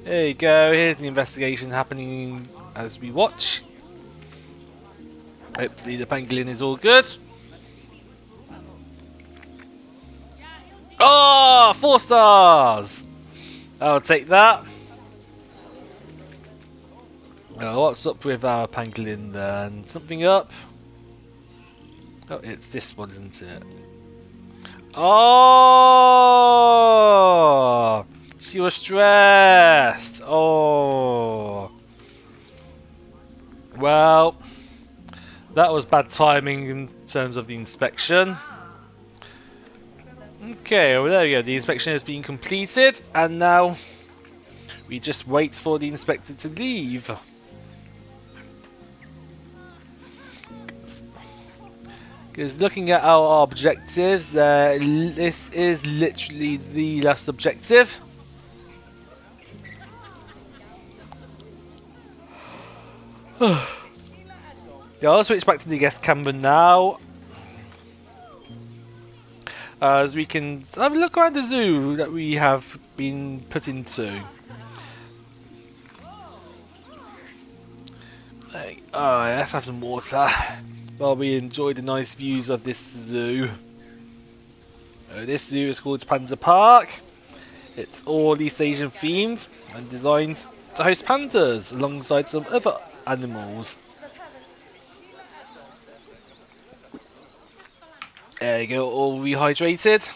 There you go. Here's the investigation happening as we watch. Hopefully the pangolin is all good. Oh, 4 stars! I'll take that. What's up with our pangolin then? Something up? Oh, it's this one, isn't it? Oh! She was stressed! Oh! Well, that was bad timing in terms of the inspection. Okay, well there we go. The inspection has been completed, and now we just wait for the inspector to leave. Because looking at our objectives, this is literally the last objective. Yeah, I'll switch back to the guest camera now. As we can have a look around the zoo that we have been put into. Oh, let's have some water while we enjoy the nice views of this zoo. This zoo is called Panda Park. It's all East Asian themed and designed to host pandas alongside some other animals. There you go, all rehydrated.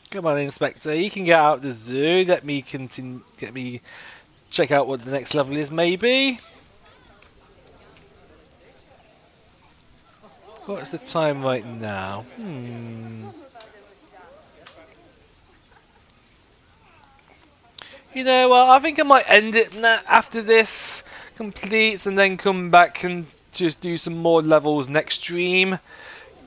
Come on, Inspector, you can get out of the zoo. Let me check out what the next level is, maybe. What's the time right now? You know what, I think I might end it after this completes and then come back and just do some more levels next stream.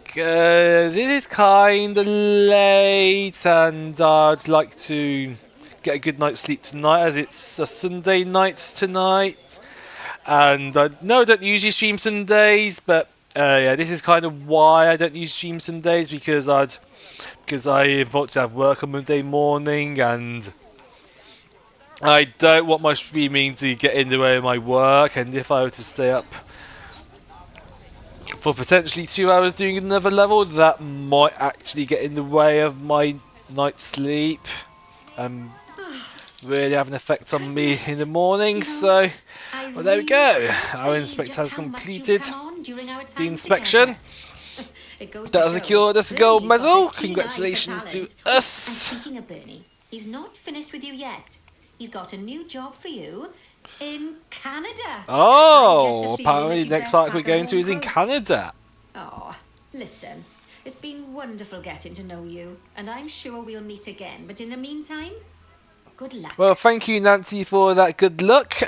Because it is kind of late and I'd like to get a good night's sleep tonight as it's a Sunday night tonight. And I know I don't usually stream Sundays, but yeah, this is kind of why I don't usually stream Sundays, because I unfortunately have work on Monday morning and I don't want my streaming to get in the way of my work, and if I were to stay up for potentially 2 hours doing another level, that might actually get in the way of my night's sleep and really have an effect on me in the morning. So, well, there we go. Our inspector has completed the inspection. That has secured us a gold medal. Congratulations to us. Speaking of Bernie, he's not finished with you yet. He's got a new job for you. In Canada. Oh, I get the feeling apparently that you next best park pack we're a going to warm is in coat. Canada. Oh, listen. It's been wonderful getting to know you, and I'm sure we'll meet again. But in the meantime, good luck. Well, thank you, Nancy, for that good luck.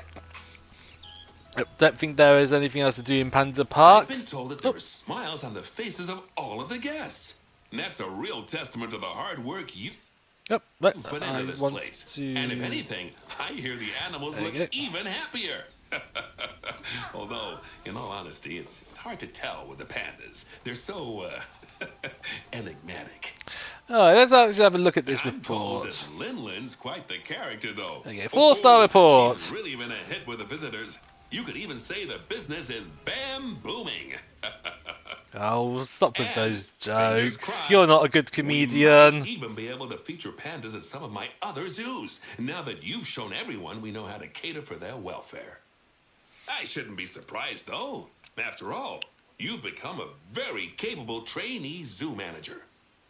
I don't think there is anything else to do in Panda Park. I've been told that there are smiles on the faces of all of the guests. And that's a real testament to the hard work you've Yep, but put I into this want place. to... And if anything, I hear the animals There you look go. even happier. Although, in all honesty, it's hard to tell with the pandas. They're so enigmatic. Oh, let's actually have a look at this I'm told report. that Lin-Lin's quite the character, though. Okay, 4-star report. She's really been a hit with the visitors. You could even say the business is bam booming. Oh, stop with And those fingers jokes. crossed, You're not a good We comedian. might even be able to feature pandas at some of my other zoos. Now that you've shown everyone we know how to cater for their welfare. I shouldn't be surprised, though. After all, you've become a very capable trainee zoo manager.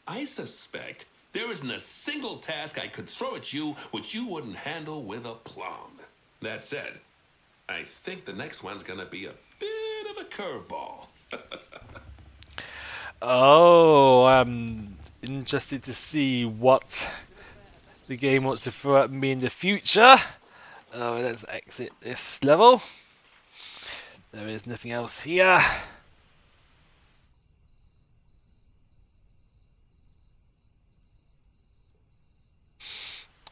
I suspect there isn't a single task I could throw at you which you wouldn't handle with aplomb. That said, I think the next one's gonna be a bit of a curveball. Oh, I'm interested to see what the game wants to throw at me in the future. Oh, let's exit this level. There is nothing else here.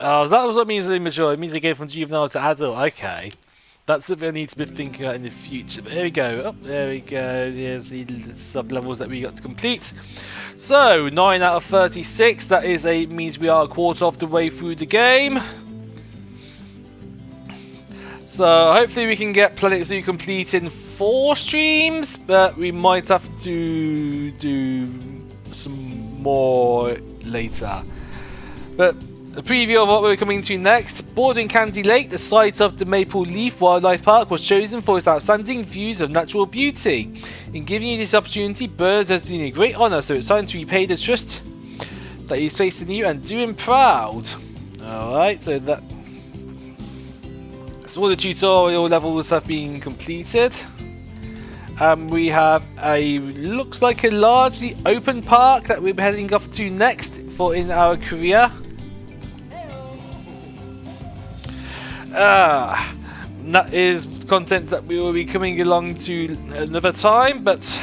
Oh, that was what it means immature. It means they go from juvenile to adult. Okay. That's something I need to be thinking about in the future. But there we go. Oh, there we go. There's the sub-levels that we got to complete. So, 9 out of 36. That is means we are a quarter of the way through the game. So, hopefully we can get Planet Zoo complete in 4 streams. But we might have to do some more later. But a preview of what we're coming to next. Bordering Candy Lake, the site of the Maple Leaf Wildlife Park, was chosen for its outstanding views of natural beauty. In giving you this opportunity, Burns has done you a great honour, so it's time to repay the trust that he's placed in you and do him proud. Alright, so all the tutorial levels have been completed. We have looks like a largely open park that we're heading off to next for in our career. That is content that we will be coming along to another time, but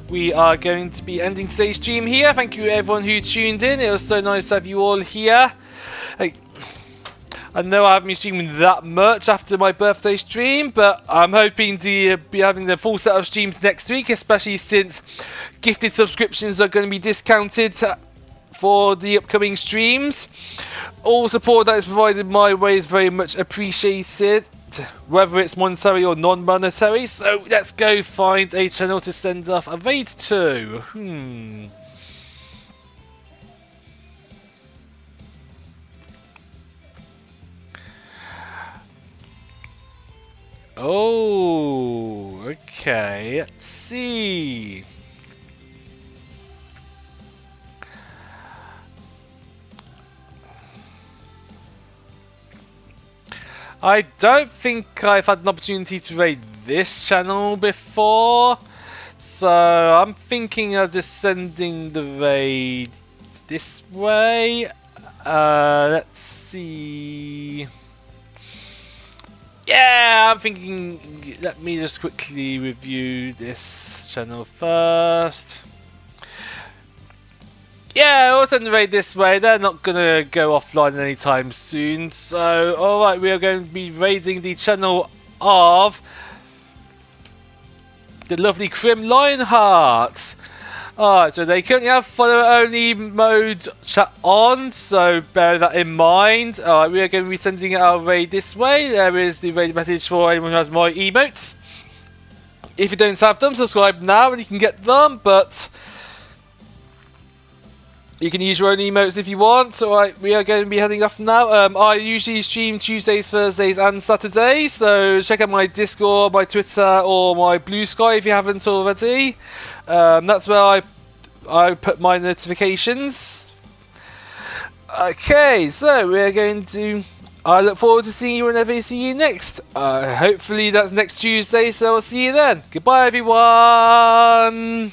we are going to be ending today's stream here. Thank you everyone who tuned in. It was so nice to have you all here. I know I haven't been streaming that much after my birthday stream, but I'm hoping to be having the full set of streams next week, especially since gifted subscriptions are going to be discounted for the upcoming streams. All support that is provided my way is very much appreciated, whether it's monetary or non-monetary. So let's go find a channel to send off a raid to. Oh, okay. Let's see. I don't think I've had an opportunity to raid this channel before, so I'm thinking of just sending the raid this way. Let's see. Yeah, I'm thinking, let me just quickly review this channel first. Yeah, I'll send the raid this way. They're not going to go offline anytime soon. So, alright, we are going to be raiding the channel of the lovely Crim Lionheart. Alright, so they currently have follower-only mode chat on, so bear that in mind. Alright, we are going to be sending our raid this way. There is the raid message for anyone who has my emotes. If you don't have them, subscribe now and you can get them, but you can use your own emotes if you want. Alright, we are going to be heading off now. I usually stream Tuesdays, Thursdays and Saturdays, so check out my Discord, my Twitter or my Blue Sky if you haven't already. That's where I put my notifications. Okay, so we're going to I look forward to seeing you whenever I see you next. Hopefully that's next Tuesday, so I'll see you then. Goodbye, everyone.